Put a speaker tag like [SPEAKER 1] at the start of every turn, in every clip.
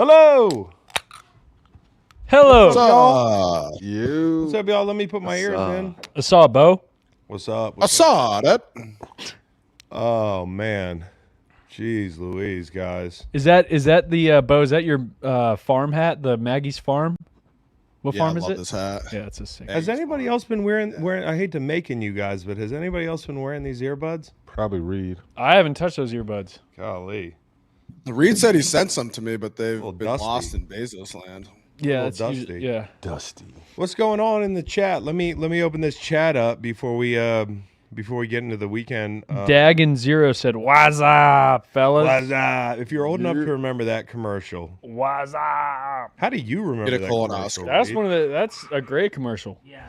[SPEAKER 1] Hello.
[SPEAKER 2] Hello.
[SPEAKER 1] What's up, y'all?
[SPEAKER 3] What's
[SPEAKER 1] up, y'all? Let me put my ears in.
[SPEAKER 2] I saw Beau.
[SPEAKER 1] What's up?
[SPEAKER 3] I saw that.
[SPEAKER 1] Oh man, jeez, Louise, guys.
[SPEAKER 2] Is that the Beau? Is that your farm hat? The Maggie's farm? What farm is
[SPEAKER 3] I love
[SPEAKER 2] it?
[SPEAKER 3] this hat.
[SPEAKER 2] Yeah, it's a sick.
[SPEAKER 1] Has anybody else been wearing? I hate to making you guys, but has anybody else been wearing these earbuds?
[SPEAKER 4] Probably Reed.
[SPEAKER 2] I haven't touched those earbuds.
[SPEAKER 1] Golly.
[SPEAKER 3] The Reed said he sent some to me, but they've
[SPEAKER 1] Little
[SPEAKER 3] been
[SPEAKER 1] dusty.
[SPEAKER 3] lost in Bezos land.
[SPEAKER 2] Yeah,
[SPEAKER 1] Little
[SPEAKER 2] it's
[SPEAKER 1] dusty.
[SPEAKER 2] yeah.
[SPEAKER 4] Dusty.
[SPEAKER 1] What's going on in the chat? Let me open this chat up before we get into the weekend.
[SPEAKER 2] Dagon Zero said, "What's up, fellas?
[SPEAKER 1] What's up? If you're old enough to remember that commercial,
[SPEAKER 2] What's up?"
[SPEAKER 1] how do you remember
[SPEAKER 3] Get a
[SPEAKER 1] that
[SPEAKER 3] colonoscopy.
[SPEAKER 1] commercial?
[SPEAKER 2] That's
[SPEAKER 1] Reed?
[SPEAKER 2] That's a great commercial.
[SPEAKER 5] Yeah,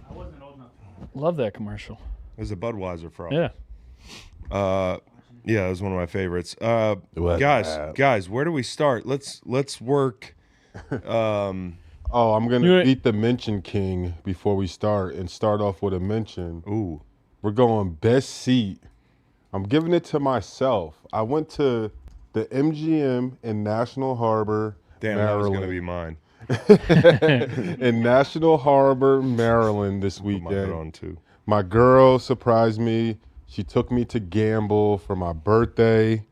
[SPEAKER 5] I wasn't old enough.
[SPEAKER 2] Love that commercial.
[SPEAKER 1] It was a Budweiser from.
[SPEAKER 2] Yeah.
[SPEAKER 1] Yeah, it was one of my favorites.
[SPEAKER 4] was
[SPEAKER 1] Guys,
[SPEAKER 4] bad.
[SPEAKER 1] guys, where do we start? Let's work.
[SPEAKER 4] Oh, I'm going
[SPEAKER 2] You-
[SPEAKER 4] to beat the mention king before we start and start off with a mention.
[SPEAKER 1] Ooh,
[SPEAKER 4] We're going best seat. I'm giving it to myself. I went to the MGM in National Harbor,
[SPEAKER 1] damn, that was
[SPEAKER 4] Maryland.
[SPEAKER 1] gonna be mine.
[SPEAKER 4] In National Harbor, Maryland this
[SPEAKER 1] Put my hood
[SPEAKER 4] weekend.
[SPEAKER 1] on too.
[SPEAKER 4] My girl surprised me. She took me to gamble for my birthday,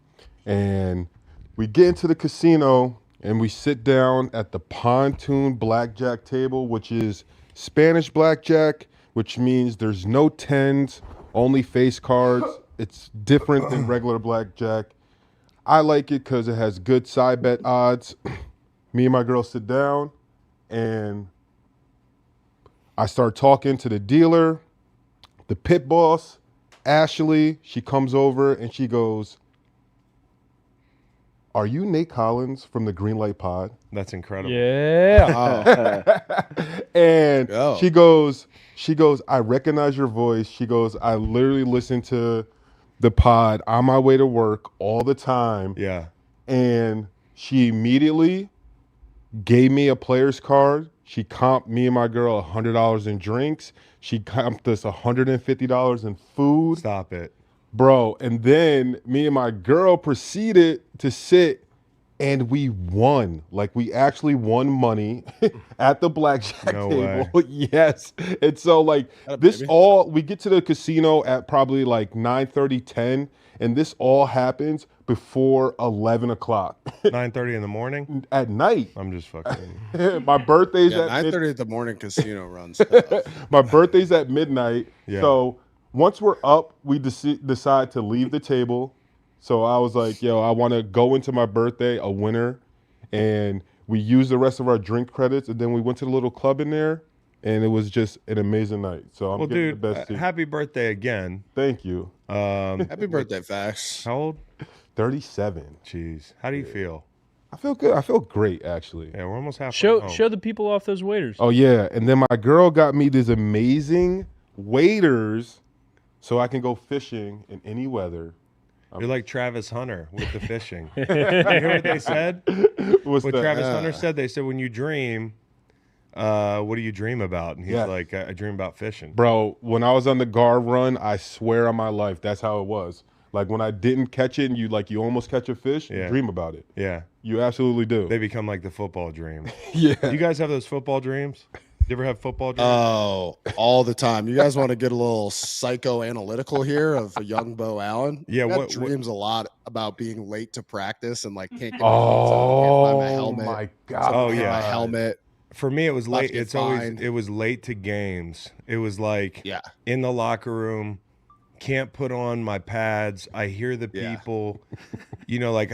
[SPEAKER 4] and we get into the casino and we sit down at the pontoon blackjack table, which is Spanish blackjack, which means there's no tens, only face cards. It's different than regular blackjack. I like it because it has good side bet odds. Me and my girl sit down and I start talking to the dealer, the pit boss, Ashley. She comes over and she goes, "Are you Nate Collins from the Green Light Pod?"
[SPEAKER 1] That's incredible.
[SPEAKER 2] Yeah.
[SPEAKER 4] And
[SPEAKER 3] Yo.
[SPEAKER 4] she goes, "I recognize your voice." She goes, "I literally listen to the pod on my way to work all the time."
[SPEAKER 1] Yeah.
[SPEAKER 4] And she immediately gave me a player's card. She comped me and my girl $100 in drinks. She comped us $150 in food.
[SPEAKER 1] Stop it.
[SPEAKER 4] Bro, and then me and my girl proceeded to sit and we won. Like, we actually won money at the blackjack
[SPEAKER 1] No
[SPEAKER 4] table.
[SPEAKER 1] way.
[SPEAKER 4] Yes. And so, like, this
[SPEAKER 3] baby.
[SPEAKER 4] all, we get to the casino at probably like 9:30, 10, and this all happens before 11 o'clock
[SPEAKER 1] 9:30 in the morning.
[SPEAKER 4] at night.
[SPEAKER 1] I'm just fucking.
[SPEAKER 4] My birthday's
[SPEAKER 3] Yeah,
[SPEAKER 4] at
[SPEAKER 3] 9:30 at the morning casino runs. Tough.
[SPEAKER 4] my birthday's at midnight.
[SPEAKER 1] Yeah.
[SPEAKER 4] So once we're up, we decide to leave the table. So I was like, yo, I want to go into my birthday a winner. And we used the rest of our drink credits. And then we went to the little club in there. And it was just an amazing night. So I'm
[SPEAKER 1] Well,
[SPEAKER 4] giving
[SPEAKER 1] dude,
[SPEAKER 4] the best seat.
[SPEAKER 1] happy birthday again.
[SPEAKER 4] Thank you.
[SPEAKER 3] Happy birthday, Fax.
[SPEAKER 1] How old?
[SPEAKER 4] 37.
[SPEAKER 1] Jeez. How do you feel?
[SPEAKER 4] I feel good. I feel great, actually.
[SPEAKER 1] Yeah, we're almost halfway
[SPEAKER 2] show
[SPEAKER 1] home.
[SPEAKER 2] show the people off those waiters.
[SPEAKER 4] Oh, yeah. And then my girl got me these amazing waders so I can go fishing in any weather.
[SPEAKER 1] You're like Travis Hunter with the fishing. You hear what they said?
[SPEAKER 4] What's
[SPEAKER 1] What
[SPEAKER 4] that?
[SPEAKER 1] Travis Hunter said? They said, when you dream, what do you dream about? And he's
[SPEAKER 4] Yeah.
[SPEAKER 1] like, I dream about fishing.
[SPEAKER 4] Bro, when I was on the guard run, I swear on my life, that's how it was. Like, when I didn't catch it and you almost catch a fish,
[SPEAKER 1] Yeah.
[SPEAKER 4] you dream about it.
[SPEAKER 1] Yeah.
[SPEAKER 4] You absolutely do.
[SPEAKER 1] They become like the football dream.
[SPEAKER 4] Yeah.
[SPEAKER 1] You guys have those football dreams? You ever have football dreams?
[SPEAKER 3] Oh, all the time. You guys want to get a little psychoanalytical here of a young Beau Allen?
[SPEAKER 1] Yeah,
[SPEAKER 3] He got
[SPEAKER 1] what-
[SPEAKER 3] dreams a lot about being late to practice and like can't get my pizza, can't find my
[SPEAKER 4] Oh,
[SPEAKER 3] helmet.
[SPEAKER 4] my God.
[SPEAKER 1] Oh,
[SPEAKER 3] Can't
[SPEAKER 1] yeah.
[SPEAKER 3] my helmet.
[SPEAKER 1] For me, it was
[SPEAKER 3] About to
[SPEAKER 1] late.
[SPEAKER 3] get
[SPEAKER 1] It's always
[SPEAKER 3] fined.
[SPEAKER 1] it was late to games. It was like
[SPEAKER 3] Yeah.
[SPEAKER 1] in the locker room, can't put on my pads. I hear the
[SPEAKER 3] Yeah.
[SPEAKER 1] people, like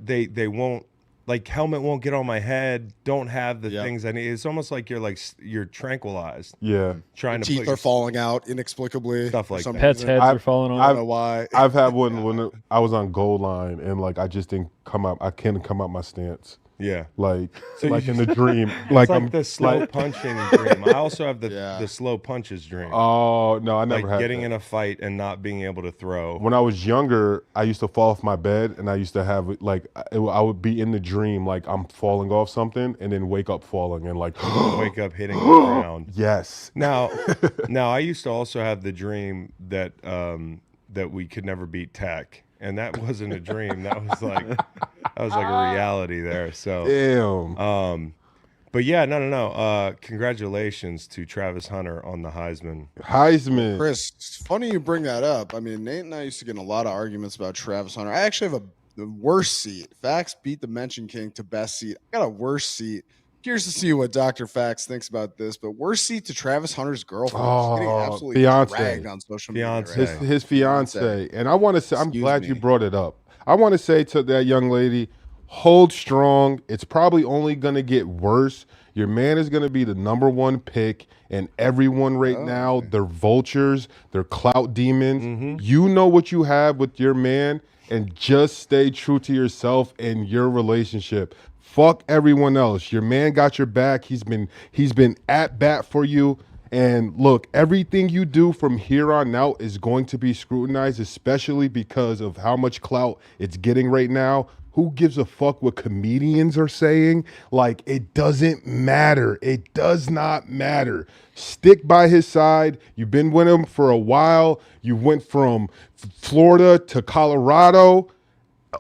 [SPEAKER 1] they won't, like helmet won't get on my head. Don't have the
[SPEAKER 3] Yep.
[SPEAKER 1] things I need. It's almost like you're tranquilized,
[SPEAKER 4] Yeah.
[SPEAKER 1] trying to
[SPEAKER 3] Teeth
[SPEAKER 1] put
[SPEAKER 3] are falling out inexplicably.
[SPEAKER 1] Stuff
[SPEAKER 3] for
[SPEAKER 1] like
[SPEAKER 3] some
[SPEAKER 1] that.
[SPEAKER 2] Pets'
[SPEAKER 3] reason.
[SPEAKER 2] heads
[SPEAKER 4] I've-
[SPEAKER 2] are falling off.
[SPEAKER 3] I don't know why.
[SPEAKER 4] I've had one when I was on goal line and, like, I just didn't come up. I couldn't come out my stance.
[SPEAKER 1] Yeah.
[SPEAKER 4] Like,
[SPEAKER 1] So you
[SPEAKER 4] like in the
[SPEAKER 1] just-
[SPEAKER 4] dream.
[SPEAKER 1] It's
[SPEAKER 4] Like,
[SPEAKER 1] like
[SPEAKER 4] I'm
[SPEAKER 1] the slow
[SPEAKER 4] like,
[SPEAKER 1] punching dream. I also have the
[SPEAKER 3] Yeah.
[SPEAKER 1] the slow punches dream.
[SPEAKER 4] oh, no, I never
[SPEAKER 1] like
[SPEAKER 4] had
[SPEAKER 1] getting
[SPEAKER 4] that.
[SPEAKER 1] in a fight and not being able to throw.
[SPEAKER 4] When I was younger, I used to fall off my bed, and I used to have, like, I would be in the dream, like I'm falling off something, and then wake up falling, and like,
[SPEAKER 1] Wake up hitting the ground.
[SPEAKER 4] yes.
[SPEAKER 1] Now, I used to also have the dream that that we could never beat Tech. and that wasn't a dream. That was like a reality there. So,
[SPEAKER 4] Damn.
[SPEAKER 1] but yeah, no. Congratulations to Travis Hunter on the Heisman.
[SPEAKER 3] Chris, it's funny you bring that up. I mean, Nate and I used to get in a lot of arguments about Travis Hunter. I actually have the worst seat. Facts beat the Mention King to best seat. I got a worse seat. Curious to see what Dr. Facts thinks about this, but worst seat to Travis Hunter's girlfriend. She's getting absolutely dragged on social media. Right?
[SPEAKER 4] His fiance. And I want to say, I'm glad you brought it up. I want to say to that young lady, hold strong. It's probably only going to get worse. Your man is going to be the #1 pick, and everyone now, they're vultures, they're clout demons.
[SPEAKER 1] Mm-hmm.
[SPEAKER 4] You know what you have with your man, and just stay true to yourself and your relationship. Fuck everyone else. Your man got your back. He's been at bat for you. And look, everything you do from here on out is going to be scrutinized, especially because of how much clout it's getting right now. Who gives a fuck what comedians are saying? Like, it doesn't matter. It does not matter. Stick by his side. You've been with him for a while. You went from Florida to Colorado.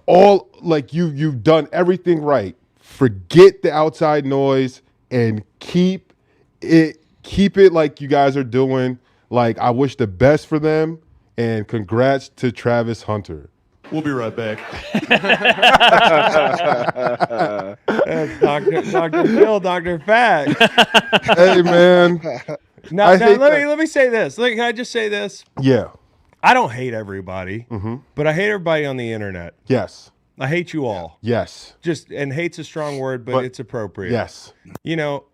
[SPEAKER 4] All like you've done everything right. Forget the outside noise and keep it like you guys are doing. Like, I wish the best for them, and congrats to Travis Hunter.
[SPEAKER 5] We'll be right back.
[SPEAKER 1] That's Dr. Phil, Dr. Facts.
[SPEAKER 4] Hey, man.
[SPEAKER 1] Now let me say this. Can I just say this?
[SPEAKER 4] Yeah.
[SPEAKER 1] I don't hate everybody, but I hate everybody on the internet.
[SPEAKER 4] Yes.
[SPEAKER 1] I hate you all.
[SPEAKER 4] Yes.
[SPEAKER 1] And hate's a strong word, but it's appropriate.
[SPEAKER 4] Yes.
[SPEAKER 1] You know,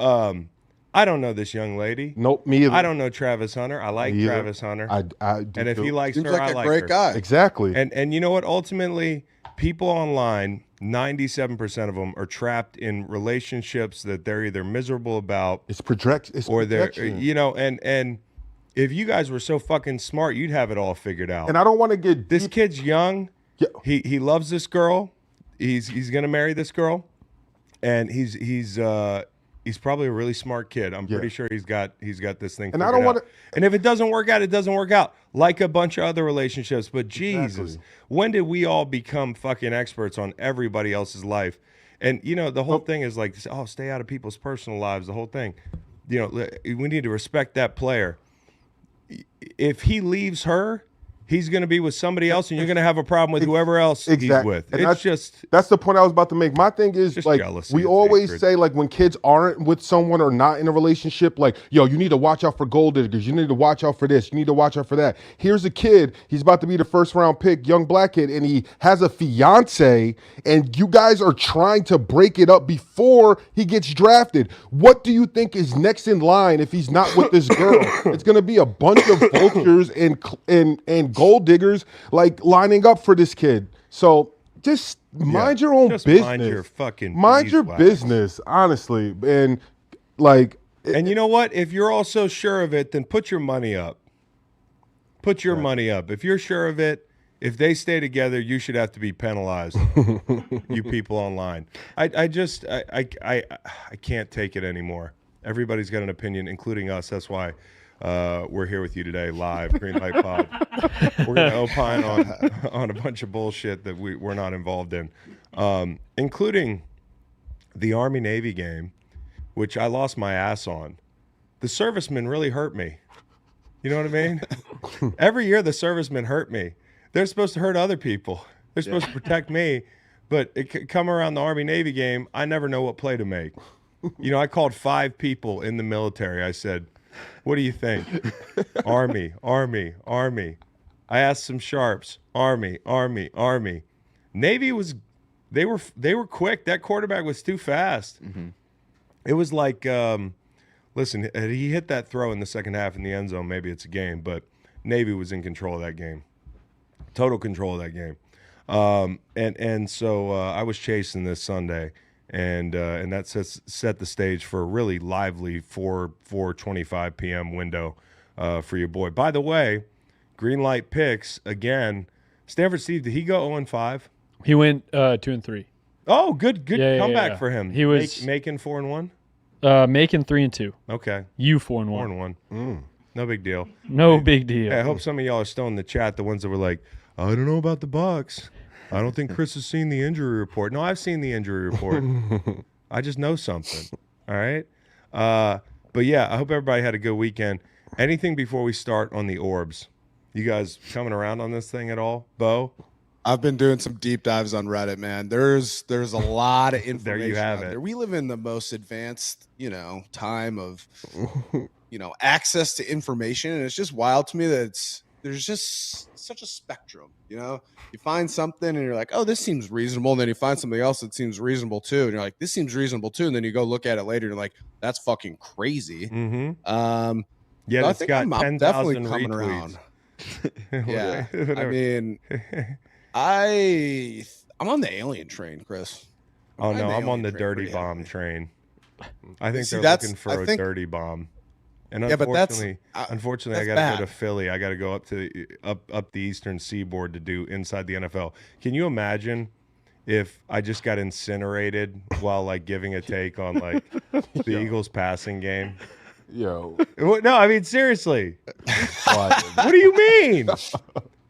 [SPEAKER 1] I don't know this young lady.
[SPEAKER 4] Nope, me either.
[SPEAKER 1] I don't know Travis Hunter. I like Travis Hunter.
[SPEAKER 4] I do
[SPEAKER 1] and if
[SPEAKER 4] too.
[SPEAKER 1] he likes
[SPEAKER 3] Seems
[SPEAKER 1] her,
[SPEAKER 3] like
[SPEAKER 1] I
[SPEAKER 3] a
[SPEAKER 1] like
[SPEAKER 3] great
[SPEAKER 1] her.
[SPEAKER 3] guy.
[SPEAKER 4] Exactly.
[SPEAKER 1] And you know what? Ultimately, people online, 97% of them are trapped in relationships that they're either miserable about,
[SPEAKER 4] It's projection.
[SPEAKER 1] they're, you know, and if you guys were so fucking smart, you'd have it all figured out.
[SPEAKER 4] And I don't want to get
[SPEAKER 1] This kid's young.
[SPEAKER 4] Yeah.
[SPEAKER 1] He loves this girl. He's gonna marry this girl, and he's probably a really smart kid. I'm pretty sure he's got this thing.
[SPEAKER 4] And I don't want to.
[SPEAKER 1] And if it doesn't work out, it doesn't work out. Like a bunch of other relationships. But Jesus, when did we all become fucking experts on everybody else's life? And you know, the whole thing is like, oh, stay out of people's personal lives. The whole thing, you know, we need to respect that player. If he leaves her, he's going to be with somebody else, and you're going to have a problem with whoever else he's with.
[SPEAKER 4] And
[SPEAKER 1] It's
[SPEAKER 4] that's the point I was about to make. My thing is, like,
[SPEAKER 1] jealousy
[SPEAKER 4] we
[SPEAKER 1] is
[SPEAKER 4] always
[SPEAKER 1] sacred.
[SPEAKER 4] say, like, when kids aren't with someone or not in a relationship, like, yo, you need to watch out for gold diggers. You need to watch out for this. You need to watch out for that. Here's a kid. He's about to be the first-round pick, young black kid, and he has a fiance, and you guys are trying to break it up before he gets drafted. What do you think is next in line if he's not with this girl? It's going to be a bunch of vultures and gold diggers like lining up for this kid. So just mind your own business.
[SPEAKER 1] Mind your fucking
[SPEAKER 4] business, honestly. And like,
[SPEAKER 1] and you know what? If you're all so sure of it, then put your money up. Put your money up. If you're sure of it, if they stay together, you should have to be penalized. You people online. I can't take it anymore. Everybody's got an opinion, including us. That's why we're here with you today, live, Green Light Pod. We're going to opine on a bunch of bullshit that we're not involved in, including the Army-Navy game, which I lost my ass on. The servicemen really hurt me. You know what I mean? Every year the servicemen hurt me. They're supposed to hurt other people. They're supposed to protect me. But come around the Army-Navy game, I never know what play to make. You know, I called 5 people in the military. I said, what do you think? Army, Army, Army. I asked some sharps. Army, Army, Army. Navy they were quick. That quarterback was too fast. Mm-hmm. It was like, listen, had he hit that throw in the second half in the end zone, maybe it's a game. But Navy was in control of that game. Total control of that game. And so I was chasing this Sunday. And that set the stage for a really lively 4:25 p.m. window for your boy. By the way, green light picks again. Stanford Steve, did he go 0-5?
[SPEAKER 2] He went 2-3.
[SPEAKER 1] Oh, good comeback
[SPEAKER 2] yeah.
[SPEAKER 1] for him.
[SPEAKER 2] He was
[SPEAKER 1] making 4-1.
[SPEAKER 2] Making 3-2.
[SPEAKER 1] Okay,
[SPEAKER 2] you 4-1.
[SPEAKER 1] 4-1. No big deal.
[SPEAKER 2] No big deal.
[SPEAKER 1] Hey, I hope some of y'all are still in the chat. The ones that were like, I don't know about the Bucs. I don't think Chris has seen the injury report. No, I've seen the injury report. I just know something. All right. But yeah, I hope everybody had a good weekend. Anything before we start on the orbs? You guys coming around on this thing at all, Beau?
[SPEAKER 3] I've been doing some deep dives on Reddit, man. There's a lot of information.
[SPEAKER 1] There you have it.
[SPEAKER 3] There. We live in the most advanced, time of, access to information, and it's just wild to me that there's just such a spectrum. You find something and you're like, oh, this seems reasonable, and then you find something else that seems reasonable too, and you're like, this seems reasonable too, and then you go look at it later, and you're like, that's fucking crazy.
[SPEAKER 1] Mm-hmm. Yeah,
[SPEAKER 3] so
[SPEAKER 1] it's got 10,000
[SPEAKER 3] coming
[SPEAKER 1] retweets.
[SPEAKER 3] Around. Yeah, I mean. I'm on the alien train, Chris.
[SPEAKER 1] Oh no, I'm on the dirty bomb train. I think they're looking for a dirty bomb. And unfortunately, I got to go to Philly. I got to go up to up the Eastern Seaboard to do Inside the NFL. Can you imagine if I just got incinerated while like giving a take on like the Eagles passing game?
[SPEAKER 4] Yo.
[SPEAKER 1] No, I mean seriously. What do you mean?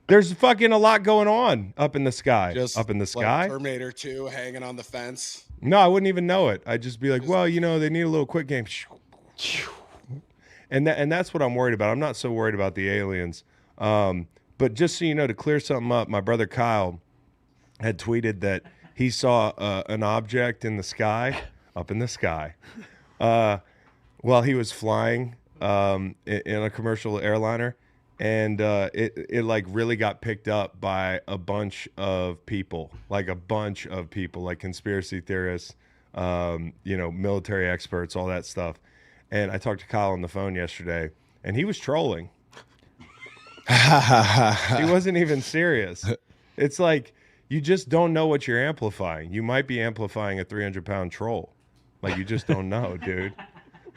[SPEAKER 1] There's fucking a lot going on up in the sky.
[SPEAKER 3] Just
[SPEAKER 1] up in the
[SPEAKER 3] like
[SPEAKER 1] sky.
[SPEAKER 3] Terminator 2 hanging on the fence.
[SPEAKER 1] No, I wouldn't even know it. I'd just be like, well, they need a little quick game. And that's what I'm worried about. I'm not so worried about the aliens. But just so you know, to clear something up, my brother Kyle had tweeted that he saw an object in the sky, up in the sky, while he was flying in a commercial airliner. And it like really got picked up by a bunch of people, like conspiracy theorists, military experts, all that stuff. And I talked to Kyle on the phone yesterday, and he was trolling. He wasn't even serious. It's like you just don't know what you're amplifying. You might be amplifying a 300-pound troll. Like you just don't know, dude.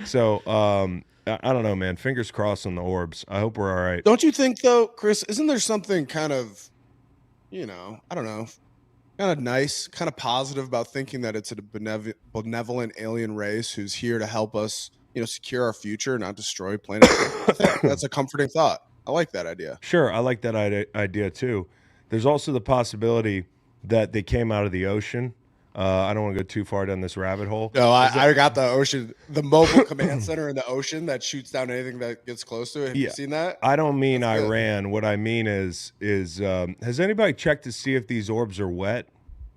[SPEAKER 1] So I don't know, man. Fingers crossed on the orbs. I hope we're all right.
[SPEAKER 3] Don't you think, though, Chris, isn't there something kind of, I don't know, kind of nice, kind of positive about thinking that it's a benevolent alien race who's here to help us, secure our future, not destroy planet Earth? I think that's a comforting thought. I like that idea.
[SPEAKER 1] Sure, I like that idea, too. There's also the possibility that they came out of the ocean. I don't want to go too far down this rabbit hole.
[SPEAKER 3] No, I got the ocean, the mobile command center in the ocean that shoots down anything that gets close to it. Have you seen that?
[SPEAKER 1] I don't mean that's Iran. Good. What I mean is has anybody checked to see if these orbs are wet?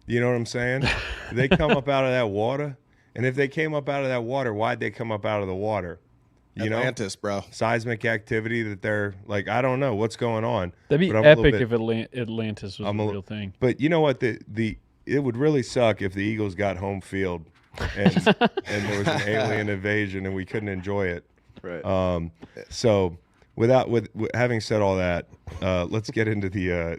[SPEAKER 1] You know what I'm saying? They come up out of that water? And if they came up out of that water, why'd they come up out of the water?
[SPEAKER 3] Atlantis, bro.
[SPEAKER 1] Seismic activity that they're like, I don't know what's going on.
[SPEAKER 2] That'd be epic if Atlantis was a real thing.
[SPEAKER 1] But you know what? It would really suck if the Eagles got home field and there was an alien invasion and we couldn't enjoy it.
[SPEAKER 3] Right.
[SPEAKER 1] So with having said all that, let's get into
[SPEAKER 2] the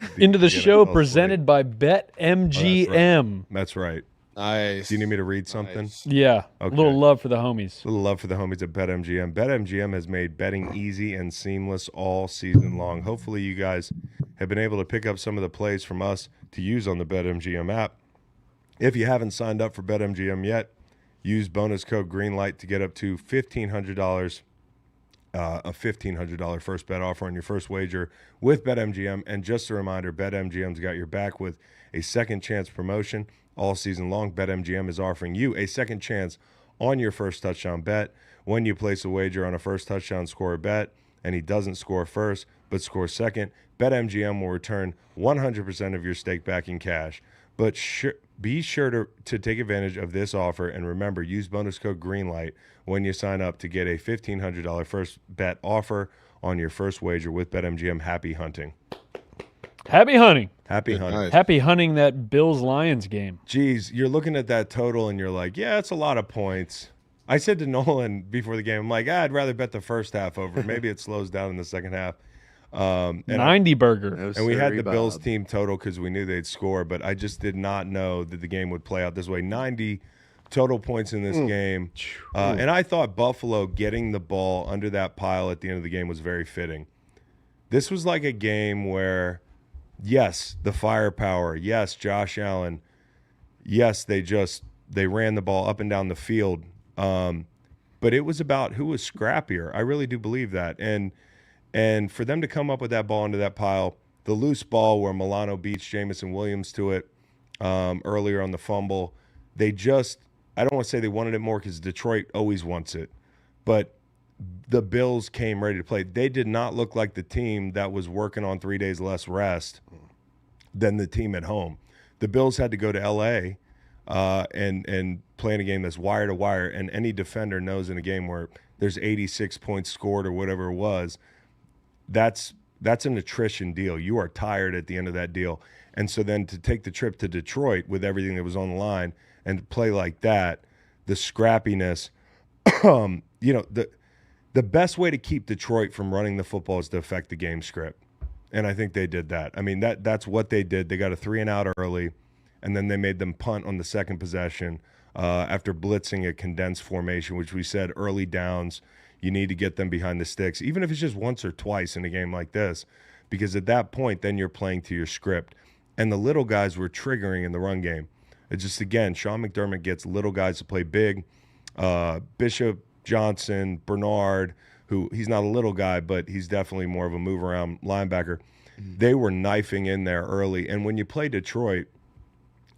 [SPEAKER 2] show NFL presented by BetMGM.
[SPEAKER 1] That's right.
[SPEAKER 3] Nice.
[SPEAKER 1] Do you need me to read something?
[SPEAKER 2] Nice. Yeah. Okay. A little love for the homies.
[SPEAKER 1] A little love for the homies at BetMGM. BetMGM has made betting easy and seamless all season long. Hopefully you guys have been able to pick up some of the plays from us to use on the BetMGM app. If you haven't signed up for BetMGM yet, use bonus code GREENLIGHT to get up to $1,500, a $1,500 first bet offer on your first wager with BetMGM. And just a reminder, BetMGM's got your back with a second chance promotion all season long. BetMGM is offering you a second chance on your first touchdown bet when you place a wager on a first touchdown scorer bet and he doesn't score first but scores second. BetMGM will return 100% of your stake back in cash. But be sure to take advantage of this offer, and remember, use bonus code GREENLIGHT when you sign up to get a $1,500 first bet offer on your first wager with BetMGM. Happy hunting.
[SPEAKER 2] Happy hunting.
[SPEAKER 1] Happy hunting.
[SPEAKER 3] Nice.
[SPEAKER 2] Happy hunting that Bills-Lions game.
[SPEAKER 1] Geez, you're looking at that total, and you're like, yeah, it's a lot of points. I said to Nolan before the game, I'm like, I'd rather bet the first half over. Maybe it slows down in the second half.
[SPEAKER 2] 90 burger.
[SPEAKER 1] And we had the Bills team total because we knew they'd score, but I just did not know that the game would play out this way. 90 total points in this game. And I thought Buffalo getting the ball under that pile at the end of the game was very fitting. This was like a game where, yes, the firepower, yes, Josh Allen, yes, they ran the ball up and down the field. But it was about who was scrappier. I really do believe that. And for them to come up with that ball into that pile, the loose ball where Milano beats Jamison Williams to it earlier on the fumble. I don't want to say they wanted it more because Detroit always wants it, but the Bills came ready to play. They did not look like the team that was working on 3 days less rest than the team at home. The Bills had to go to L.A. And play in a game that's wire to wire, and any defender knows in a game where there's 86 points scored or whatever it was, that's an attrition deal. You are tired at the end of that deal. And so then to take the trip to Detroit with everything that was on the line and to play like that, the scrappiness, the best way to keep Detroit from running the football is to affect the game script. And I think they did that. I mean, that's what they did. They got a 3-and-out early, and then they made them punt on the second possession after blitzing a condensed formation, which we said early downs, you need to get them behind the sticks, even if it's just once or twice in a game like this, because at that point, then you're playing to your script. And the little guys were triggering in the run game. It's just, again, Sean McDermott gets little guys to play big. Bishop, Johnson, Bernard, who he's not a little guy, but he's definitely more of a move-around linebacker. They were knifing in there early. And when you play Detroit,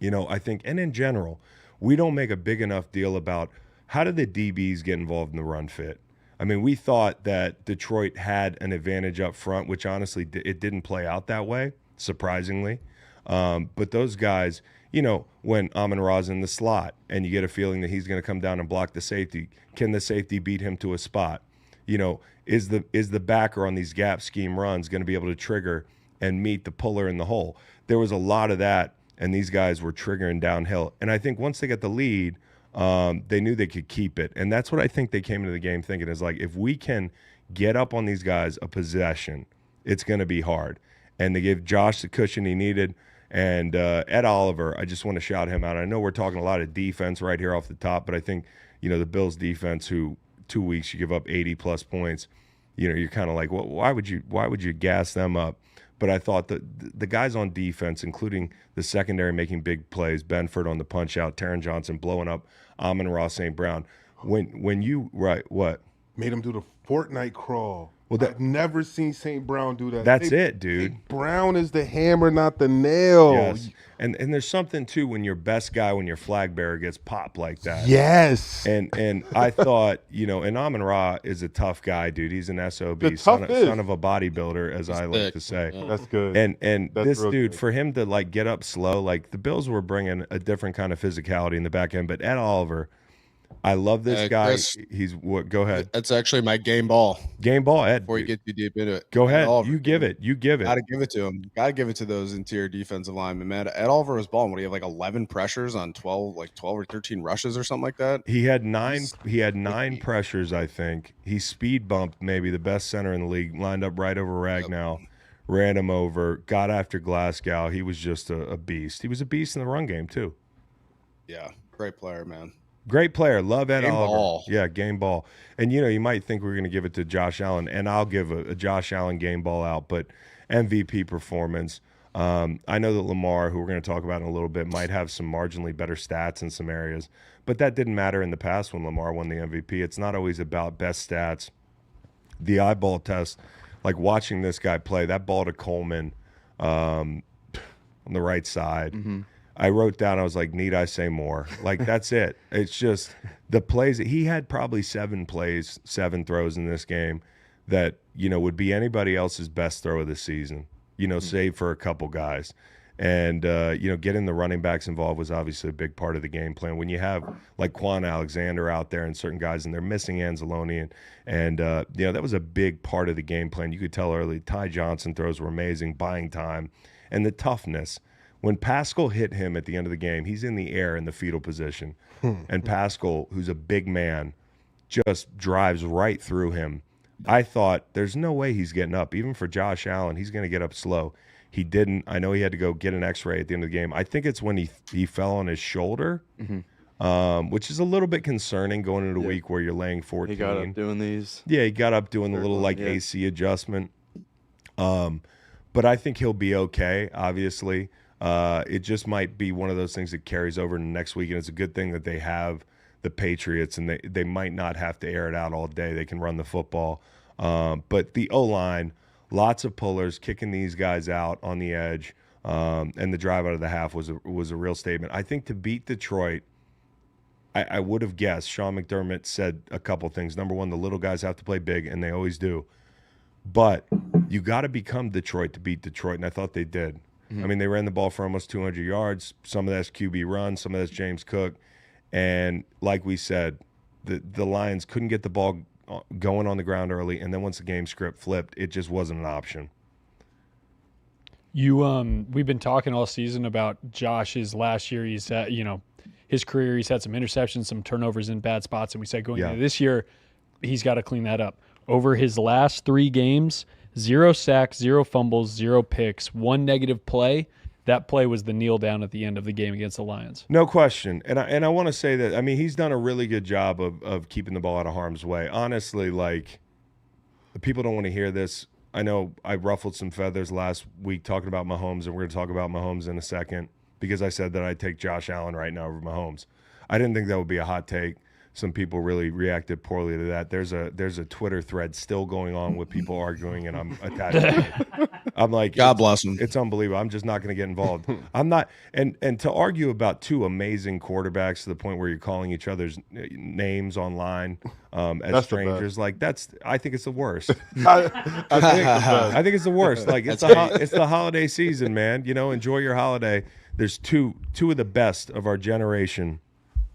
[SPEAKER 1] I think, and in general, we don't make a big enough deal about how do the DBs get involved in the run fit. I mean, we thought that Detroit had an advantage up front, which honestly, it didn't play out that way, surprisingly. But those guys, when Amon-Ra's in the slot and you get a feeling that he's going to come down and block the safety, can the safety beat him to a spot? Is the backer on these gap scheme runs going to be able to trigger and meet the puller in the hole? There was a lot of that, and these guys were triggering downhill. And I think once they got the lead, they knew they could keep it. And that's what I think they came into the game thinking is like, if we can get up on these guys a possession, it's going to be hard. And they gave Josh the cushion he needed. And Ed Oliver, I just want to shout him out. I know we're talking a lot of defense right here off the top, but I think, the Bills defense, who 2 weeks you give up 80-plus points, you're kind of like, well, why would you gas them up? But I thought that the guys on defense, including the secondary making big plays, Benford on the punch out, Taron Johnson blowing up Amon-Ra St. Brown. When you what?
[SPEAKER 4] Made him do the Fortnite crawl.
[SPEAKER 1] Well,
[SPEAKER 4] I've never seen St. Brown do that.
[SPEAKER 1] That's it, dude.
[SPEAKER 4] St. Brown is the hammer, not the nail.
[SPEAKER 1] Yes. And there's something too when your best guy, when your flag bearer gets popped like that.
[SPEAKER 4] Yes.
[SPEAKER 1] And I thought, and Amon-Ra is a tough guy, dude. He's an SOB,
[SPEAKER 4] The
[SPEAKER 1] son
[SPEAKER 4] toughest.
[SPEAKER 1] of a bodybuilder, as I like to say.
[SPEAKER 3] Yeah.
[SPEAKER 4] That's good.
[SPEAKER 1] And
[SPEAKER 4] That's
[SPEAKER 1] this
[SPEAKER 4] real
[SPEAKER 1] dude,
[SPEAKER 4] good.
[SPEAKER 1] for him to like get up slow, like the Bills were bringing a different kind of physicality in the back end. But Ed Oliver, I love this guy.
[SPEAKER 3] Chris,
[SPEAKER 1] He's what? Go ahead.
[SPEAKER 3] That's actually my game ball.
[SPEAKER 1] Game ball, Ed.
[SPEAKER 3] Before you get too deep into it,
[SPEAKER 1] Go ahead.
[SPEAKER 3] Ed Oliver,
[SPEAKER 1] You give it.
[SPEAKER 3] Gotta give it to him. Gotta give it to those interior defensive linemen, man. Ed Oliver was balling. What do you have, like 11 pressures on 12 or 13 rushes or something like that?
[SPEAKER 1] He had nine pressures, I think. He speed bumped maybe the best center in the league, lined up right over Ragnow, ran him over, got after Glasgow. He was just a beast. He was a beast in the run game, too.
[SPEAKER 3] Yeah, great player, man.
[SPEAKER 1] Great player. Love Ed
[SPEAKER 3] Game
[SPEAKER 1] Oliver.
[SPEAKER 3] ball.
[SPEAKER 1] Yeah, game ball. And, you might think we're going to give it to Josh Allen, and I'll give a Josh Allen game ball out, but MVP performance. I know that Lamar, who we're going to talk about in a little bit, might have some marginally better stats in some areas, but that didn't matter in the past when Lamar won the MVP. It's not always about best stats. The eyeball test, like watching this guy play, that ball to Coleman on the right side, I wrote down, I was like, need I say more? Like, that's it. It's just the plays. He had probably 7 throws in this game that, would be anybody else's best throw of the season, save for a couple guys. And, getting the running backs involved was obviously a big part of the game plan. When you have, like, Quan Alexander out there and certain guys, and they're missing Anzalone, and that was a big part of the game plan. You could tell early. Ty Johnson throws were amazing, buying time, and the toughness. When Pascal hit him at the end of the game, he's in the air in the fetal position. And Pascal, who's a big man, just drives right through him. I thought, there's no way he's getting up. Even for Josh Allen, he's going to get up slow. He didn't. I know he had to go get an x-ray at the end of the game. I think it's when he fell on his shoulder, which is a little bit concerning going into a week where you're laying 14.
[SPEAKER 5] He got up doing these.
[SPEAKER 1] Yeah, he got up doing the little
[SPEAKER 5] one,
[SPEAKER 1] AC adjustment. But I think he'll be okay, obviously. It just might be one of those things that carries over into next week, and it's a good thing that they have the Patriots, and they might not have to air it out all day. They can run the football. But the O-line, lots of pullers, kicking these guys out on the edge, and the drive out of the half was a real statement. I think to beat Detroit, I would have guessed. Sean McDermott said a couple things. Number one, the little guys have to play big, and they always do. But you got to become Detroit to beat Detroit, and I thought they did. Mm-hmm. I mean, they ran the ball for almost 200 yards. Some of that's QB run, some of that's James Cook. And like we said, the Lions couldn't get the ball going on the ground early, and then once the game script flipped, it just wasn't an option.
[SPEAKER 2] We've been talking all season about Josh's last year. He's had, his career, he's had some interceptions, some turnovers in bad spots, and we said going into this year, he's got to clean that up. Over his last 3 games, 0 sacks, 0 fumbles, 0 picks, 1 negative play. That play was the kneel down at the end of the game against the Lions.
[SPEAKER 1] No question. And I want to say that, I mean, he's done a really good job of keeping the ball out of harm's way. Honestly, like, the people don't want to hear this. I know I ruffled some feathers last week talking about Mahomes, and we're going to talk about Mahomes in a second because I said that I'd take Josh Allen right now over Mahomes. I didn't think that would be a hot take. Some people really reacted poorly to that. There's a Twitter thread still going on with people arguing, and I'm attached to it. I'm like,
[SPEAKER 3] God bless them.
[SPEAKER 1] It's unbelievable. I'm just not going to get involved. I'm not, and to argue about 2 amazing quarterbacks to the point where you're calling each other's names online as
[SPEAKER 4] That's
[SPEAKER 1] strangers, like I think it's the worst.
[SPEAKER 4] I
[SPEAKER 1] I think it's the worst. Like it's the holiday season, man. Enjoy your holiday. There's two of the best of our generation.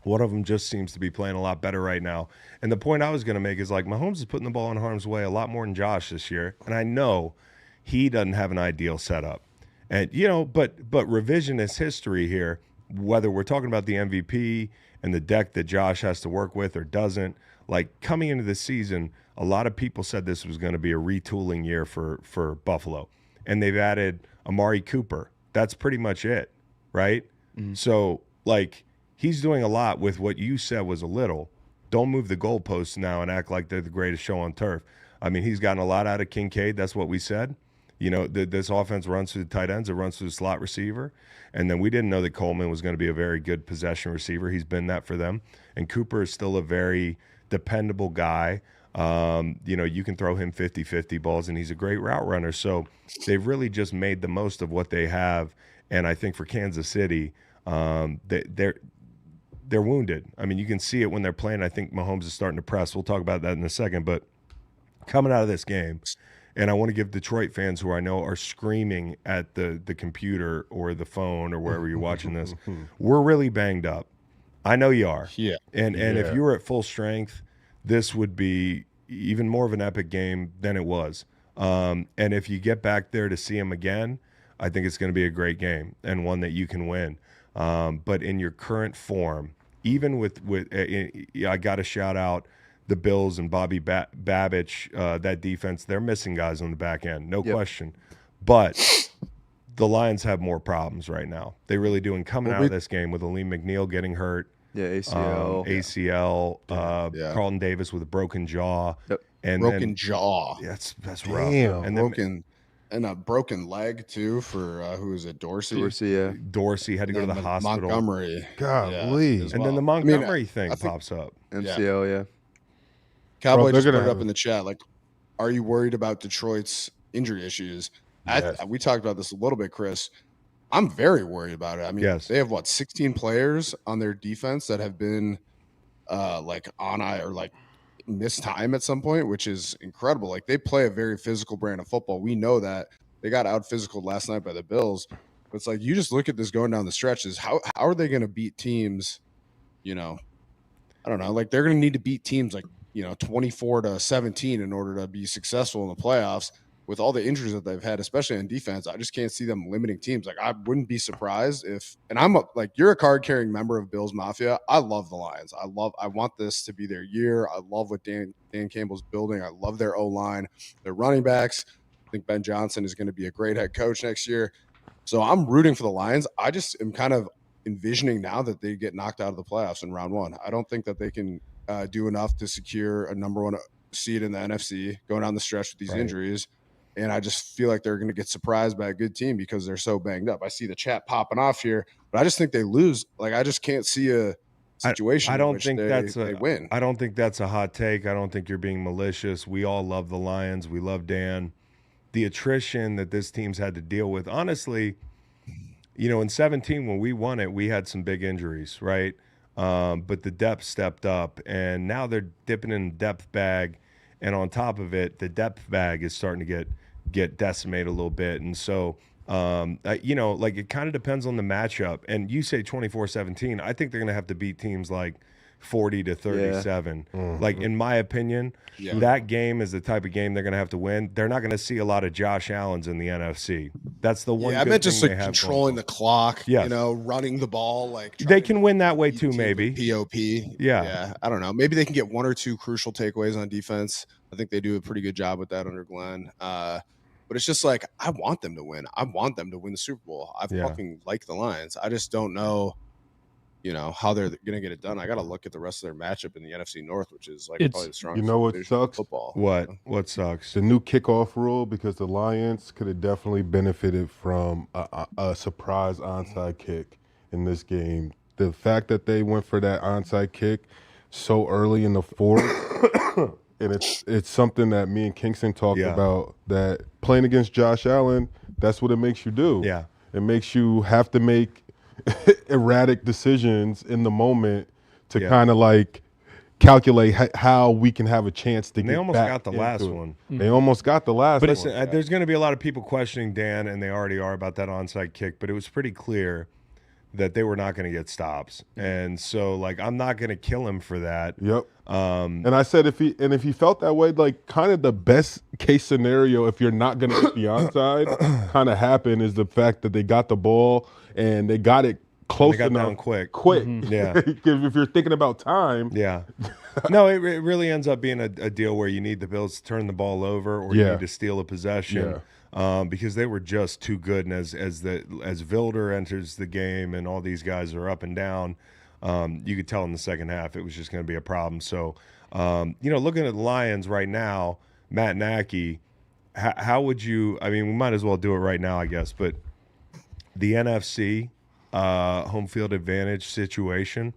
[SPEAKER 1] One of them just seems to be playing a lot better right now. And the point I was going to make is, like, Mahomes is putting the ball in harm's way a lot more than Josh this year. And I know he doesn't have an ideal setup. And, but revisionist history here, whether we're talking about the MVP and the deck that Josh has to work with or doesn't, like, coming into the season, a lot of people said this was going to be a retooling year for Buffalo. And they've added Amari Cooper. That's pretty much it, right? Mm-hmm. So, like, he's doing a lot with what you said was a little. Don't move the goalposts now and act like they're the greatest show on turf. I mean, he's gotten a lot out of Kincaid. That's what we said. This offense runs through the tight ends. It runs through the slot receiver. And then we didn't know that Coleman was going to be a very good possession receiver. He's been that for them. And Cooper is still a very dependable guy. You can throw him 50-50 balls, and he's a great route runner. So they've really just made the most of what they have. And I think for Kansas City, they're wounded. I mean, you can see it when they're playing. I think Mahomes is starting to press. We'll talk about that in a second. But coming out of this game, and I want to give Detroit fans who I know are screaming at the computer or the phone or wherever you're watching this, we're really banged up. I know you are.
[SPEAKER 3] Yeah.
[SPEAKER 1] And if you were at full strength, this would be even more of an epic game than it was. And if you get back there to see him again, I think it's going to be a great game and one that you can win. But in your current form, even with I got to shout out the Bills and Bobby Babich, that defense. They're missing guys on the back end, no question. But the Lions have more problems right now. They really do. And coming out of this game with Aleem McNeil getting hurt, ACL, Carlton Davis with a broken jaw,
[SPEAKER 3] and jaw.
[SPEAKER 1] That's rough.
[SPEAKER 3] Damn. And and a broken leg too for who is it? Dorsey.
[SPEAKER 1] Dorsey had to go to the hospital.
[SPEAKER 3] Montgomery.
[SPEAKER 4] Golly.
[SPEAKER 1] And then the Montgomery thing pops up.
[SPEAKER 5] MCL,
[SPEAKER 3] Cowboy just put it up in the chat. Like, are you worried about Detroit's injury issues?
[SPEAKER 4] Yes.
[SPEAKER 3] We talked about this a little bit, Chris. I'm very worried about it. I mean, they have 16 players on their defense that have been missed time at some point, which is incredible. Like, they play a very physical brand of football. We know that. They got out physical last night by the Bills. But it's like, you just look at this going down the stretches. How are they going to beat teams? I don't know. Like, they're going to need to beat teams like 24-17 in order to be successful in the playoffs. With all the injuries that they've had, especially on defense, I just can't see them limiting teams. Like, I wouldn't be surprised if, and you're a card carrying member of Bills Mafia. I love the Lions. I want this to be their year. I love what Dan Campbell's building. I love their O-line, their running backs. I think Ben Johnson is going to be a great head coach next year. So I'm rooting for the Lions. I just am kind of envisioning now that they get knocked out of the playoffs in round 1. I don't think that they can do enough to secure a number 1 seed in the NFC going down the stretch with these injuries. And I just feel like they're going to get surprised by a good team because they're so banged up. I see the chat popping off here, but I just think they lose. Like, I just can't see a situation.
[SPEAKER 1] I don't think
[SPEAKER 3] they win.
[SPEAKER 1] I don't think that's a hot take. I don't think you're being malicious. We all love the Lions. We love Dan. the attrition that this team's had to deal with. Honestly, in 17 when we won it, we had some big injuries, right? But the depth stepped up, and now they're dipping in the depth bag, and on top of it, the depth bag is starting to get decimated a little bit, and so it kind of depends on the matchup. And you say 24-17, I think they're going to have to beat teams like 40-37.
[SPEAKER 4] Yeah.
[SPEAKER 1] Like, in my opinion, that game is the type of game they're going to have to win. They're not going to see a lot of Josh Allens in the NFC. That's the one.
[SPEAKER 3] Yeah, I meant just
[SPEAKER 1] like
[SPEAKER 3] controlling the clock.
[SPEAKER 1] Yes.
[SPEAKER 3] Running the ball. Like
[SPEAKER 1] they can win that way too, maybe.
[SPEAKER 3] POP. Yeah. I don't know. Maybe they can get one or two crucial takeaways on defense. I think they do a pretty good job with that under Glenn. But it's just like, I want them to win. I want them to win the Super Bowl. I fucking like the Lions. I just don't know, how they're going to get it done. I got to look at the rest of their matchup in the NFC North, which is probably the strongest.
[SPEAKER 4] You know what sucks?
[SPEAKER 3] Football.
[SPEAKER 1] What sucks?
[SPEAKER 4] The new kickoff rule, because the Lions could have definitely benefited from a surprise onside kick in this game. The fact that they went for that onside kick so early in the fourth, and it's something that me and Kingston talked about, that playing against Josh Allen, that's what it makes you do.
[SPEAKER 1] Yeah.
[SPEAKER 4] It makes you have to make erratic decisions in the moment to kind of like calculate how we can have a chance to get back.
[SPEAKER 1] They almost got the last one.
[SPEAKER 4] They almost got the last one.
[SPEAKER 1] But listen, there's going to be a lot of people questioning Dan, and they already are, about that onside kick, but it was pretty clear that they were not going to get stops. And so, I'm not going to kill him for that.
[SPEAKER 4] Yep. And I said if he felt that way, kind of the best case scenario, if you're not going to hit the onside, kind of happen, is the fact that they got the ball and they got it close enough.
[SPEAKER 1] Down quick.
[SPEAKER 4] Mm-hmm. Yeah. Because if you're thinking about time.
[SPEAKER 1] Yeah. No, it really ends up being a deal where you need the Bills to turn the ball over, or you need to steal a possession.
[SPEAKER 4] Yeah.
[SPEAKER 1] Because they were just too good, and as Vilder enters the game and all these guys are up and down, you could tell in the second half it was just going to be a problem. So, looking at the Lions right now, Matt Nagy, how would you? I mean, we might as well do it right now, I guess. But the NFC home field advantage situation.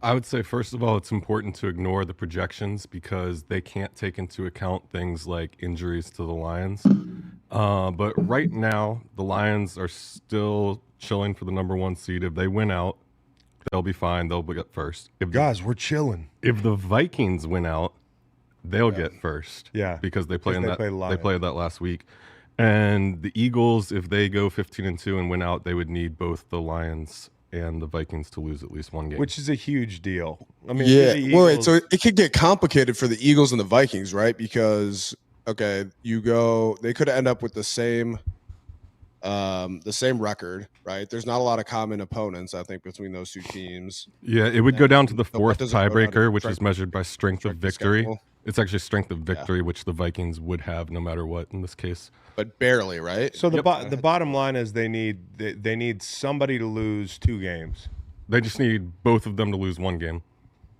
[SPEAKER 5] I would say, first of all, it's important to ignore the projections because they can't take into account things like injuries to the Lions. But right now, the Lions are still chilling for the number 1 seed. If they win out, they'll be fine. They'll get first.
[SPEAKER 1] Guys, we're chilling.
[SPEAKER 5] If the Vikings win out, they'll get first.
[SPEAKER 1] Yeah,
[SPEAKER 5] because they played that last week. And the Eagles, if they go 15-2 and win out, they would need both the Lions and the Vikings to lose at least one game,
[SPEAKER 1] which is a huge deal. I mean,
[SPEAKER 3] wait, so it could get complicated for the Eagles and the Vikings, right? Because they could end up with the same record, right? There's not a lot of common opponents, I think, between those two teams.
[SPEAKER 5] Yeah, it would go down to the fourth tiebreaker, which is measured by strength of victory. It's actually strength of victory, which the Vikings would have no matter what in this case.
[SPEAKER 3] But barely, right?
[SPEAKER 1] So the bottom line is they need somebody to lose 2 games.
[SPEAKER 5] They just need both of them to lose 1 game.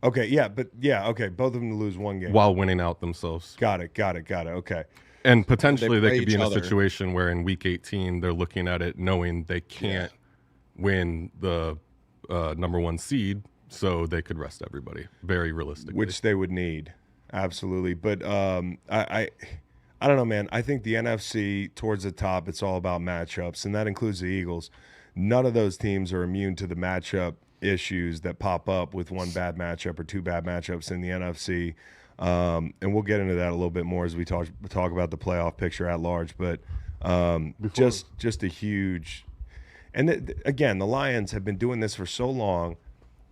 [SPEAKER 1] Okay, both of them to lose 1 game
[SPEAKER 5] while winning out themselves.
[SPEAKER 1] Got it. Okay.
[SPEAKER 5] And potentially they could be in a situation where in week 18 they're looking at it knowing they can't win the number 1 seed, so they could rest everybody. Very realistically,
[SPEAKER 1] which they would need. Absolutely. But I don't know, man. I think the NFC towards the top, it's all about matchups, and that includes the Eagles. None of those teams are immune to the matchup issues that pop up with 1 bad matchup or 2 bad matchups in the NFC. And we'll get into that a little bit more as we talk about the playoff picture at large. But just a huge – and again, the Lions have been doing this for so long.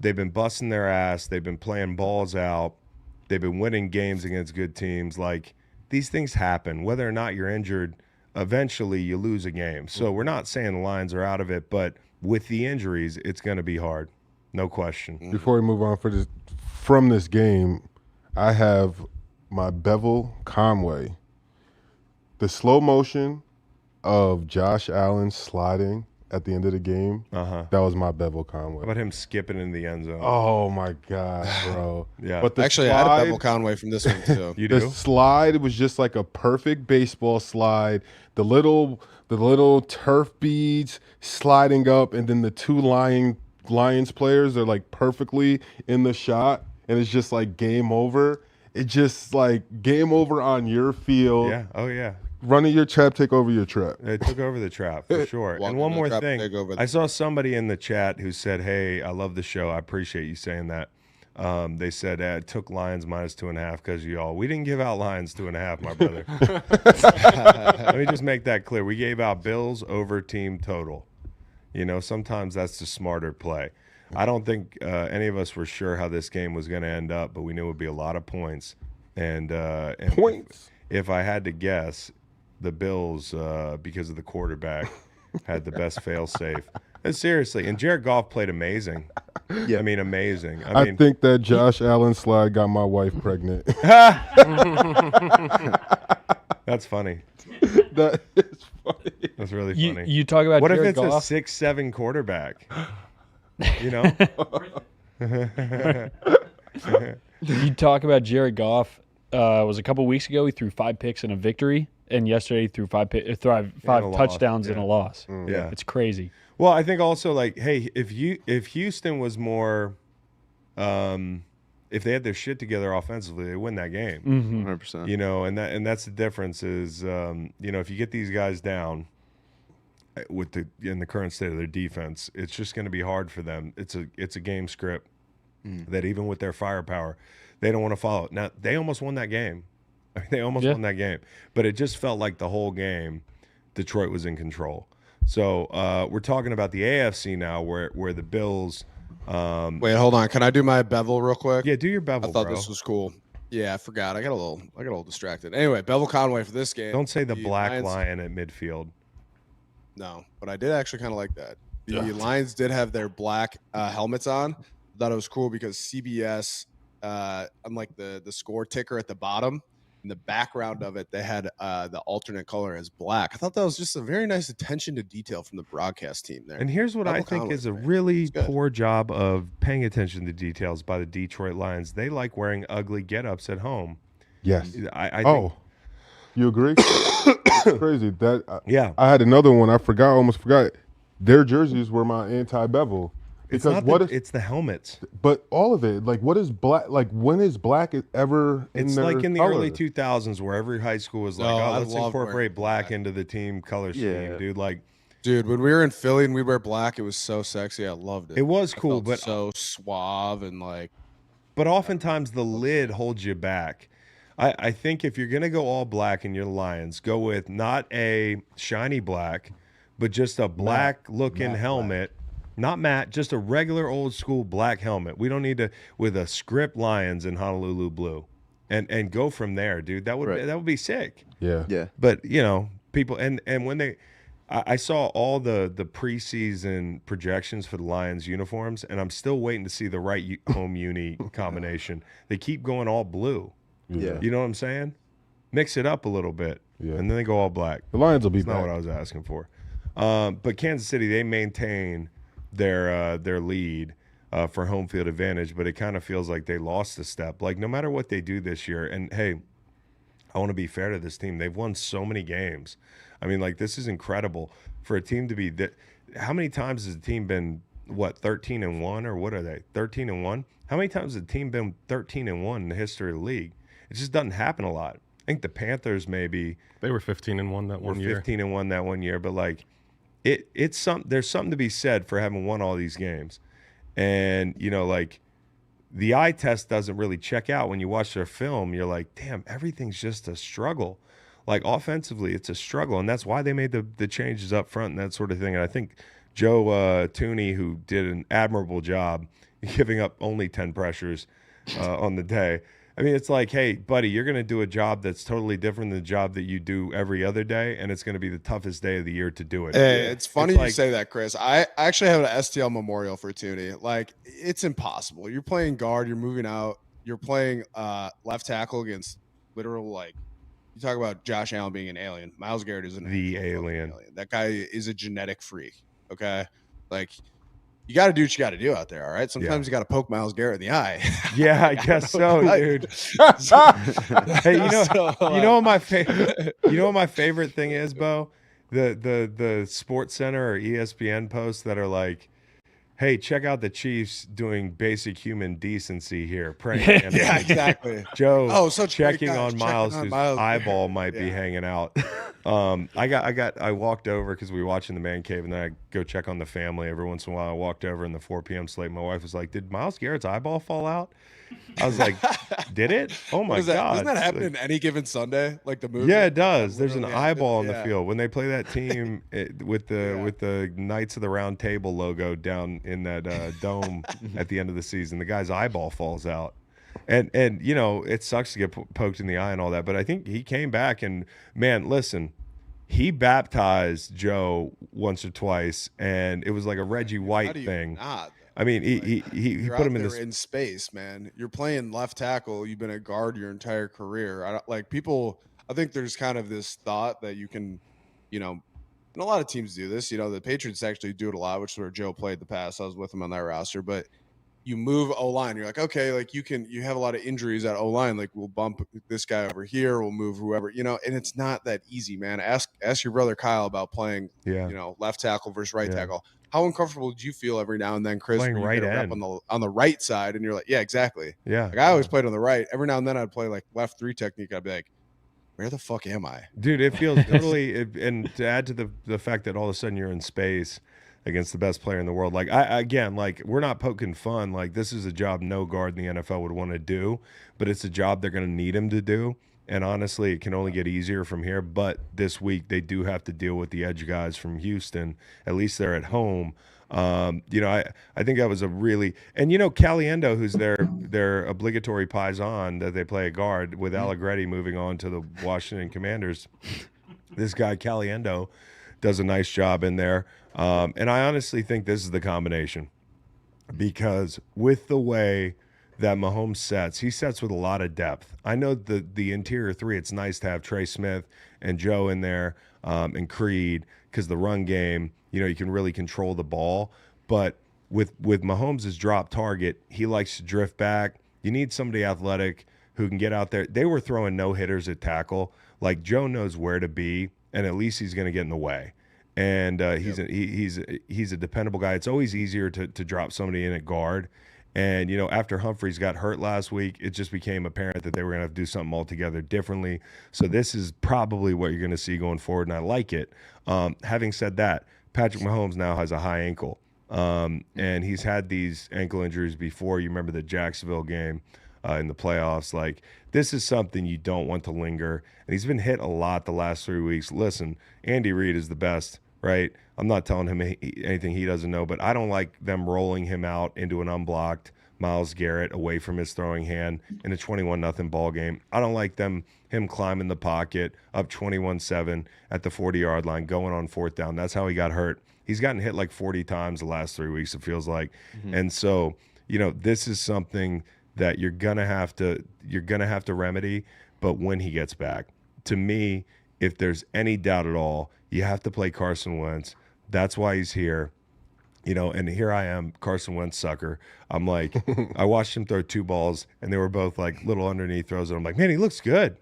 [SPEAKER 1] They've been busting their ass. They've been playing balls out. They've been winning games against good teams. These things happen. Whether or not you're injured, eventually you lose a game. So we're not saying the Lions are out of it, but with the injuries, it's going to be hard. No question.
[SPEAKER 4] Before we move on from this game, I have my Bevel Conway. The slow motion of Josh Allen sliding at the end of the game, that was my Bevel Conway.
[SPEAKER 1] How about him skipping in the end zone?
[SPEAKER 4] Oh, my God, bro.
[SPEAKER 1] Yeah.
[SPEAKER 4] But
[SPEAKER 3] actually, I had a Bevel Conway from this one, too.
[SPEAKER 1] You do?
[SPEAKER 4] The slide was just like a perfect baseball slide. The little turf beads sliding up, and then the 2 Lions players are perfectly in the shot, and it's just game over. It's just game over on your field.
[SPEAKER 1] Yeah. Oh, yeah.
[SPEAKER 4] running your trap take over your trap.
[SPEAKER 1] It took over the trap for sure.
[SPEAKER 3] Walking
[SPEAKER 1] And one
[SPEAKER 3] the
[SPEAKER 1] more
[SPEAKER 3] trap,
[SPEAKER 1] thing,
[SPEAKER 3] take over
[SPEAKER 1] I saw somebody in the chat who said, "Hey, I love the show. I appreciate you saying that." They said it took Lions -2.5 because of y'all. We didn't give out Lions 2.5, my brother. Let me just make that clear. We gave out Bills over team total. You know, sometimes that's the smarter play. I don't think any of us were sure how this game was going to end up, but we knew it would be a lot of points. And
[SPEAKER 4] Points.
[SPEAKER 1] If I had to guess, the Bills, because of the quarterback, had the best fail-safe. And seriously, and Jared Goff played amazing.
[SPEAKER 6] Yeah.
[SPEAKER 1] I mean, amazing.
[SPEAKER 4] I
[SPEAKER 1] mean,
[SPEAKER 4] think that Josh Allen slide got my wife pregnant.
[SPEAKER 1] that's funny.
[SPEAKER 4] That is funny.
[SPEAKER 1] That's really
[SPEAKER 2] You,
[SPEAKER 1] funny.
[SPEAKER 2] you talk about
[SPEAKER 1] What if
[SPEAKER 2] Jared
[SPEAKER 1] it's a
[SPEAKER 2] Goff.
[SPEAKER 1] 6'7" quarterback? You know?
[SPEAKER 2] You talk about Jared Goff. It was a couple weeks ago. He threw 5 picks in a victory, and yesterday he threw five
[SPEAKER 1] loss,
[SPEAKER 2] touchdowns in
[SPEAKER 1] yeah.
[SPEAKER 2] a loss.
[SPEAKER 1] Yeah.
[SPEAKER 2] It's crazy.
[SPEAKER 1] Well, I think also like, hey, if Houston was more, if they had their shit together offensively, they win that game.
[SPEAKER 6] 100%.
[SPEAKER 1] You know, and that's the difference is, you know, if you get these guys down in the current state of their defense, it's just going to be hard for them. It's a game script that even with their firepower, they don't want to follow. Now they almost won that game. I mean, they almost won that game, but it just felt like the whole game, Detroit was in control. So we're talking about the AFC now, where the Bills.
[SPEAKER 3] Wait, hold on. Can I do my bevel real quick?
[SPEAKER 1] Yeah, do your bevel.
[SPEAKER 3] I thought
[SPEAKER 1] bro.
[SPEAKER 3] this was cool. Yeah, I forgot. I got a little distracted. Anyway, Bevel Conway for this game.
[SPEAKER 1] Don't say the black
[SPEAKER 3] Lions-
[SPEAKER 1] lion at midfield.
[SPEAKER 3] No, but I did actually kind of like that. The Lions did have their black helmets on. Thought it was cool because CBS, unlike the score ticker at the bottom, in the background of it, they had the alternate color as black. I thought that was just a very nice attention to detail from the broadcast team there.
[SPEAKER 1] And here's what I
[SPEAKER 3] Bevel
[SPEAKER 1] think
[SPEAKER 3] Conway,
[SPEAKER 1] is a
[SPEAKER 3] man.
[SPEAKER 1] really
[SPEAKER 3] It's good.
[SPEAKER 1] poor job of paying attention to details by the Detroit Lions. They like wearing ugly get-ups at home.
[SPEAKER 4] Yes.
[SPEAKER 1] I think,
[SPEAKER 4] Oh, you agree? It's crazy.
[SPEAKER 1] yeah.
[SPEAKER 4] I had another one. I almost forgot. Their jerseys were my anti-bevel.
[SPEAKER 1] It's
[SPEAKER 4] Because
[SPEAKER 1] not it's the helmets.
[SPEAKER 4] but all of it, like what is black? Like when is black ever in
[SPEAKER 1] It's
[SPEAKER 4] their
[SPEAKER 1] like in the
[SPEAKER 4] color?
[SPEAKER 1] early 2000s where every high school was like,
[SPEAKER 3] No,
[SPEAKER 1] oh,
[SPEAKER 3] I
[SPEAKER 1] let's
[SPEAKER 3] love
[SPEAKER 1] incorporate
[SPEAKER 3] wearing
[SPEAKER 1] black
[SPEAKER 3] black.
[SPEAKER 1] into the team color scheme,
[SPEAKER 6] Yeah.
[SPEAKER 1] dude. Like,
[SPEAKER 3] Dude, when we were in Philly and we wear black, it was so sexy. I loved it.
[SPEAKER 1] it was
[SPEAKER 3] I
[SPEAKER 1] cool,
[SPEAKER 3] felt
[SPEAKER 1] but
[SPEAKER 3] so suave and like.
[SPEAKER 1] But oftentimes the lid holds you back. I think if you're going to go all black in your Lions, go with not a shiny black, but just a black looking
[SPEAKER 4] Matte
[SPEAKER 1] helmet. Not matte, just a regular old school black helmet. We don't need to with a script Lions in Honolulu blue. And go from there, dude. That would
[SPEAKER 6] Right.
[SPEAKER 1] that would be sick.
[SPEAKER 4] Yeah.
[SPEAKER 6] Yeah.
[SPEAKER 1] But, you know, people and when I saw all the preseason projections for the Lions uniforms, and I'm still waiting to see the right home uni combination. They keep going all blue.
[SPEAKER 6] Yeah.
[SPEAKER 1] You know what I'm saying? Mix it up a little bit,
[SPEAKER 4] Yeah.
[SPEAKER 1] and then they go all black.
[SPEAKER 4] The Lions will be
[SPEAKER 1] That's not
[SPEAKER 4] back.
[SPEAKER 1] what I was asking for. But Kansas City, they maintain their lead for home field advantage, but it kind of feels like they lost a step. Like no matter what they do this year, and hey, I want to be fair to this team. They've won so many games. I mean, like this is incredible for a team to be that. How many times has the team been 13-1 or what are they? 13-1. How many times has the team been 13-1 in the history of the league? It just doesn't happen a lot. I think the Panthers maybe
[SPEAKER 5] They were 15-1 that
[SPEAKER 1] were
[SPEAKER 5] one year.
[SPEAKER 1] 15-1 that one year, but like it's there's something to be said for having won all these games. And you know, like the eye test doesn't really check out when you watch their film. You're like, damn, everything's just a struggle. Like offensively, it's a struggle, and that's why they made the changes up front and that sort of thing. And I think Joe Tooney, who did an admirable job giving up only 10 pressures on the day. I mean, it's like, hey, buddy, you're going to do a job that's totally different than the job that you do every other day, and it's going to be the toughest day of the year to do it.
[SPEAKER 3] Hey, it's funny
[SPEAKER 1] It's
[SPEAKER 3] you
[SPEAKER 1] like-
[SPEAKER 3] say that, Chris. I actually have an STL memorial for Tooney. Like, it's impossible. You're playing guard, you're moving out, you're playing left tackle against literal, like, you talk about Josh Allen being an alien. Myles Garrett is
[SPEAKER 1] The
[SPEAKER 3] actual fucking
[SPEAKER 1] alien.
[SPEAKER 3] That guy is a genetic freak, okay? Like, you got to do what you got to do out there, all right? Sometimes you got to poke Myles Garrett in the eye.
[SPEAKER 1] Yeah, I guess so, dude. Hey, you know what my favorite thing is, Bo? The Sports Center or ESPN posts that are like, Hey, check out the Chiefs doing basic human decency here. Praying.
[SPEAKER 3] Yeah, exactly.
[SPEAKER 1] Joe,
[SPEAKER 3] Oh, such great
[SPEAKER 1] checking
[SPEAKER 3] guys.
[SPEAKER 1] on Miles,
[SPEAKER 3] Checking on
[SPEAKER 1] whose
[SPEAKER 3] Miles.
[SPEAKER 1] eyeball might be
[SPEAKER 3] Yeah.
[SPEAKER 1] hanging out. I walked over because we were watching the man cave, and then I go check on the family every once in a while. I walked over in the 4 p.m. slate. My wife was like, "Did Miles Garrett's eyeball fall out?" I was like, "Did it? Oh my god!"
[SPEAKER 3] Doesn't that happen
[SPEAKER 1] Like,
[SPEAKER 3] in any given Sunday? Like the movie?
[SPEAKER 1] yeah, it does. There's an
[SPEAKER 3] Literally
[SPEAKER 1] eyeball on
[SPEAKER 3] happens.
[SPEAKER 1] the field when they play that team with
[SPEAKER 3] Yeah.
[SPEAKER 1] the Knights of the Round Table logo down in that dome at the end of the season. The guy's eyeball falls out, and it sucks to get poked in the eye and all that. But I think he came back and man, listen, he baptized Joe once or twice, and it was like a Reggie
[SPEAKER 3] How
[SPEAKER 1] White
[SPEAKER 3] do you
[SPEAKER 1] thing.
[SPEAKER 3] not?
[SPEAKER 1] I mean, he
[SPEAKER 3] You're
[SPEAKER 1] put
[SPEAKER 3] out
[SPEAKER 1] him in
[SPEAKER 3] there
[SPEAKER 1] this.
[SPEAKER 3] in space, man. You're playing left tackle. You've been a guard your entire career. I don't, like people. I think there's kind of this thought that you can, and a lot of teams do this. The Patriots actually do it a lot, which is where Joe played the past. I was with him on that roster, but you move O line. You're like, okay, like you have a lot of injuries at O line. Like we'll bump this guy over here. We'll move whoever, and it's not that easy, man. Ask your brother Kyle about playing,
[SPEAKER 1] Yeah.
[SPEAKER 3] left tackle versus right
[SPEAKER 1] Yeah.
[SPEAKER 3] tackle. How uncomfortable did you feel every now and then, Chris?
[SPEAKER 1] Playing
[SPEAKER 3] when you
[SPEAKER 1] right
[SPEAKER 3] get a rep
[SPEAKER 1] end.
[SPEAKER 3] on the right side, and you're like, yeah, exactly.
[SPEAKER 1] Yeah,
[SPEAKER 3] Like I always played on the right. Every now and then I'd play like left 3 technique. I'd be like, where the fuck am I?
[SPEAKER 1] dude, it feels totally. And to add to the fact that all of a sudden you're in space against the best player in the world, like we're not poking fun. Like this is a job no guard in the NFL would want to do, but it's a job they're going to need him to do. And honestly, it can only get easier from here. But this week they do have to deal with the edge guys from Houston. At least they're at home. I think that was a really Caliendo, who's their obligatory paisan that they play a guard with Allegretti moving on to the Washington Commanders. This guy Caliendo does a nice job in there, and I honestly think this is the combination because with the way that Mahomes sets, he sets with a lot of depth. I know the interior three. It's nice to have Trey Smith and Joe in there and Creed because the run game. You can really control the ball. But with Mahomes' drop target, he likes to drift back. You need somebody athletic who can get out there. They were throwing no-hitters at tackle. Like, Joe knows where to be, and at least he's going to get in the way. And he's a dependable guy. It's always easier to drop somebody in at guard. And, after Humphreys got hurt last week, it just became apparent that they were going to have to do something altogether differently. So this is probably what you're going to see going forward, and I like it. Having said that, Patrick Mahomes now has a high ankle, and he's had these ankle injuries before. You remember the Jacksonville game in the playoffs. Like, this is something you don't want to linger. And he's been hit a lot the last 3 weeks. Listen, Andy Reid is the best, right? I'm not telling him anything he doesn't know, but I don't like them rolling him out into an unblocked Myles Garrett away from his throwing hand in a 21-0 ball game. I don't like him climbing the pocket up 21-7 at the 40-yard line going on 4th down. That's how he got hurt. He's gotten hit like 40 times the last 3 weeks, it feels like. Mm-hmm. And so, this is something that you're gonna have to remedy, but when he gets back. To me, if there's any doubt at all, you have to play Carson Wentz. That's why he's here. And here I am, Carson Wentz sucker. I'm like, I watched him throw 2 balls, and they were both like little underneath throws. And I'm like, man, he looks good.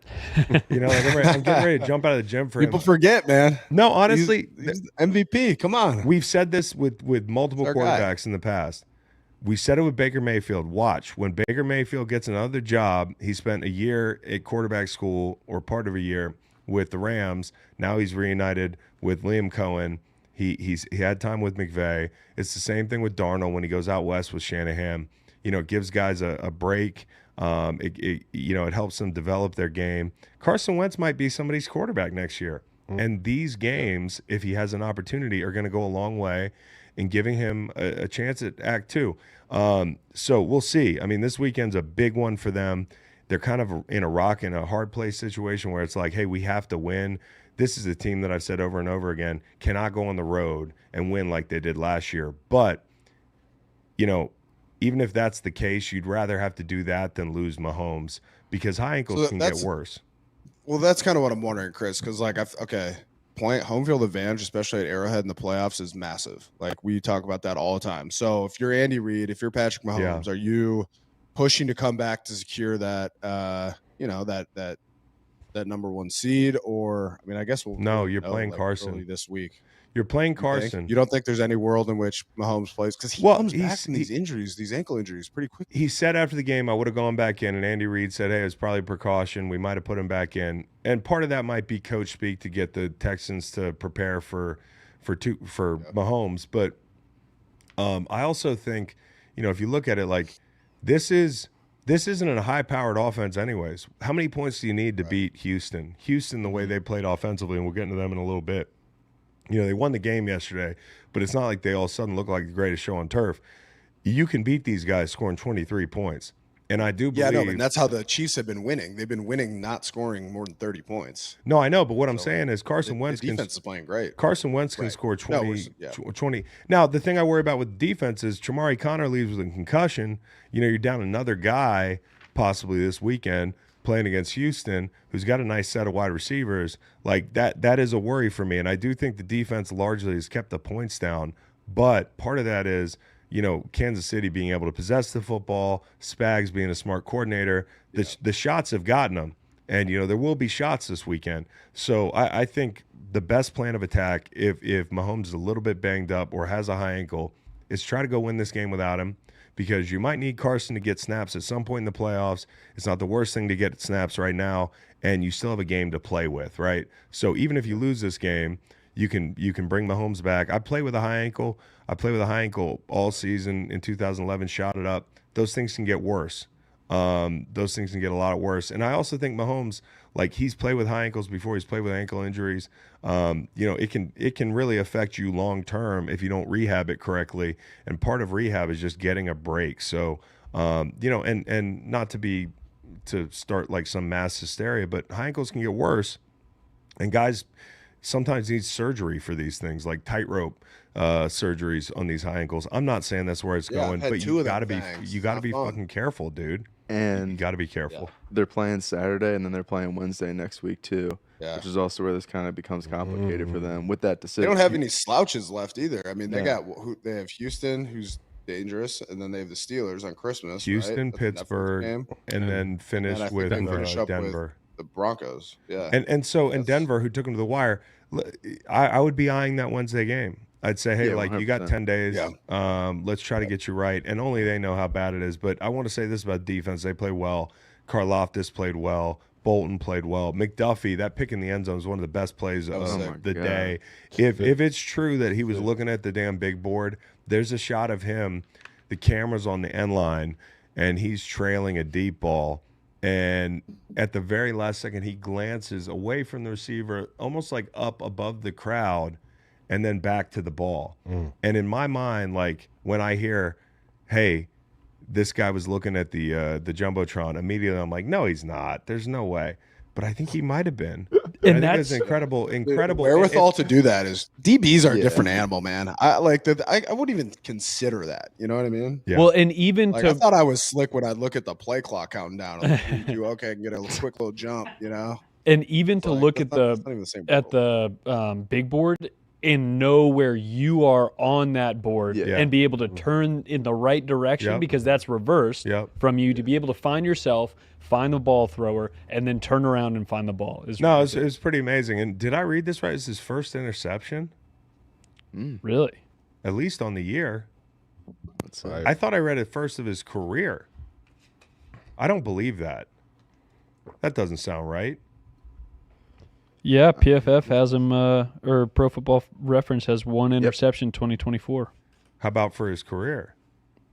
[SPEAKER 1] Like I'm getting ready to jump out of the gym for
[SPEAKER 3] People
[SPEAKER 1] him.
[SPEAKER 3] forget, man.
[SPEAKER 1] No, honestly,
[SPEAKER 3] he's MVP. Come on.
[SPEAKER 1] We've said this with multiple quarterbacks in the past. We said it with Baker Mayfield. Watch, when Baker Mayfield gets another job, he spent a year at quarterback school or part of a year with the Rams. Now he's reunited with Liam Cohen. He had time with McVay. It's the same thing with Darnold when he goes out west with Shanahan. It gives guys a break. It helps them develop their game. Carson Wentz might be somebody's quarterback next year. And these games, if he has an opportunity, are going to go a long way in giving him a chance at Act 2. So we'll see. I mean, this weekend's a big one for them. They're kind of in a rock and a hard place situation where it's like, hey, we have to win. This is a team that I've said over and over again, cannot go on the road and win like they did last year. But, even if that's the case, you'd rather have to do that than lose Mahomes because high ankles can get worse.
[SPEAKER 3] Well, that's kind of what I'm wondering, Chris, because playing home field advantage, especially at Arrowhead in the playoffs, is massive. Like we talk about that all the time. So if you're Andy Reid, if you're Patrick Mahomes, are you pushing to come back to secure that, that number 1 seed? Or I mean, I guess
[SPEAKER 1] you're playing Carson
[SPEAKER 3] this week.
[SPEAKER 1] You're playing
[SPEAKER 3] You think?
[SPEAKER 1] Carson.
[SPEAKER 3] You don't think there's any world in which Mahomes plays? Because he
[SPEAKER 1] Well,
[SPEAKER 3] comes back
[SPEAKER 1] he's-
[SPEAKER 3] from these injuries, these ankle injuries, pretty quickly.
[SPEAKER 1] He said after the game, I would have gone back in, and Andy Reid said, hey, it's probably precaution. We might have put him back in. And part of that might be coach speak to get the Texans to prepare for Mahomes. But I also think, if you look at it, like this isn't a high-powered offense anyways. How many points do you need to beat Houston? Houston, the way they played offensively, and we'll get into them in a little bit. They won the game yesterday, but it's not like they all of a sudden look like the greatest show on turf. You can beat these guys scoring 23 points. And I do believe...
[SPEAKER 3] Yeah, no, and that's how the Chiefs have been winning. They've been winning not scoring more than 30 points.
[SPEAKER 1] No, I know, but what I'm saying is Carson Wentz...
[SPEAKER 3] The defense is playing great.
[SPEAKER 1] Carson Wentz can score 20. Now, the thing I worry about with defense is Chamari Connor leaves with a concussion. You're down another guy possibly this weekend playing against Houston who's got a nice set of wide receivers. Like that is a worry for me. And I do think the defense largely has kept the points down. But part of that is, Kansas City being able to possess the football, Spags being a smart coordinator. The shots have gotten them. And, there will be shots this weekend. So I think the best plan of attack, if Mahomes is a little bit banged up or has a high ankle, is try to go win this game without him, because you might need Carson to get snaps at some point in the playoffs. It's not the worst thing to get snaps right now, and you still have a game to play with, right? So even if you lose this game, you can bring Mahomes back. I play with a high ankle. I played with a high ankle all season in 2011, shot it up. Those things can get worse. Those things can get a lot worse. And I also think Mahomes, like, he's played with high ankles before. He's played with ankle injuries. It can really affect you long term if you don't rehab it correctly. And part of rehab is just getting a break. So, and not to start like some mass hysteria, but high ankles can get worse. And guys sometimes need surgery for these things, like tightrope surgeries on these high ankles. I'm not saying that's where it's going, but you gotta be fucking careful, dude.
[SPEAKER 6] And
[SPEAKER 1] you gotta be careful.
[SPEAKER 6] They're playing Saturday and then they're playing Wednesday next week too. Yeah. Which is also where this kind of becomes complicated for them with that decision.
[SPEAKER 3] They don't have any slouches left either. I mean, they have Houston, who's dangerous, and then they have the Steelers on Christmas.
[SPEAKER 1] Houston,
[SPEAKER 3] right?
[SPEAKER 1] Pittsburgh, and then finish with Denver.
[SPEAKER 3] The Broncos,
[SPEAKER 1] and Denver, who took them to the wire. I would be eyeing that Wednesday game. I'd say, hey, you got 10 days. Yeah. Let's try to get you right. And only they know how bad it is. But I want to say this about defense. They play well. Karlaftis played well. Bolton played well. McDuffie, that pick in the end zone was one of the best plays of the day. If it's true that he was looking at the damn big board, there's a shot of him, the camera's on the end line, and he's trailing a deep ball. And at the very last second, he glances away from the receiver, almost like up above the crowd, and then back to the ball. And in my mind, like when I hear, hey, this guy was looking at the Jumbotron, immediately I'm like, no, he's not. There's no way. But I think he might have been. And that's incredible.
[SPEAKER 3] The wherewithal to do that is DBs are a different animal, man. I wouldn't even consider that. You know what I mean?
[SPEAKER 2] Yeah. Well, and even
[SPEAKER 3] I thought I was slick when I look at the play clock counting down. I'm like, okay, I can get a quick little jump,
[SPEAKER 2] And even to look at the big board and know where you are on that board and be able to turn in the right direction because that's reversed from you to be able to find yourself, find the ball thrower, and then turn around and find the ball.
[SPEAKER 1] It was pretty amazing. And did I read this right? It's his first interception?
[SPEAKER 2] Really?
[SPEAKER 1] At least on the year. I thought I read it first of his career. I don't believe that. That doesn't sound right.
[SPEAKER 2] Yeah, PFF has him, or Pro Football Reference has one interception 2024.
[SPEAKER 1] How about for his career?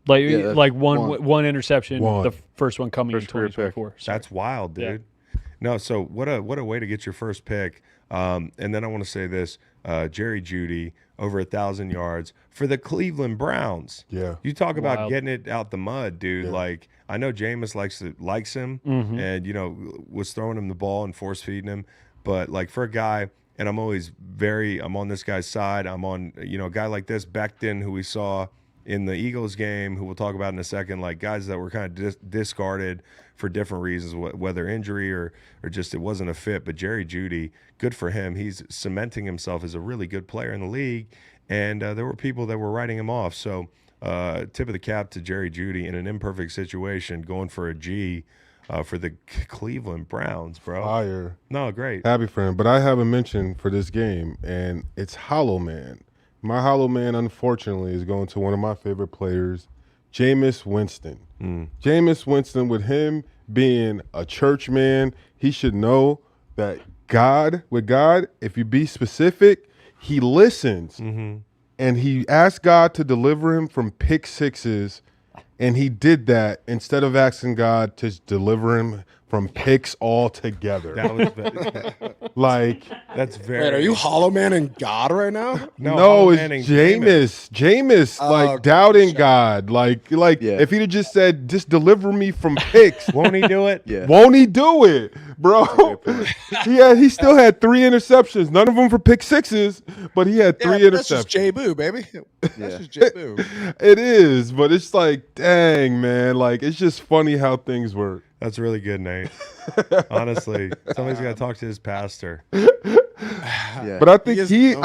[SPEAKER 2] One interception, the first one coming in 2024.
[SPEAKER 1] That's wild, dude. Yeah. No, so what a way to get your first pick. And then I want to say this: Jerry Jeudy over 1,000 yards for the Cleveland Browns.
[SPEAKER 4] Yeah,
[SPEAKER 1] you talk about getting it out the mud, dude. Yeah. Like I know Jameis likes him, and was throwing him the ball and force feeding him. But like for a guy, and I'm on this guy's side. I'm on, a guy like this, Becton, who we saw in the Eagles game, who we'll talk about in a second, like guys that were kind of discarded for different reasons, whether injury or just it wasn't a fit. But Jerry Jeudy, good for him. He's cementing himself as a really good player in the league. And there were people that were writing him off. So tip of the cap to Jerry Jeudy in an imperfect situation, going for a G. for the Cleveland Browns, bro.
[SPEAKER 4] Fire.
[SPEAKER 1] No, great.
[SPEAKER 4] Happy for him. But I have a mention for this game, and it's Hollow Man. My Hollow Man, unfortunately, is going to one of my favorite players, Jameis Winston. Jameis Winston, with him being a church man, he should know that with God, if you be specific, he listens. And he asked God to deliver him from pick sixes, and he did that instead of asking God to deliver him from picks altogether.
[SPEAKER 1] That was
[SPEAKER 4] Like,
[SPEAKER 1] that's very.
[SPEAKER 3] Wait, are you Hollow Man and God right now?
[SPEAKER 4] no, it's Jameis. Jameis, like doubting God. Like if he'd have just said, just deliver me from picks.
[SPEAKER 1] Won't he do it?
[SPEAKER 6] Yeah.
[SPEAKER 4] Won't he do it, bro? He still had 3 interceptions. None of them for pick sixes, but he had 3 interceptions.
[SPEAKER 3] That's just J-Boo, baby. That's just J-Boo.
[SPEAKER 4] It is, but it's like, dang, man. Like, it's just funny how things work.
[SPEAKER 1] That's really good, Nate. Honestly, somebody's got to talk to his pastor.
[SPEAKER 6] Yeah.
[SPEAKER 4] But I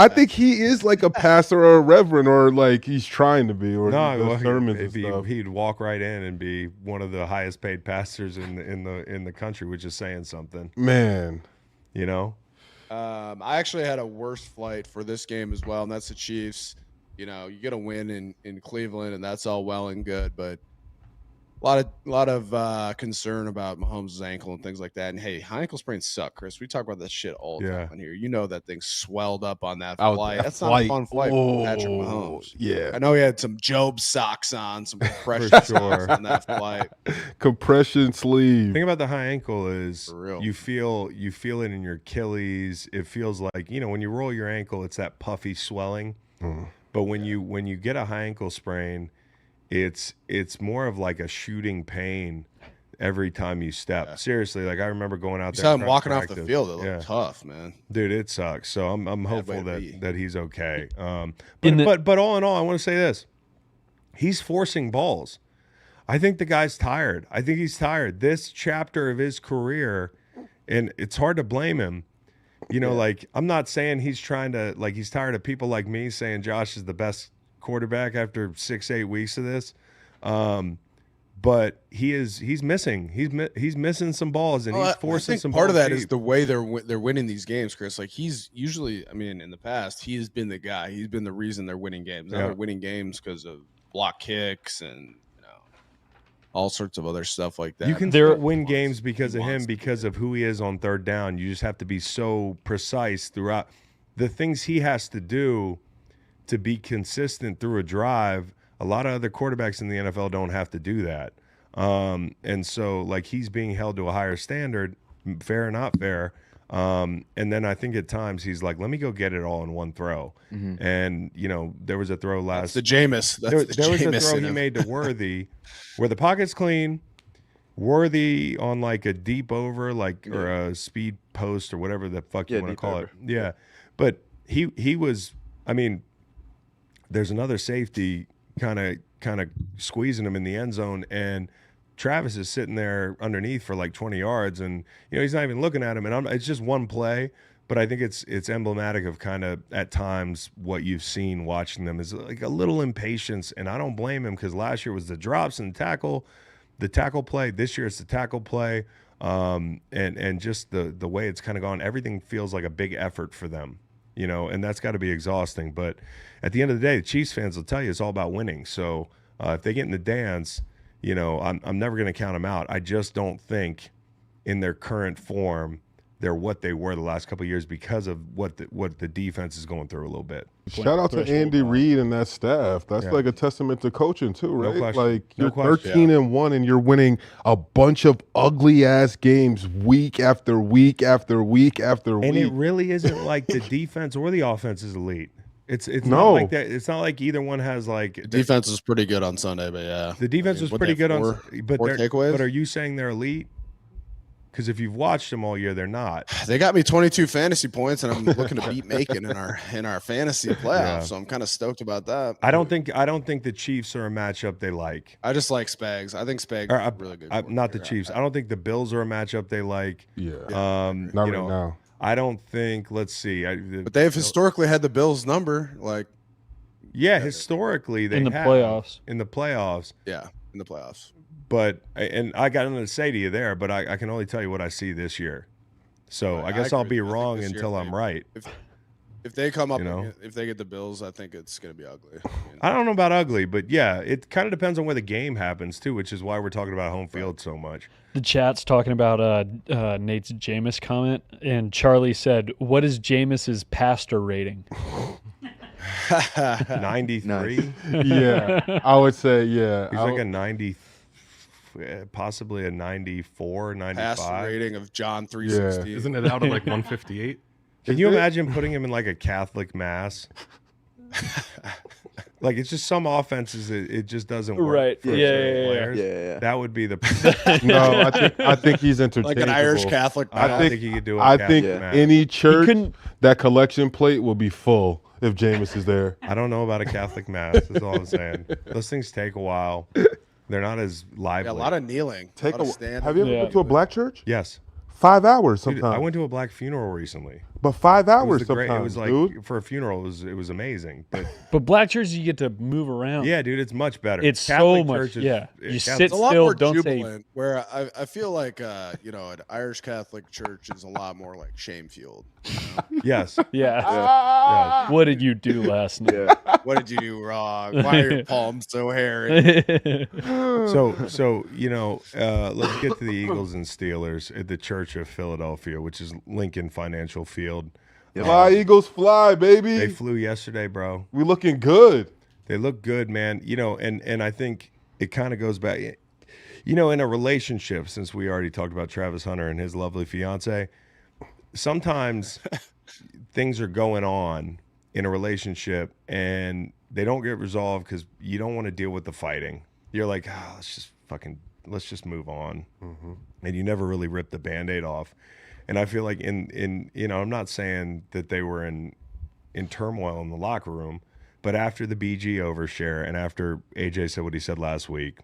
[SPEAKER 4] think he is like a pastor or a reverend, or like he's trying to be, or
[SPEAKER 1] No,
[SPEAKER 4] he does
[SPEAKER 1] well,
[SPEAKER 4] sermons and stuff.
[SPEAKER 1] he'd walk right in and be one of the highest paid pastors in the country, which is saying something.
[SPEAKER 4] Man,
[SPEAKER 1] You know,
[SPEAKER 3] I actually had a worse flight for this game as well, and that's the Chiefs. You know, you get a win in Cleveland, and that's all well and good, but a lot of concern about Mahomes' ankle and things like that. And hey, high ankle sprains suck, Chris. We talk about that shit all the time on here. You know that thing swelled up on that flight. That's not a fun flight for Patrick Mahomes.
[SPEAKER 4] Yeah,
[SPEAKER 3] I know he had some Job socks on, some compression socks on that flight.
[SPEAKER 4] Compression sleeve.
[SPEAKER 1] the thing about the high ankle is
[SPEAKER 3] For real.
[SPEAKER 1] you feel it in your Achilles. It feels like, when you roll your ankle, it's that puffy swelling. But when you get a high ankle sprain, it's more of like a shooting pain every time you step. Yeah. Seriously, like I remember going out there.
[SPEAKER 3] Saw him walking off the field. It looked tough, man.
[SPEAKER 1] Dude, it sucks. So I'm hopeful that he's okay. But all in all, I want to say this: he's forcing balls. I think the guy's tired. I think he's tired. This chapter of his career, and it's hard to blame him. Like I'm not saying he's trying to he's tired of people like me saying Josh is the best quarterback after 6-8 weeks of this, but he's missing missing some balls, and he's forcing some
[SPEAKER 3] part of that
[SPEAKER 1] deep.
[SPEAKER 3] is the way they're winning these games, Chris. Like he's usually, in the past he has been the guy, he's been the reason they're winning games. Now they're winning games because of block kicks and all sorts of other stuff like that.
[SPEAKER 1] You can still win games because of him, because of who he is on third down. You just have to be so precise throughout the things he has to do to be consistent through a drive. A lot of other quarterbacks in the NFL don't have to do that. And so he's being held to a higher standard, fair or not fair. And then I think at times he's like, let me go get it all in one throw. And, there was a throw last.
[SPEAKER 3] That's the Jameis.
[SPEAKER 1] There was a throw he made to Worthy where the pocket's clean. Worthy on a deep over, or a speed post or whatever the fuck you want to call it. Yeah. But he was, there's another safety kind of squeezing him in the end zone, and Travis is sitting there underneath for 20 yards, and he's not even looking at him, and it's just one play, but I think it's emblematic of kind of at times what you've seen watching them is a little impatience, and I don't blame him, because last year was the drops and the tackle play. This year it's the tackle play, and just the way it's kind of gone. Everything feels like a big effort for them. And that's got to be exhausting. But at the end of the day, the Chiefs fans will tell you it's all about winning. So if they get in the dance, I'm never going to count them out. I just don't think in their current form they're what they were the last couple of years because of what the defense is going through a little bit.
[SPEAKER 4] Shout out to Andy Reid and that staff. That's a testament to coaching too, right?
[SPEAKER 1] No question.
[SPEAKER 4] You're 13-1 and you're winning a bunch of ugly ass games week after week after week after week.
[SPEAKER 1] And it really isn't like the defense or the offense is elite. It's
[SPEAKER 4] not
[SPEAKER 1] like that. It's not like either one has
[SPEAKER 3] defense was pretty good on Sunday, but yeah,
[SPEAKER 1] the defense was pretty good
[SPEAKER 3] four takeaways.
[SPEAKER 1] But are you saying they're elite? Because if you've watched them all year, they're not.
[SPEAKER 3] They got me 22 fantasy points, and I'm looking to beat Macon in our fantasy playoffs. So I'm kind of stoked about that.
[SPEAKER 1] I don't think the Chiefs are a matchup they like.
[SPEAKER 3] I just like Spags. I think Spags is really good.
[SPEAKER 1] Not the Chiefs. I don't think the Bills are a matchup they like.
[SPEAKER 4] Yeah. Not right now.
[SPEAKER 1] I don't think. Let's see.
[SPEAKER 3] But they've historically had the Bills' number.
[SPEAKER 1] Historically they
[SPEAKER 2] in the
[SPEAKER 1] have.
[SPEAKER 2] playoffs.
[SPEAKER 1] In the playoffs.
[SPEAKER 3] Yeah, in the playoffs.
[SPEAKER 1] But and I got nothing to say to you there, but I can only tell you what I see this year. So I guess I'll be wrong until I'm right.
[SPEAKER 3] If they come up, if they get the Bills, I think it's going to be ugly.
[SPEAKER 1] I don't know about ugly, but yeah, it kind of depends on where the game happens too, which is why we're talking about home field so much.
[SPEAKER 2] The chat's talking about Nate's Jameis comment, and Charlie said, "What is Jameis's pastor rating?"
[SPEAKER 1] 93.
[SPEAKER 4] Yeah, I would say
[SPEAKER 1] He's like a 90, possibly a 94, 95.
[SPEAKER 3] Pass rating of John 3:16.
[SPEAKER 4] Yeah.
[SPEAKER 5] Isn't it out of like 158?
[SPEAKER 1] Can you imagine putting him in like a Catholic mass? Like it's just some offenses it just doesn't work.
[SPEAKER 2] Right.
[SPEAKER 1] For
[SPEAKER 2] Yeah,
[SPEAKER 1] certain
[SPEAKER 2] yeah.
[SPEAKER 1] players.
[SPEAKER 6] Yeah.
[SPEAKER 1] That would be the
[SPEAKER 4] No, I think he's entertainable.
[SPEAKER 3] Like an Irish Catholic.
[SPEAKER 1] I don't
[SPEAKER 3] pass.
[SPEAKER 1] think he could do a
[SPEAKER 4] I
[SPEAKER 1] Catholic
[SPEAKER 4] think
[SPEAKER 1] mass.
[SPEAKER 4] any church
[SPEAKER 2] couldn't-
[SPEAKER 4] that collection plate will be full if Jameis is there.
[SPEAKER 1] I don't know about a Catholic mass. That's all I'm saying. Those things take a while. They're not as lively.
[SPEAKER 3] Yeah, a lot of kneeling.
[SPEAKER 4] Take
[SPEAKER 3] a lot of standing.
[SPEAKER 4] Have you ever
[SPEAKER 2] Yeah.
[SPEAKER 4] been to a black church?
[SPEAKER 1] Yes.
[SPEAKER 4] 5 hours
[SPEAKER 1] Dude,
[SPEAKER 4] sometimes.
[SPEAKER 1] I went to a black funeral recently.
[SPEAKER 4] but 5
[SPEAKER 1] It was
[SPEAKER 4] hours
[SPEAKER 1] the
[SPEAKER 4] sometimes,
[SPEAKER 1] great. It was like
[SPEAKER 4] dude.
[SPEAKER 1] for a funeral. It was amazing. But
[SPEAKER 2] But black churches, you get to move around.
[SPEAKER 1] yeah, dude, it's much better.
[SPEAKER 2] It's
[SPEAKER 1] Catholic
[SPEAKER 2] so much.
[SPEAKER 1] churches-
[SPEAKER 2] Yeah, you
[SPEAKER 1] Catholic-
[SPEAKER 2] sit
[SPEAKER 3] It's a lot
[SPEAKER 2] still.
[SPEAKER 3] more
[SPEAKER 2] Don't say.
[SPEAKER 3] jubilant. Where I feel like an Irish Catholic church is a lot more like shame fueled.
[SPEAKER 1] Yes.
[SPEAKER 2] Yeah.
[SPEAKER 1] Yes.
[SPEAKER 2] What did you do last night?
[SPEAKER 6] Yeah.
[SPEAKER 3] What did you do wrong? Why are your palms so hairy?
[SPEAKER 1] So let's get to the Eagles and Steelers at the Church of Philadelphia, which is Lincoln Financial Field.
[SPEAKER 4] Fly, Eagles, fly, baby.
[SPEAKER 1] They flew yesterday, bro.
[SPEAKER 4] We looking good.
[SPEAKER 1] They look good, man. And I think it kind of goes back, in a relationship, since we already talked about Travis Hunter and his lovely fiance, sometimes things are going on in a relationship and they don't get resolved because you don't want to deal with the fighting. You're like, let's just move on.
[SPEAKER 4] Mm-hmm.
[SPEAKER 1] And you never really rip the Band-Aid off. And I feel like I'm not saying that they were in turmoil in the locker room, but after the BG overshare and after AJ said what he said last week,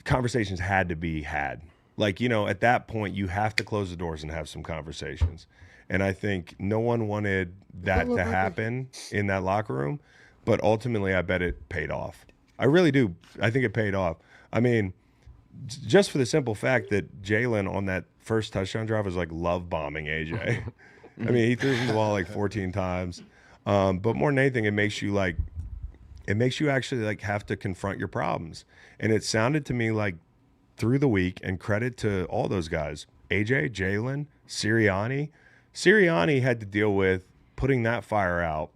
[SPEAKER 1] conversations had to be had. Like, at that point, you have to close the doors and have some conversations. And I think no one wanted that to happen in that locker room, but ultimately I bet it paid off. I really do. I think it paid off. I mean, just for the simple fact that Jalen on that first touchdown drive was like love bombing AJ. I mean, he threw him the ball like 14 times. But more than anything, it makes you actually like have to confront your problems. And it sounded to me like through the week, and credit to all those guys, AJ, Jalen, Sirianni. Sirianni had to deal with putting that fire out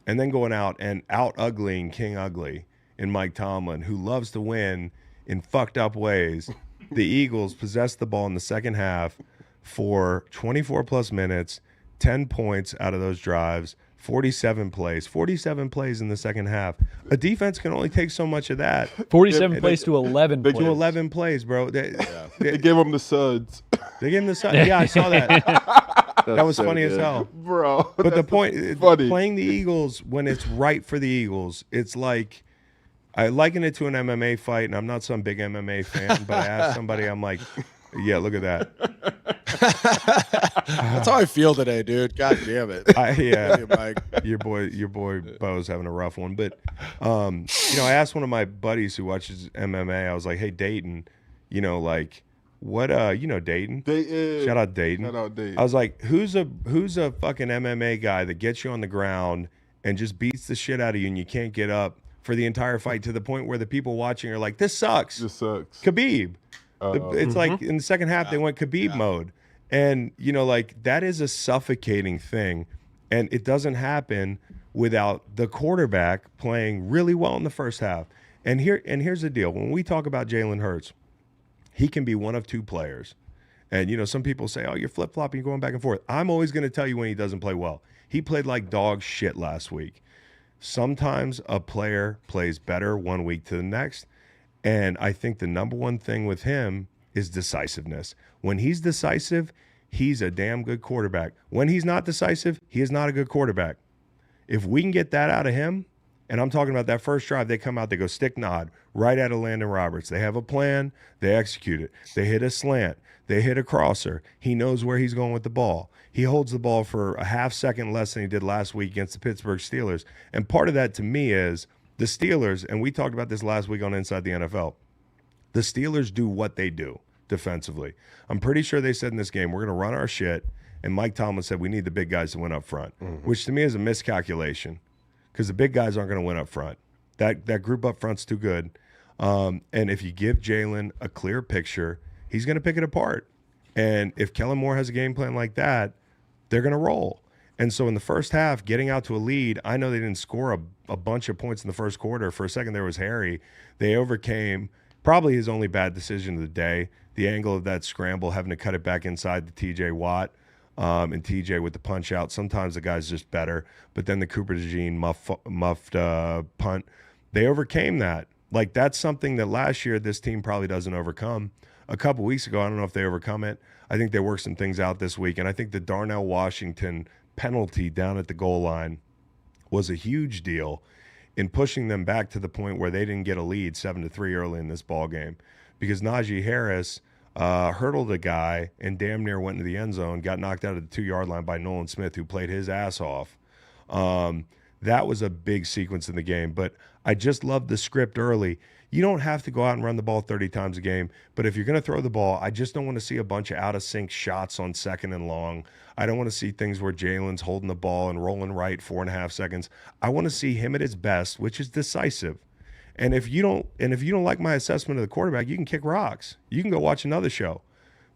[SPEAKER 1] and then going out and out-uglying King Ugly in Mike Tomlin, who loves to win in fucked up ways. The Eagles possessed the ball in the second half for 24-plus minutes, 10 points out of those drives, 47 plays in the second half. A defense can only take so much of that.
[SPEAKER 2] 47 plays to 11 plays.
[SPEAKER 1] To 11 plays, bro.
[SPEAKER 4] They gave him the suds.
[SPEAKER 1] They gave him the sun. Yeah, I saw that. That was
[SPEAKER 6] so
[SPEAKER 1] funny as
[SPEAKER 6] good.
[SPEAKER 1] hell.
[SPEAKER 4] Bro.
[SPEAKER 1] But the point,
[SPEAKER 4] funny.
[SPEAKER 1] playing the Eagles when it's right for the Eagles, it's like, I liken it to an MMA fight, and I'm not some big MMA fan, but I asked somebody, I'm like, yeah, look at that.
[SPEAKER 3] That's how I feel today, dude. God damn it.
[SPEAKER 1] Yeah,
[SPEAKER 3] Mike.
[SPEAKER 1] your boy Beau's having a rough one. But, I asked one of my buddies who watches MMA, I was like, hey, Dayton, what, Dayton?
[SPEAKER 4] Dayton.
[SPEAKER 1] Shout out Dayton.
[SPEAKER 4] Shout out Dayton.
[SPEAKER 1] I was like, who's a fucking MMA guy that gets you on the ground and just beats the shit out of you and you can't get up for the entire fight to the point where the people watching are like, this sucks.
[SPEAKER 4] This sucks.
[SPEAKER 1] Khabib. It's like in the second half they went Khabib mode. And, that is a suffocating thing. And it doesn't happen without the quarterback playing really well in the first half. And here's the deal. When we talk about Jalen Hurts, he can be one of two players. And, some people say, oh, you're flip-flopping, you're going back and forth. I'm always going to tell you when he doesn't play well. He played like dog shit last week. Sometimes a player plays better one week to the next. And I think the number one thing with him is decisiveness. When he's decisive, he's a damn good quarterback. When he's not decisive, he is not a good quarterback. If we can get that out of him, and I'm talking about that first drive, they come out, they go stick nod right out of Landon Roberts. They have a plan, they execute it. They hit a slant, they hit a crosser. He knows where he's going with the ball. He holds the ball for a half second less than he did last week against the Pittsburgh Steelers. And part of that to me is the Steelers, and we talked about this last week on Inside the NFL, The Steelers do what they do defensively. I'm pretty sure they said in this game, we're going to run our shit. And Mike Tomlin said, we need the big guys to win up front, which to me is a miscalculation because the big guys aren't going to win up front. That group up front's too good. And if you give Jalen a clear picture, he's going to pick it apart. And if Kellen Moore has a game plan like that, they're going to roll. And so in the first half, getting out to a lead, I know they didn't score a bunch of points in the first quarter. For a second, there was Harry. They overcame probably his only bad decision of the day, the angle of that scramble, having to cut it back inside to T.J. Watt and T.J. with the punch out. Sometimes the guy's just better. But then the Cooper DeJean muffed punt, they overcame that. Like, that's something that last year this team probably doesn't overcome. A couple weeks ago, I don't know if they overcome it. I think they worked some things out this week. And I think the Darnell Washington penalty down at the goal line was a huge deal in pushing them back to the point where they didn't get a lead 7-3 early in this ball game, because Najee Harris hurdled a guy and damn near went into the end zone, got knocked out of the 2-yard line by Nolan Smith, who played his ass off. That was a big sequence in the game, but I just love the script early. You don't have to go out and run the ball 30 times a game, but if you're going to throw the ball, I just don't want to see a bunch of out-of-sync shots on 2nd and long. I don't want to see things where Jalen's holding the ball and rolling right 4.5 seconds. I want to see him at his best, which is decisive. And if you don't like my assessment of the quarterback, you can kick rocks. You can go watch another show.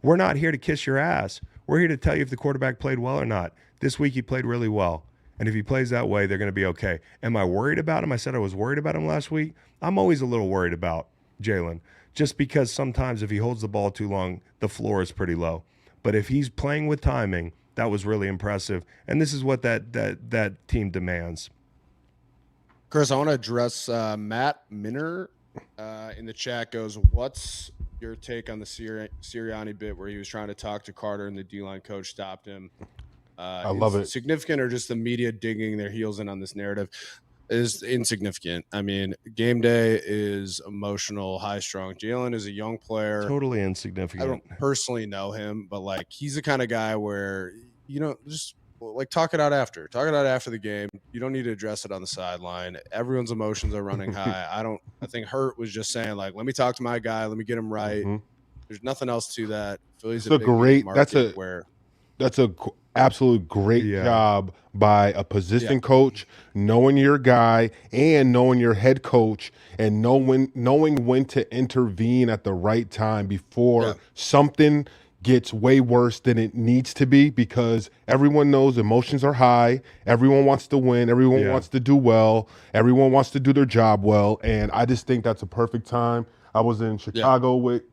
[SPEAKER 1] We're not here to kiss your ass. We're here to tell you if the quarterback played well or not. This week he played really well. And if he plays that way, they're going to be okay. Am I worried about him? I said I was worried about him last week. I'm always a little worried about Jalen, just because sometimes if he holds the ball too long, the floor is pretty low. But if he's playing with timing, that was really impressive. And this is what that team demands.
[SPEAKER 3] Chris, I want to address Matt Minner in the chat. Goes, what's your take on the Sirianni bit where he was trying to talk to Carter and the D-line coach stopped him?
[SPEAKER 4] I love it.
[SPEAKER 3] Significant, or just the media digging their heels in on this narrative? Is insignificant. I mean, game day is emotional, high-strung. Jalen is a young player.
[SPEAKER 1] Totally insignificant.
[SPEAKER 3] I don't personally know him, but like he's the kind of guy where just like talk it out after the game. You don't need to address it on the sideline. Everyone's emotions are running high. I think Hurt was just saying like, let me talk to my guy, let me get him right. There's nothing else to that. Philly's a big market
[SPEAKER 4] that's a absolute great job by a position coach, knowing your guy and knowing your head coach, and knowing when to intervene at the right time before something gets way worse than it needs to be, because everyone knows emotions are high. Everyone wants to win. Everyone wants to do well. Everyone wants to do their job well. And I just think that's a perfect time. I was in Chicago with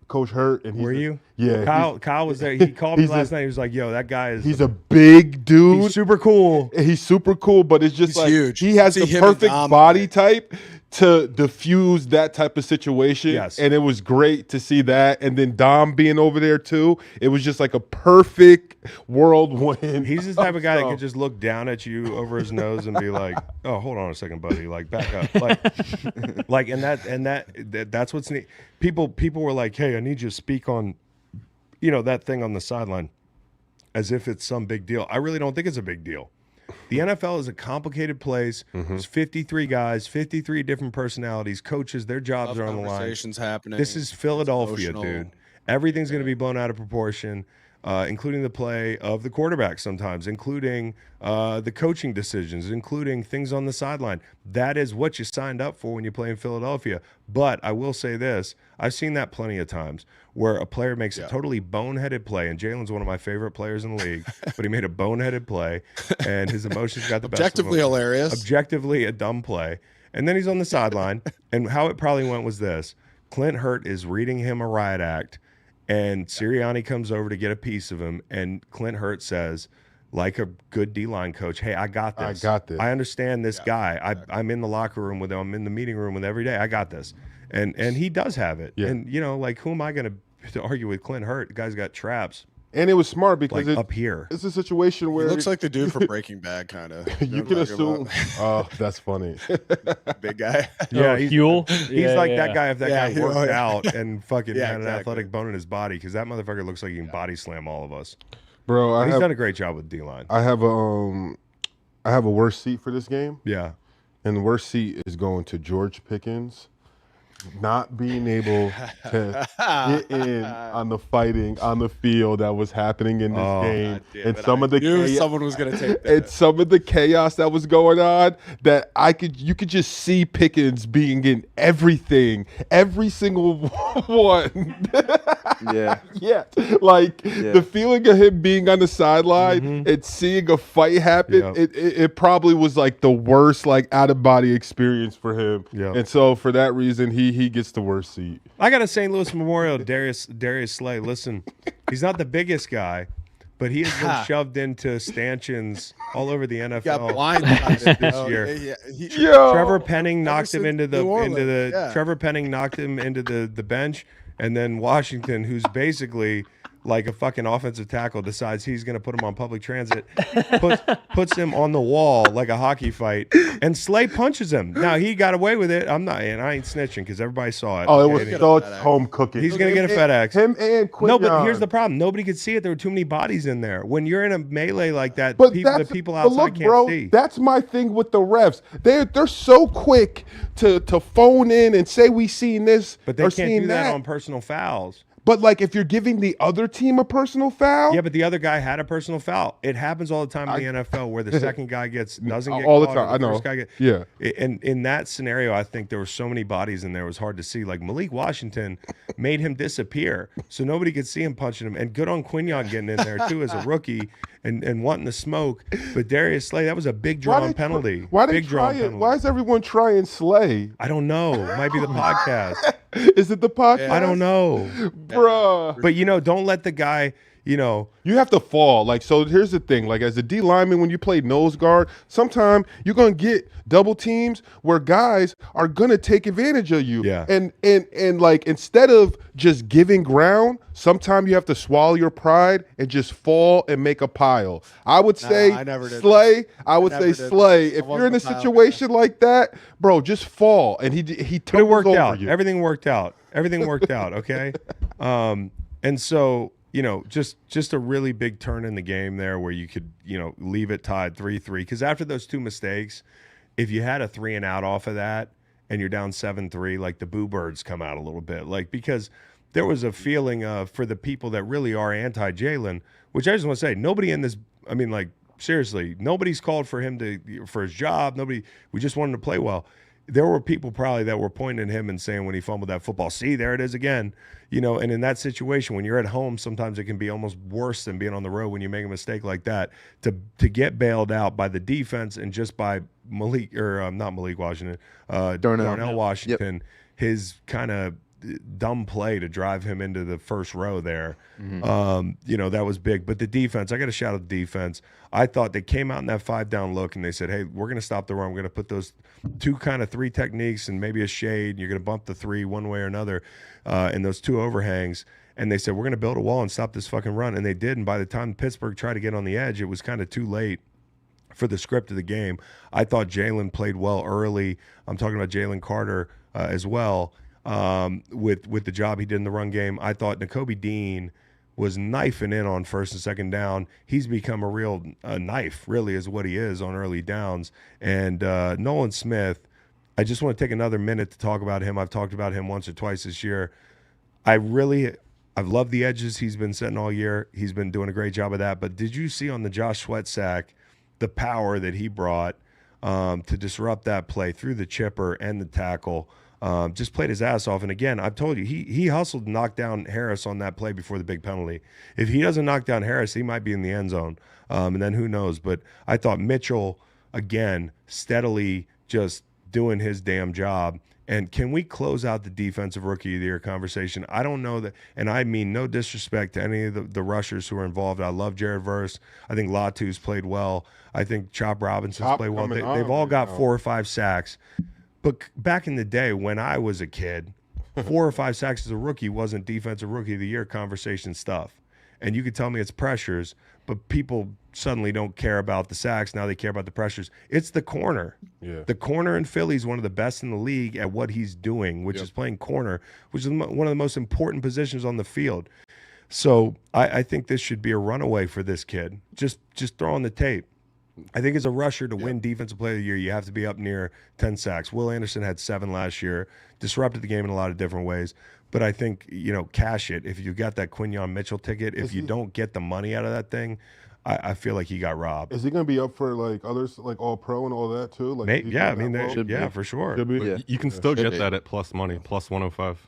[SPEAKER 4] Coach Hurt, and
[SPEAKER 1] were you?
[SPEAKER 4] Yeah,
[SPEAKER 1] Kyle was there. He called me last night. He was like, "Yo, that guy is."
[SPEAKER 4] He's a big dude.
[SPEAKER 1] He's super cool.
[SPEAKER 4] He's super cool, but it's just
[SPEAKER 3] he's
[SPEAKER 4] like
[SPEAKER 3] huge.
[SPEAKER 4] He has the perfect body type to diffuse that type of situation.
[SPEAKER 1] Yes.
[SPEAKER 4] And it was great to see that. And then Dom being over there too. It was just like a perfect whirlwind.
[SPEAKER 1] He's the type of guy that could just look down at you over his nose and be like, "Oh, hold on a second, buddy. Like, back up." Like, and that's what's neat. People were like, "Hey, I need you to speak on, that thing on the sideline," as if it's some big deal. I really don't think it's a big deal. The NFL is a complicated place. There's 53 guys, 53 different personalities, coaches. Their jobs are on the line.
[SPEAKER 3] Conversations happening.
[SPEAKER 1] This is Philadelphia, dude. Everything's going to be blown out of proportion, including the play of the quarterback sometimes, including the coaching decisions, including things on the sideline. That is what you signed up for when you play in Philadelphia. But I will say this. I've seen that plenty of times where a player makes a totally boneheaded play, and Jalen's one of my favorite players in the league, but he made a boneheaded play, and his emotions got the best of him.
[SPEAKER 3] Objectively hilarious.
[SPEAKER 1] Objectively a dumb play. And then he's on the sideline, and how it probably went was this. Clint Hurt is reading him a riot act, and Sirianni comes over to get a piece of him, and Clint Hurt says, like a good D-line coach, "Hey, I got this. I understand this guy. I'm in the locker room with him. I'm in the meeting room with him every day. I got this." And he does have it. Yeah. And, who am I going to argue with Clint Hurt? The guy's got traps.
[SPEAKER 4] And it was smart because
[SPEAKER 1] up here.
[SPEAKER 4] It's a situation where
[SPEAKER 3] he looks like the dude from Breaking Bad, kind of.
[SPEAKER 4] You can assume. Oh, that's funny.
[SPEAKER 3] Big guy.
[SPEAKER 1] Yeah,
[SPEAKER 2] Huel.
[SPEAKER 1] He's like that guy if that guy worked out and fucking had an athletic bone in his body, because that motherfucker looks like he can body slam all of us.
[SPEAKER 4] Bro,
[SPEAKER 1] he's done a great job with D-line.
[SPEAKER 4] I have a worse seat for this game.
[SPEAKER 1] Yeah.
[SPEAKER 4] And the worst seat is going to George Pickens. not being able to get in on the fighting on the field that was happening in this game, and some of the
[SPEAKER 3] someone was gonna take that.
[SPEAKER 4] and some of the chaos that was going on, that you could just see Pickens being in everything, every single one.
[SPEAKER 6] Yeah.
[SPEAKER 4] Yeah, the feeling of him being on the sideline and seeing a fight happen, it probably was like the worst out of body experience for him.
[SPEAKER 1] Yeah.
[SPEAKER 4] And so for that reason, he gets the worst seat.
[SPEAKER 1] I got a St. Louis Memorial, Darius Slay. Listen, he's not the biggest guy, but he has been shoved into stanchions all over the NFL.
[SPEAKER 3] Got blindsided
[SPEAKER 1] this year.
[SPEAKER 4] Yo,
[SPEAKER 1] Trevor Penning knocked him into the
[SPEAKER 3] New Orleans,
[SPEAKER 1] Trevor Penning knocked him into the bench, and then Washington, who's basically like a fucking offensive tackle, decides he's going to put him on public transit, puts him on the wall like a hockey fight, and Slay punches him. Now, he got away with it. I ain't snitching because everybody saw it.
[SPEAKER 4] Oh, it was such home cooking.
[SPEAKER 1] He's going to get a FedEx.
[SPEAKER 4] Him and Quinn.
[SPEAKER 1] No, but here's the problem. Nobody could see it. There were too many bodies in there. When you're in a melee like that,
[SPEAKER 4] But
[SPEAKER 1] the people outside can't see.
[SPEAKER 4] That's my thing with the refs. They're so quick to phone in and say we seen this,
[SPEAKER 1] But they
[SPEAKER 4] or
[SPEAKER 1] can't
[SPEAKER 4] seen
[SPEAKER 1] do that on personal fouls.
[SPEAKER 4] But if you're giving the other team a personal foul,
[SPEAKER 1] Yeah, but the other guy had a personal foul. It happens all the time in the NFL where the second guy doesn't get
[SPEAKER 4] all the
[SPEAKER 1] caught,
[SPEAKER 4] time.
[SPEAKER 1] or
[SPEAKER 4] I know.
[SPEAKER 1] first guy
[SPEAKER 4] Yeah.
[SPEAKER 1] And in that scenario, I think there were so many bodies in there, it was hard to see. Like Malik Washington made him disappear, so nobody could see him punching him. And good on Quignon getting in there too as a rookie and wanting to smoke. But Darius Slay, that was a big drawn penalty.
[SPEAKER 4] Why they
[SPEAKER 1] big
[SPEAKER 4] try
[SPEAKER 1] drawn
[SPEAKER 4] it?
[SPEAKER 1] penalty.
[SPEAKER 4] Why is everyone trying Slay?
[SPEAKER 1] I don't know. It might be the podcast.
[SPEAKER 4] Is it the podcast?
[SPEAKER 1] I don't know,
[SPEAKER 4] Bruh.
[SPEAKER 1] but don't let the guy.
[SPEAKER 4] You have to fall. So here's the thing. As a D lineman, when you play nose guard, sometimes you're gonna get double teams where guys are gonna take advantage of you.
[SPEAKER 1] Yeah.
[SPEAKER 4] And instead of just giving ground, sometimes you have to swallow your pride and just fall and make a pile. I would say
[SPEAKER 3] I never did
[SPEAKER 4] Slay. I would
[SPEAKER 3] never
[SPEAKER 4] say
[SPEAKER 3] did
[SPEAKER 4] Slay.
[SPEAKER 3] that.
[SPEAKER 4] If
[SPEAKER 3] I
[SPEAKER 4] you're in a
[SPEAKER 3] wasn't a pile
[SPEAKER 4] situation like that, bro, just fall. And he
[SPEAKER 1] But it
[SPEAKER 4] tumbles
[SPEAKER 1] worked
[SPEAKER 4] over
[SPEAKER 1] out.
[SPEAKER 4] you.
[SPEAKER 1] Everything worked out. Everything worked out. Okay. And so, just a really big turn in the game there where you could, leave it tied 3-3. Because after those two mistakes, if you had a 3 and out off of that and you're down 7-3, the boo birds come out a little bit. Because there was a feeling for the people that really are anti-Jalen, which I just want to say, nobody in this, seriously, nobody's called for him for his job. We just wanted to play well. There were people probably that were pointing at him and saying when he fumbled that football, see, there it is again. And in that situation, when you're at home, sometimes it can be almost worse than being on the road when you make a mistake like that. To get bailed out by the defense and just by not Malik Washington, Darnell Washington, his kind of dumb play to drive him into the first row there. That was big. But the defense, I got to shout out the defense. I thought they came out in that 5-down look and they said, hey, we're going to stop the run. We're going to put those 2 kind of 3 techniques and maybe a shade. And you're going to bump the 3 one way or another and those 2 overhangs. And they said, we're going to build a wall and stop this fucking run. And they did. And by the time Pittsburgh tried to get on the edge, it was kind of too late for the script of the game. I thought Jalen played well early. I'm talking about Jalen Carter as well. With the job he did in the run game. I thought Nakobe Dean was knifing in on first and second down. He's become a real knife, really, is what he is on early downs. And Nolan Smith, I just want to take another minute to talk about him. I've talked about him once or twice this year. I've loved the edges he's been setting all year. He's been doing a great job of that. But did you see on the Josh Sweat sack the power that he brought to disrupt that play through the chipper and the tackle? Just played his ass off. And again, I've told you, he hustled and knocked down Harris on that play before the big penalty. If he doesn't knock down Harris, he might be in the end zone. And then who knows? But I thought Mitchell, again, steadily just doing his damn job. And can we close out the defensive rookie of the year conversation? I don't know that, and I mean no disrespect to any of the rushers who are involved. I love Jared Verse. I think Latu's played well. I think Chop Robinson's played well. They've all got 4 or 5 sacks. But back in the day when I was a kid, 4 or 5 sacks as a rookie wasn't defensive rookie of the year conversation stuff. And you could tell me it's pressures, but people suddenly don't care about the sacks. Now they care about the pressures. It's the corner.
[SPEAKER 4] Yeah.
[SPEAKER 1] The corner in Philly is one of the best in the league at what he's doing, which is playing corner, which is one of the most important positions on the field. So I think this should be a runaway for this kid. Just throw on the tape. I think as a rusher to win Defensive Player of the Year, you have to be up near 10 sacks. Will Anderson had 7 last year, disrupted the game in a lot of different ways. But I think, cash it. If you got that Quinyon Mitchell ticket, if you don't get the money out of that thing, I feel like he got robbed.
[SPEAKER 4] Is he going to be up for like others, like all pro and all that too? Like,
[SPEAKER 1] for sure.
[SPEAKER 4] Should be.
[SPEAKER 5] Yeah. You can still get that at plus money, plus 105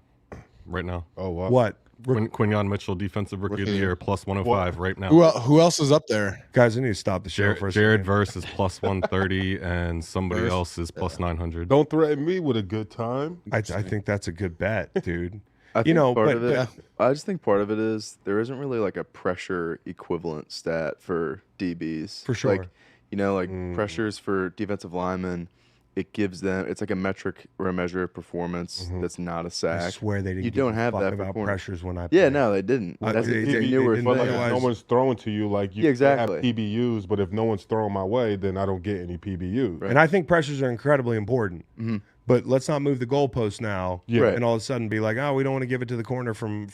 [SPEAKER 5] right now.
[SPEAKER 4] Oh, wow.
[SPEAKER 1] What?
[SPEAKER 5] Quinyon Mitchell, Defensive Rookie of the Year, plus 105 right now.
[SPEAKER 3] Who else is up there?
[SPEAKER 1] Guys, I need to stop the show for a
[SPEAKER 5] Jared
[SPEAKER 1] second.
[SPEAKER 5] Verse is plus 130, and somebody else is plus 900.
[SPEAKER 4] Don't threaten me with a good time.
[SPEAKER 1] I think that's a good bet, dude.
[SPEAKER 6] I think
[SPEAKER 1] but
[SPEAKER 6] I just think part of it is there isn't really like a pressure equivalent stat for DBs.
[SPEAKER 1] For sure.
[SPEAKER 6] Like, pressures for defensive linemen, it gives them, it's like a metric or a measure of performance that's not a sack.
[SPEAKER 1] I swear they didn't.
[SPEAKER 6] You don't have that
[SPEAKER 1] about
[SPEAKER 6] for
[SPEAKER 1] pressures when I.
[SPEAKER 6] Yeah,
[SPEAKER 1] played.
[SPEAKER 6] no, they didn't. That's
[SPEAKER 1] they
[SPEAKER 6] a
[SPEAKER 1] didn't-
[SPEAKER 6] newer
[SPEAKER 1] they
[SPEAKER 6] thing.
[SPEAKER 1] didn't
[SPEAKER 4] But like, if no one's throwing to you, like you
[SPEAKER 6] exactly.
[SPEAKER 4] have PBUs, but if no one's throwing my way, then I don't get any PBUs.
[SPEAKER 6] Right.
[SPEAKER 1] And I think pressures are incredibly important. But let's not move the goalpost now,
[SPEAKER 4] Yeah.
[SPEAKER 6] Right.
[SPEAKER 1] and all of a sudden be like, oh, we don't want to give it to the corner from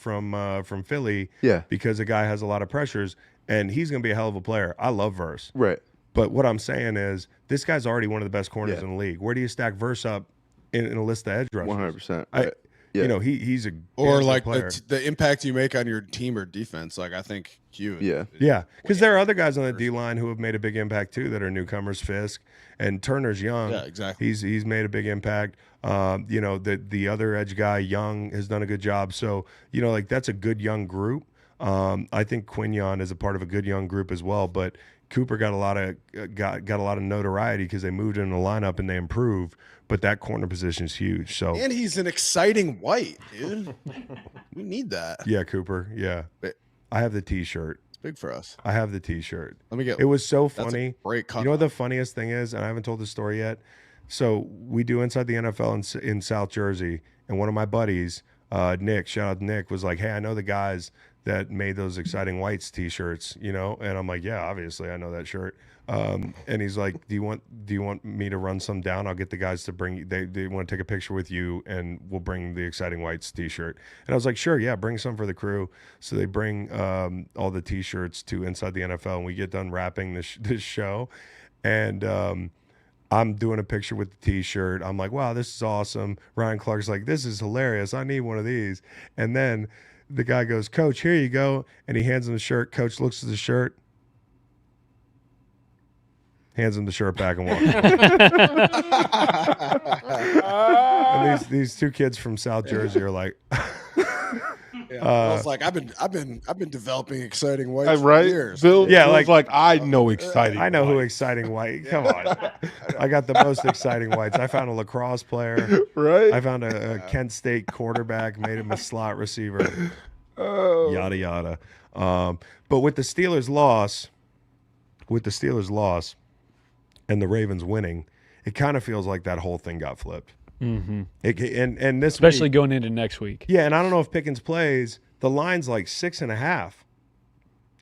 [SPEAKER 1] Philly,
[SPEAKER 6] Yeah.
[SPEAKER 1] because the guy has a lot of pressures, and he's going to be a hell of a player. I love Verse,
[SPEAKER 6] Right.
[SPEAKER 1] but what I'm saying is this guy's already one of the best corners
[SPEAKER 6] Yeah.
[SPEAKER 1] in the league. Where do you stack Verse up in a list of edge rushers?
[SPEAKER 6] 100%.
[SPEAKER 1] I-
[SPEAKER 6] Right. Yeah.
[SPEAKER 1] He's a
[SPEAKER 3] Or
[SPEAKER 1] damn
[SPEAKER 3] like
[SPEAKER 1] good player.
[SPEAKER 3] the impact you make on your team or defense. Like I think huge.
[SPEAKER 6] Yeah.
[SPEAKER 1] Yeah, because there are other guys on the D line who have made a big impact too that are newcomers. Fisk and Turner's young.
[SPEAKER 3] Yeah, exactly.
[SPEAKER 1] He's made a big impact. The other edge guy, Young, has done a good job. So that's a good young group. I think Quinyon is a part of a good young group as well. But Cooper got a lot of notoriety because they moved in the lineup and they improved. But that corner position is huge. So
[SPEAKER 3] And he's an exciting white, dude. We need that.
[SPEAKER 1] yeah, Cooper. Yeah, I have the T-shirt.
[SPEAKER 3] It's big for us.
[SPEAKER 1] I have the T-shirt.
[SPEAKER 3] Let me get.
[SPEAKER 1] It was so
[SPEAKER 3] That's a
[SPEAKER 1] funny.
[SPEAKER 3] great cut.
[SPEAKER 1] You know what the funniest thing is, and I haven't told the story yet. So we do Inside the NFL in South Jersey, and one of my buddies, Nick, shout out to Nick, was like, "Hey, I know the guys that made those Exciting Whites T-shirts, And I'm like, "Yeah, obviously, I know that shirt." And he's like, "Do you want me to run some down? I'll get the guys to bring. They want to take a picture with you, and we'll bring the Exciting Whites T-shirt." And I was like, "Sure, yeah, bring some for the crew." So they bring all the T-shirts to Inside the NFL, and we get done wrapping this show, and I'm doing a picture with the T-shirt. I'm like, "Wow, this is awesome." Ryan Clark's like, "This is hilarious. I need one of these." And then the guy goes, "Coach, here you go," and he hands him the shirt. Coach looks at the shirt. Hands him the shirt back and walks. And these two kids from South Jersey are like,
[SPEAKER 3] I was like, I've been developing exciting whites for
[SPEAKER 4] Right?
[SPEAKER 3] years.
[SPEAKER 4] Bill,
[SPEAKER 1] Yeah,
[SPEAKER 4] Bill's like I know exciting.
[SPEAKER 1] I know who
[SPEAKER 4] White.
[SPEAKER 1] Exciting White. Come on, I got the most exciting whites. I found a lacrosse player.
[SPEAKER 4] Right?
[SPEAKER 1] I found a Kent State quarterback, made him a slot receiver. Yada yada. But with the Steelers loss, and the Ravens winning, it kind of feels like that whole thing got flipped.
[SPEAKER 2] Mm-hmm.
[SPEAKER 1] And this
[SPEAKER 2] Especially
[SPEAKER 1] week,
[SPEAKER 2] going into next week.
[SPEAKER 1] yeah, and I don't know if Pickens plays. The line's like 6.5.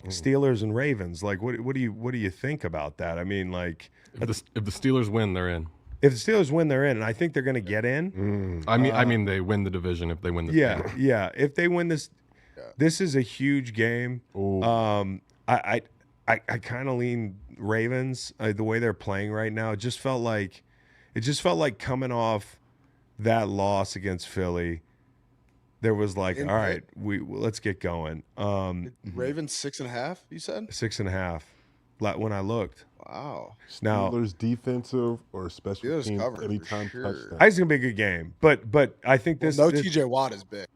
[SPEAKER 1] Steelers and Ravens. Like, what do you think about that? I mean, like,
[SPEAKER 5] If the Steelers win, they're in.
[SPEAKER 1] if the Steelers win, they're in, and I think they're going to get in.
[SPEAKER 5] I mean, they win the division if they win the
[SPEAKER 1] Yeah,
[SPEAKER 5] game.
[SPEAKER 1] yeah. If they win this, this is a huge game.
[SPEAKER 4] Ooh.
[SPEAKER 1] I kind of lean Ravens. The way they're playing right now, it just felt like coming off that loss against Philly. There was like, all right, let's get going.
[SPEAKER 3] Ravens 6.5. You said
[SPEAKER 1] 6.5. When I looked,
[SPEAKER 3] wow.
[SPEAKER 1] now
[SPEAKER 4] Steelers defensive or special
[SPEAKER 3] Steelers
[SPEAKER 4] teams
[SPEAKER 3] covered for
[SPEAKER 4] anytime
[SPEAKER 3] sure.
[SPEAKER 4] touchdown.
[SPEAKER 1] I think it's gonna be a good game. But I think this
[SPEAKER 3] no
[SPEAKER 1] this-
[SPEAKER 3] TJ Watt is big.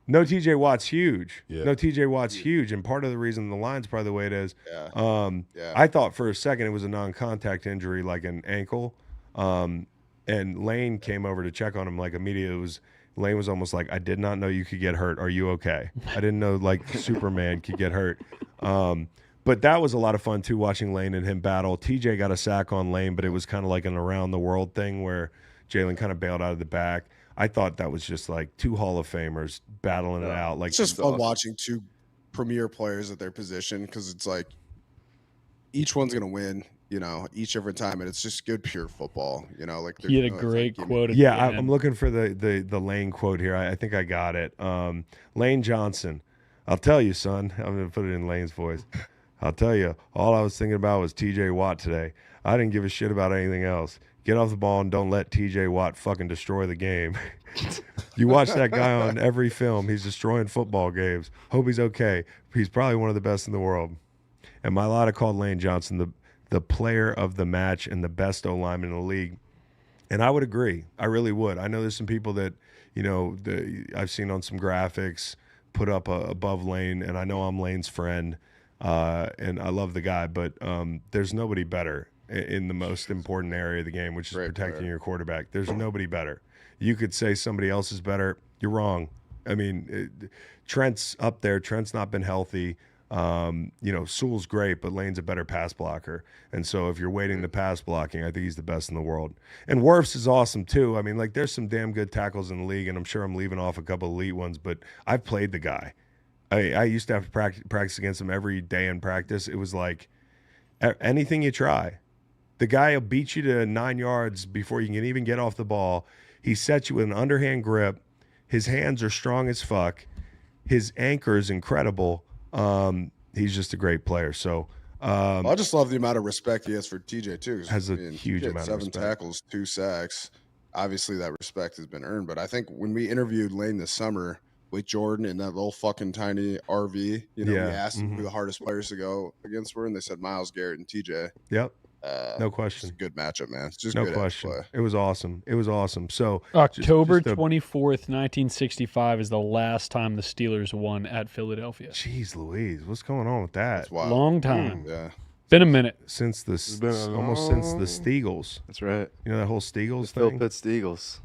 [SPEAKER 1] No TJ Watt's huge.
[SPEAKER 4] Yeah.
[SPEAKER 1] No TJ Watt's huge, and part of the reason the line's probably the way it is.
[SPEAKER 3] Yeah. Yeah.
[SPEAKER 1] I thought for a second it was a non-contact injury, like an ankle. And Lane came over to check on him like immediately. Lane was almost like, "I did not know you could get hurt. Are you okay? I didn't know like Superman could get hurt." But that was a lot of fun too, watching Lane and him battle. TJ got a sack on Lane, but it was kind of like an around the world thing where Jalen kind of bailed out of the back. I thought that was just like two Hall of Famers battling it out. Like,
[SPEAKER 3] It's just fun watching two premier players at their position because it's like each one's gonna win, each every time, and it's just good pure football. Like
[SPEAKER 2] He had a great quote. At
[SPEAKER 1] yeah,
[SPEAKER 2] the end.
[SPEAKER 1] I'm looking for the Lane quote here. I think I got it. Lane Johnson, I'll tell you, son. I'm gonna put it in Lane's voice. I'll tell you, all I was thinking about was T.J. Watt today. I didn't give a shit about anything else. Get off the ball and don't let T.J. Watt fucking destroy the game. You watch that guy on every film. He's destroying football games. Hope he's okay. He's probably one of the best in the world. And my lot called Lane Johnson the player of the match and the best O-lineman in the league. And I would agree. I really would. I know there's some people that, I've seen on some graphics put up above Lane, and I know I'm Lane's friend, and I love the guy, but there's nobody better in the most important area of the game, which is protecting your quarterback. There's nobody better. You could say somebody else is better. You're wrong. I mean, Trent's up there. Trent's not been healthy. Sewell's great, but Lane's a better pass blocker. And so if you're waiting the pass blocking, I think he's the best in the world. And Wirfs is awesome too. I mean, like, there's some damn good tackles in the league, and I'm sure I'm leaving off a couple of elite ones, but I've played the guy. I used to have to practice against him every day in practice. It was like anything you try. The guy will beat you to 9 yards before you can even get off the ball. He sets you with an underhand grip. His hands are strong as fuck. His anchor is incredible. He's just a great player. So
[SPEAKER 3] I just love the amount of respect he has for TJ too.
[SPEAKER 1] Has a huge amount of respect.
[SPEAKER 3] 7 tackles, 2 sacks. Obviously, that respect has been earned. But I think when we interviewed Lane this summer with Jordan in that little fucking tiny RV, we asked him who the hardest players to go against were, and they said Myles Garrett and TJ.
[SPEAKER 1] Yep. No question.
[SPEAKER 3] It's a good matchup, man. It's just
[SPEAKER 1] no
[SPEAKER 3] good
[SPEAKER 1] question.
[SPEAKER 3] play.
[SPEAKER 1] It was awesome. It was awesome. So
[SPEAKER 2] October 24th, 1965 is the last time the Steelers won at Philadelphia.
[SPEAKER 1] Jeez Louise, what's going on with that?
[SPEAKER 3] That's wild.
[SPEAKER 2] Long time.
[SPEAKER 3] Yeah.
[SPEAKER 2] Been a minute.
[SPEAKER 1] Since almost since the Steagles.
[SPEAKER 6] That's right.
[SPEAKER 1] You know that whole Steagles
[SPEAKER 6] Phil
[SPEAKER 1] thing?
[SPEAKER 6] Pitts Eagles.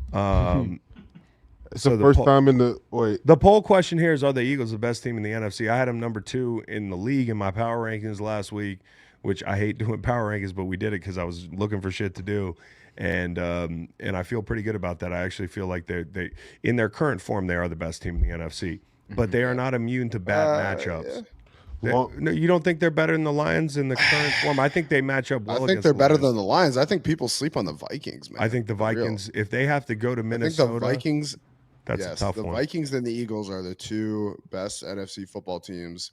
[SPEAKER 4] It's the first time in the wait.
[SPEAKER 1] The poll question here is: are the Eagles the best team in the NFC? I had them number 2 in the league in my power rankings last week, which I hate doing power rankings, but we did it because I was looking for shit to do, and I feel pretty good about that. I actually feel like they in their current form they are the best team in the NFC, but they are not immune to bad matchups.
[SPEAKER 4] Well,
[SPEAKER 1] No, you don't think they're better than the Lions in the current form? I think they match up well.
[SPEAKER 3] I think they're better than the Lions. I think people sleep on the Vikings, man.
[SPEAKER 1] I think the Vikings, if they have to go to Minnesota,
[SPEAKER 3] I think the Vikings.
[SPEAKER 1] that's a tough one.
[SPEAKER 3] The Vikings and the Eagles are the 2 best NFC football teams.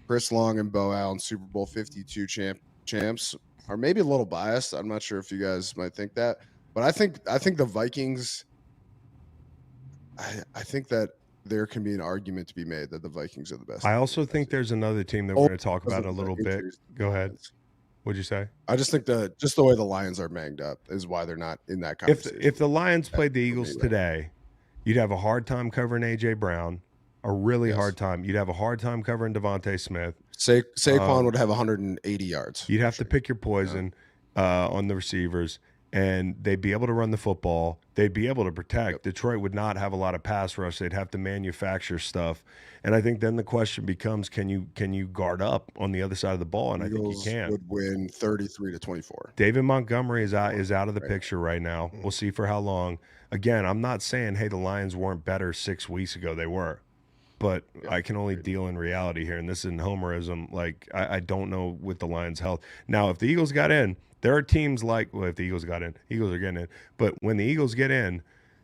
[SPEAKER 3] Chris Long and Beau Allen, Super Bowl 52 champs, are maybe a little biased. I'm not sure if you guys might think that, but I think the Vikings. I think that there can be an argument to be made that the Vikings are the best.
[SPEAKER 1] I also think there's another team that we're going to talk about in a little bit. Go ahead. What'd you say?
[SPEAKER 3] I just think just the way the Lions are manged up is why they're not in that conversation.
[SPEAKER 1] If the Lions played the Eagles today, you'd have a hard time covering A.J. Brown, a really hard time. You'd have a hard time covering Devontae Smith.
[SPEAKER 3] Saquon would have 180 yards.
[SPEAKER 1] You'd have to pick your poison on the receivers, and they'd be able to run the football. They'd be able to protect. Yep. Detroit would not have a lot of pass rush. They'd have to manufacture stuff. And I think then the question becomes, can you guard up on the other side of the ball? And
[SPEAKER 3] Eagles
[SPEAKER 1] I think you can.
[SPEAKER 3] Would win 33-24.
[SPEAKER 1] David Montgomery is out of the picture right now. We'll see for how long. Again, I'm not saying, hey, the Lions weren't better 6 weeks ago. They were. But I can only deal in reality here, and this isn't homerism. Like, I don't know with the Lions' health. Now, if the Eagles got in, there are teams like, well, if the Eagles got in, Eagles are getting in. But when the Eagles get in,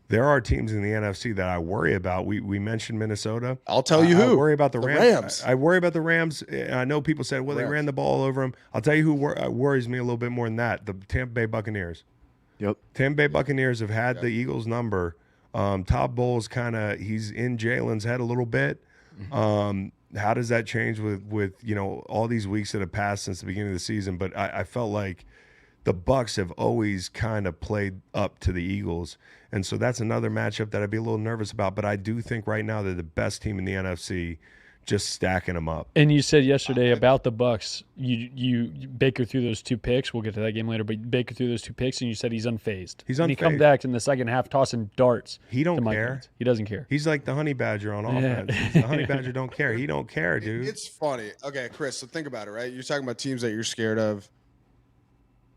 [SPEAKER 1] there are teams in the NFC that I worry about. We mentioned Minnesota.
[SPEAKER 3] I'll tell you who.
[SPEAKER 1] I worry about the Rams. I worry about the Rams. I know people said, well, they ran the ball over them. I'll tell you who worries me a little bit more than that, the Tampa Bay Buccaneers.
[SPEAKER 6] Yep.
[SPEAKER 1] Tampa Bay Buccaneers have had the Eagles' number. Todd Bowles he's in Jalen's head a little bit. How does that change with all these weeks that have passed since the beginning of the season? But I felt like the Bucs have always kind of played up to the Eagles, and so that's another matchup that I'd be a little nervous about. But I do think right now they're the best team in the NFC, just stacking them up.
[SPEAKER 2] And you said yesterday about the Bucs, you Baker threw those 2 picks. We'll get to that game later, but Baker threw those 2 picks, and you said he's unfazed. And he comes back in the second half tossing darts.
[SPEAKER 1] He don't care.
[SPEAKER 2] He doesn't care.
[SPEAKER 1] He's like the honey badger on offense. The honey badger don't care. He don't care, dude.
[SPEAKER 3] It's funny. Okay, Chris, so think about it, right? You're talking about teams that you're scared of.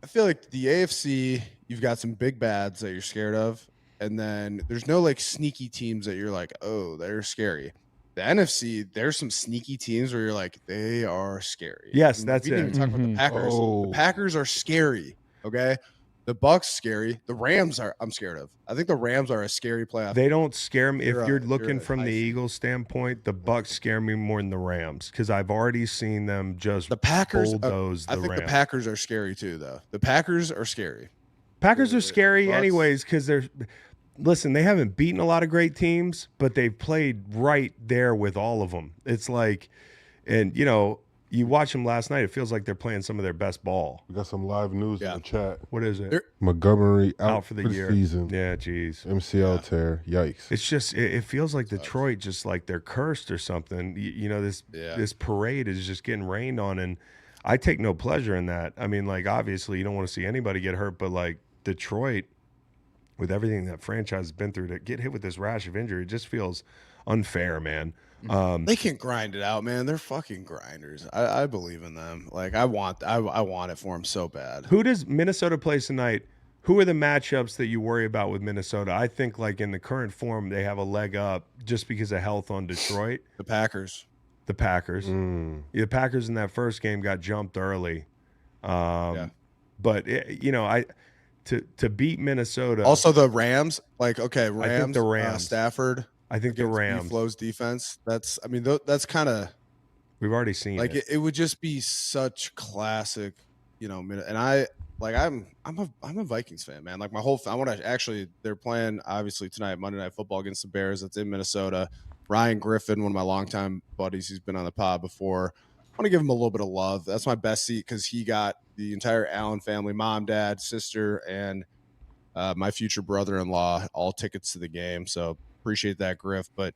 [SPEAKER 3] I feel like the AFC, you've got some big bads that you're scared of, and then there's no like sneaky teams that you're like, oh, they're scary. The NFC, there's some sneaky teams where you're like, they are scary.
[SPEAKER 1] Yes, that's
[SPEAKER 3] we didn't even talk about the Packers. The Packers are scary. Okay. The Bucks scary. The Rams I'm scared of. I think the Rams are a scary playoff.
[SPEAKER 1] They don't scare me. If
[SPEAKER 3] You're
[SPEAKER 1] you're
[SPEAKER 3] a-
[SPEAKER 1] looking
[SPEAKER 3] you're a
[SPEAKER 1] from the
[SPEAKER 3] Tyson.
[SPEAKER 1] Eagles standpoint, the Bucks scare me more than the Rams because I've already seen them just
[SPEAKER 3] The Packers.
[SPEAKER 1] bulldoze
[SPEAKER 3] I
[SPEAKER 1] the
[SPEAKER 3] think
[SPEAKER 1] Rams.
[SPEAKER 3] the Packers are scary too, though. The Packers are scary.
[SPEAKER 1] Packers are scary
[SPEAKER 3] Bucks-
[SPEAKER 1] anyways because they're. Listen, they haven't beaten a lot of great teams, but they've played right there with all of them. It's like, and you watch them last night. It feels like they're playing some of their best ball.
[SPEAKER 4] We got some live news in the chat.
[SPEAKER 1] What is it?
[SPEAKER 3] They're-
[SPEAKER 4] Montgomery
[SPEAKER 1] Out for the year.
[SPEAKER 4] season.
[SPEAKER 1] Yeah, geez.
[SPEAKER 4] MCL tear. Yikes.
[SPEAKER 1] It's just it feels like Detroit just like they're cursed or something. This parade is just getting rained on, and I take no pleasure in that. I mean, like obviously you don't want to see anybody get hurt, but like Detroit, with everything that franchise has been through, to get hit with this rash of injury, it just feels unfair, man.
[SPEAKER 3] They can grind it out, man. They're fucking grinders. I believe in them. Like I want it for them so bad.
[SPEAKER 1] Who does Minnesota play tonight? Who are the matchups that you worry about with Minnesota? I think like in the current form, they have a leg up just because of health on Detroit.
[SPEAKER 3] The Packers.
[SPEAKER 1] The Packers. The Packers in that first game got jumped early. But to beat Minnesota.
[SPEAKER 3] Also the Rams. Like okay, Rams.
[SPEAKER 1] I think the Rams.
[SPEAKER 3] Stafford.
[SPEAKER 1] I think the
[SPEAKER 3] against
[SPEAKER 1] Rams.
[SPEAKER 3] Flo's defense. That's kind of
[SPEAKER 1] We've already seen
[SPEAKER 3] like
[SPEAKER 1] it.
[SPEAKER 3] it would just be such classic, and I'm a Vikings fan, man. Like I want to actually. They're playing obviously tonight Monday Night Football against the Bears. That's in Minnesota. Ryan Griffin, one of my longtime buddies, who's been on the pod before. I want to give him a little bit of love. That's my best seat because he got the entire Allen family, mom, dad, sister, and my future brother-in-law all tickets to the game. So appreciate that, Griff. But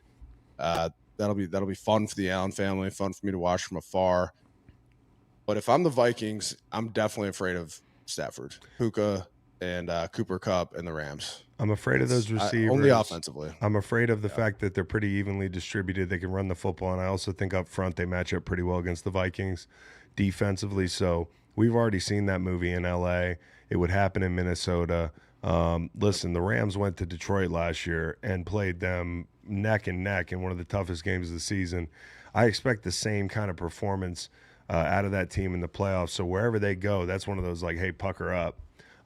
[SPEAKER 3] that'll be fun for the Allen family, fun for me to watch from afar. But if I'm the Vikings, I'm definitely afraid of Stafford, Puka, and Cooper Kupp and the Rams.
[SPEAKER 1] I'm afraid of those receivers.
[SPEAKER 3] Only offensively.
[SPEAKER 1] I'm afraid of the fact that they're pretty evenly distributed. They can run the football, and I also think up front they match up pretty well against the Vikings defensively. So we've already seen that movie in L.A. It would happen in Minnesota. Listen, the Rams went to Detroit last year and played them neck and neck in one of the toughest games of the season. I expect the same kind of performance out of that team in the playoffs. So wherever they go, that's one of those like, hey, pucker up.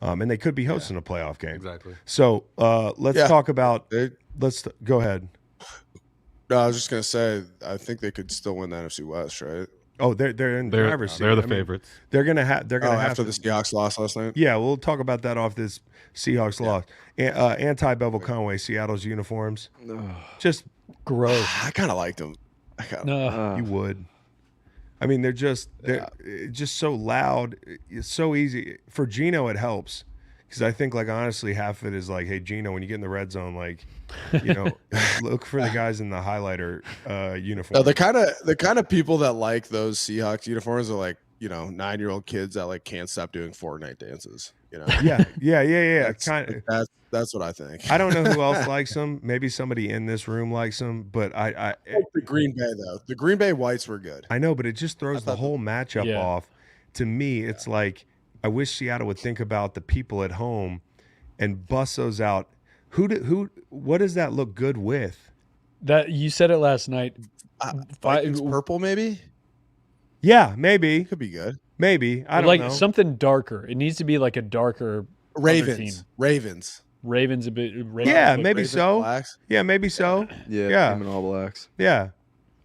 [SPEAKER 1] And they could be hosting a playoff game.
[SPEAKER 5] Exactly.
[SPEAKER 1] So let's talk about. Go ahead.
[SPEAKER 3] No, I was just gonna say, I think they could still win the NFC West, right?
[SPEAKER 1] Oh, they're in the driver's seat.
[SPEAKER 5] They're the favorites.
[SPEAKER 1] They're gonna have. They're gonna have
[SPEAKER 3] after the Seahawks lost last night.
[SPEAKER 1] Yeah, we'll talk about that off this Seahawks loss. Anti-Bevel Conway, Seattle's uniforms. Just
[SPEAKER 2] Gross.
[SPEAKER 3] I kind of liked them.
[SPEAKER 2] No.
[SPEAKER 1] you would. I mean, they're just so loud. It's so easy for Gino. It helps because I think like honestly, half of it is like, hey Gino, when you get in the red zone, like look for the guys in the highlighter uniform.
[SPEAKER 3] No, the kind of people that like those Seahawks uniforms are like 9-year-old kids that like can't stop doing Fortnite dances.
[SPEAKER 1] Yeah. Kind of.
[SPEAKER 3] That's what I think.
[SPEAKER 1] I don't know who else likes them. Maybe somebody in this room likes them, but
[SPEAKER 3] The Green Bay though, the Green Bay Whites were good.
[SPEAKER 1] I know, but it just throws the whole matchup off. To me, it's like I wish Seattle would think about the people at home and bust those out. What does that look good with?
[SPEAKER 2] That you said it last night.
[SPEAKER 3] Vikings purple maybe
[SPEAKER 1] Yeah, maybe.
[SPEAKER 3] could be good.
[SPEAKER 1] Maybe. I don't know.
[SPEAKER 2] Something darker. It needs to be like a darker
[SPEAKER 3] Ravens.
[SPEAKER 2] Ravens a bit.
[SPEAKER 1] Yeah, maybe
[SPEAKER 3] Ravens,
[SPEAKER 1] so.
[SPEAKER 3] Blacks.
[SPEAKER 1] Yeah, maybe so.
[SPEAKER 6] Yeah. Team in All Blacks.
[SPEAKER 1] Yeah.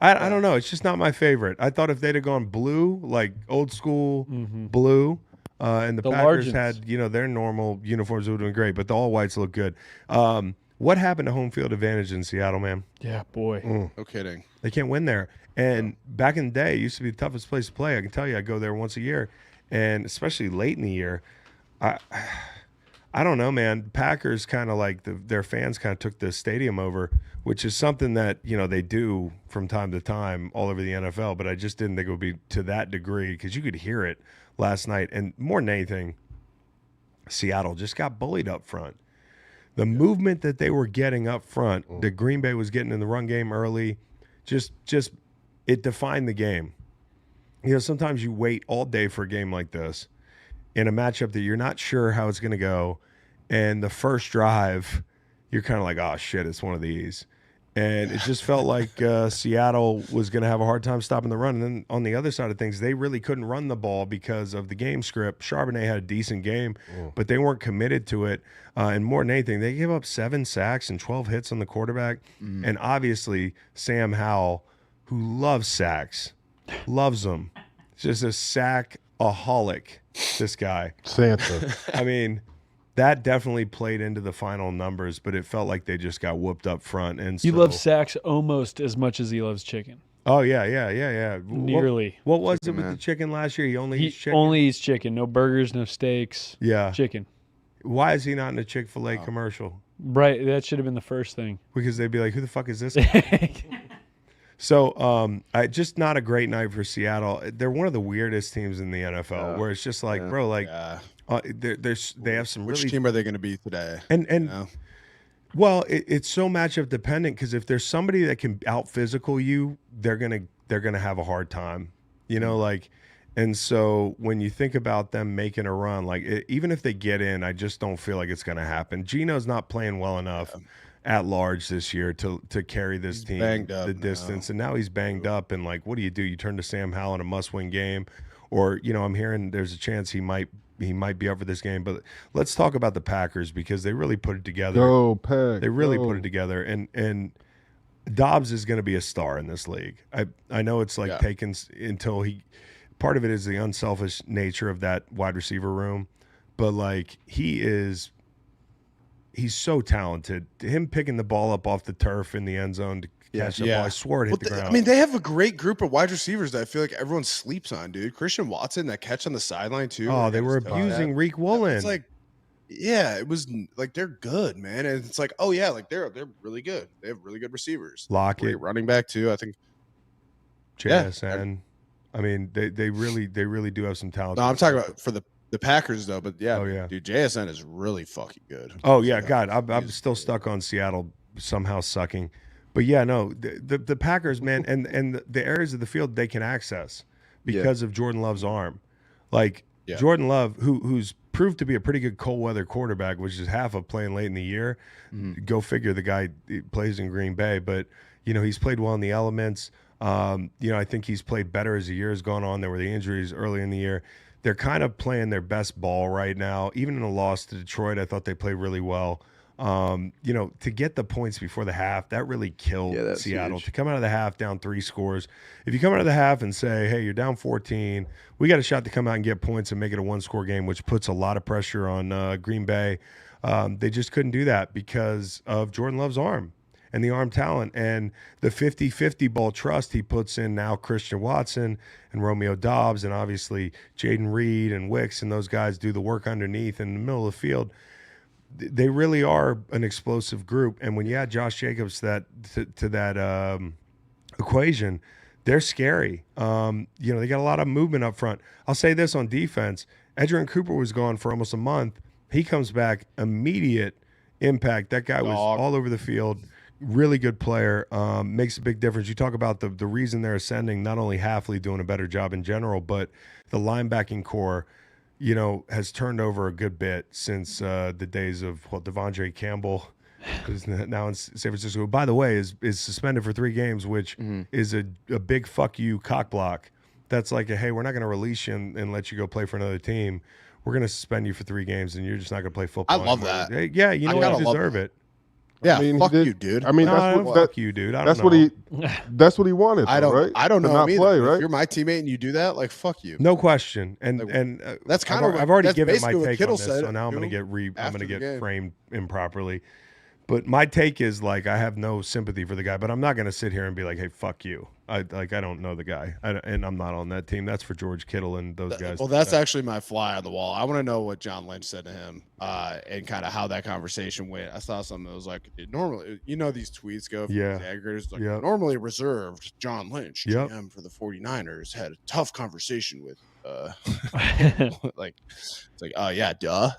[SPEAKER 1] I don't know. It's just not my favorite. I thought if they'd have gone blue, like old school blue, and the Packers
[SPEAKER 2] Largents.
[SPEAKER 1] had, their normal uniforms, it would have been great, but the all whites look good. What happened to home field advantage in Seattle, man?
[SPEAKER 2] Yeah, boy.
[SPEAKER 3] No kidding.
[SPEAKER 1] They can't win there. And back in the day, it used to be the toughest place to play. I can tell you, I go there once a year, and especially late in the year. I don't know, man. Packers kind of like their fans kind of took the stadium over, which is something that they do from time to time all over the NFL. But I just didn't think it would be to that degree because you could hear it last night. And more than anything, Seattle just got bullied up front. The movement that they were getting up front, that Green Bay was getting in the run game early, just it defined the game. Sometimes you wait all day for a game like this in a matchup that you're not sure how it's going to go, and the first drive, you're kind of like, oh shit, it's one of these. And it just felt like Seattle was going to have a hard time stopping the run. And then on the other side of things, they really couldn't run the ball because of the game script. Charbonnet had a decent game, but they weren't committed to it. And more than anything, they gave up 7 sacks and 12 hits on the quarterback. And obviously, Sam Howell, who loves sacks, loves them. Just a sackaholic, this guy.
[SPEAKER 4] Santa.
[SPEAKER 1] I mean, that definitely played into the final numbers, but it felt like they just got whooped up front. And
[SPEAKER 2] He
[SPEAKER 1] so,
[SPEAKER 2] loves sacks almost as much as he loves chicken.
[SPEAKER 1] Oh yeah.
[SPEAKER 2] Nearly.
[SPEAKER 1] What was
[SPEAKER 6] Chicken
[SPEAKER 1] it with
[SPEAKER 6] man.
[SPEAKER 1] the chicken last year? He only eats
[SPEAKER 2] He
[SPEAKER 1] chicken.
[SPEAKER 2] only eats chicken. No burgers, no steaks.
[SPEAKER 1] Yeah.
[SPEAKER 2] Chicken.
[SPEAKER 1] Why is he not in a Chick-fil-A commercial?
[SPEAKER 2] Right. That should have been the first thing.
[SPEAKER 1] Because they'd be like, "Who the fuck is this guy?" So, just not a great night for Seattle. They're one of the weirdest teams in the NFL, where it's just like, bro, like, they have some
[SPEAKER 3] Which
[SPEAKER 1] really
[SPEAKER 3] team are they going to be today?
[SPEAKER 1] and
[SPEAKER 3] You know?
[SPEAKER 1] well, it's so matchup dependent because if there's somebody that can out physical you, they're gonna have a hard time, like. And so when you think about them making a run, like even if they get in, I just don't feel like it's gonna happen. Gino's not playing well enough at large this year to carry this team
[SPEAKER 3] banged up
[SPEAKER 1] the
[SPEAKER 3] now.
[SPEAKER 1] distance, and now he's banged up. And like, what do? You turn to Sam Howell in a must-win game, or I'm hearing there's a chance he might be up for this game. But let's talk about the Packers because they really put it together.
[SPEAKER 4] Go, Pack.
[SPEAKER 1] They really
[SPEAKER 4] go.
[SPEAKER 1] put it together, and Dobbs is going to be a star in this league. I know it's like taken until he. Part of it is the unselfish nature of that wide receiver room, but like he's so talented. Him picking the ball up off the turf in the end zone to catch the ball, I swore it hit the ground.
[SPEAKER 3] I mean, they have a great group of wide receivers that I feel like everyone sleeps on, dude. Christian Watson, that catch on the sideline too.
[SPEAKER 1] Oh, they were abusing Reek Woolen.
[SPEAKER 3] It's like, yeah, it was like they're good, man. And it's like, oh yeah, like they're really good. They have really good receivers.
[SPEAKER 1] Lockett,
[SPEAKER 3] Great running back too. I think.
[SPEAKER 1] JSN. I mean, they really do have some talent.
[SPEAKER 3] No, I'm talking about for the Packers though. But yeah,
[SPEAKER 1] Oh, yeah.
[SPEAKER 3] dude, JSN is really fucking good.
[SPEAKER 1] Oh yeah, God, I'm still stuck on Seattle somehow sucking, but yeah, no, the Packers, man, and the areas of the field they can access because of Jordan Love's arm, like Jordan Love, who's proved to be a pretty good cold weather quarterback, which is half of playing late in the year. Go figure, the guy plays in Green Bay, but he's played well in the elements. I think he's played better as the year has gone on. There were the injuries early in the year. They're kind of playing their best ball right now. Even in a loss to Detroit, I thought they played really well. To get the points before the half, that really killed Seattle.
[SPEAKER 6] Huge.
[SPEAKER 1] To come out of the half down 3 scores. If you come out of the half and say, hey, you're down 14, we got a shot to come out and get points and make it a 1-score game, which puts a lot of pressure on Green Bay. They just couldn't do that because of Jordan Love's arm and the arm talent and the 50-50 ball trust he puts in now Christian Watson and Romeo Dobbs and obviously Jaden Reed and Wicks and those guys do the work underneath in the middle of the field. They really are an explosive group. And when you add Josh Jacobs to that equation, they're scary. They got a lot of movement up front. I'll say this on defense. Edgerrin Cooper was gone for almost a month. He comes back, immediate impact. That guy was all over the field. Really good player, makes a big difference. You talk about the reason they're ascending, not only Halfley doing a better job in general, but the linebacking core, has turned over a good bit since the days of Devondre Campbell, who's now in San Francisco. By the way, is suspended for 3 games, which is a big fuck you cock block. That's like hey, we're not going to release you and let you go play for another team. We're going to suspend you for 3 games, and you're just not going to play football.
[SPEAKER 3] I love
[SPEAKER 1] anymore.
[SPEAKER 3] that.
[SPEAKER 1] Hey, yeah, you deserve it.
[SPEAKER 3] Yeah,
[SPEAKER 4] I mean,
[SPEAKER 3] fuck
[SPEAKER 4] he did-
[SPEAKER 3] you, dude.
[SPEAKER 4] I mean,
[SPEAKER 1] Fuck you, dude. I don't know.
[SPEAKER 4] That's what he wanted.
[SPEAKER 3] I don't.
[SPEAKER 4] Right?
[SPEAKER 3] I don't
[SPEAKER 4] To
[SPEAKER 3] know
[SPEAKER 4] not
[SPEAKER 3] him either.
[SPEAKER 4] play,
[SPEAKER 3] If
[SPEAKER 4] right?
[SPEAKER 3] you're my teammate and you do that, like fuck you.
[SPEAKER 1] No question. And
[SPEAKER 3] That's kind of.
[SPEAKER 1] I've already
[SPEAKER 3] that's
[SPEAKER 1] given my
[SPEAKER 3] basically what
[SPEAKER 1] take on
[SPEAKER 3] Kittle
[SPEAKER 1] this,
[SPEAKER 3] said,
[SPEAKER 1] so now I'm going to
[SPEAKER 3] too,
[SPEAKER 1] get I'm
[SPEAKER 3] after
[SPEAKER 1] going to
[SPEAKER 3] the
[SPEAKER 1] get
[SPEAKER 3] game.
[SPEAKER 1] framed improperly. But my take is like I have no sympathy for the guy, but I'm not going to sit here and be like, "Hey, fuck you." I don't know the guy, and I'm not on that team. That's for George Kittle and those guys.
[SPEAKER 3] Well, that's actually my fly on the wall. I want to know what John Lynch said to him, and kind of how that conversation went. I saw something that was like, normally, these tweets go from
[SPEAKER 1] Yeah.
[SPEAKER 3] these aggregators, like,
[SPEAKER 1] Yep.
[SPEAKER 3] normally reserved. John Lynch,
[SPEAKER 1] Yep.
[SPEAKER 3] GM for the 49ers, had a tough conversation with, like, it's like, oh yeah, duh.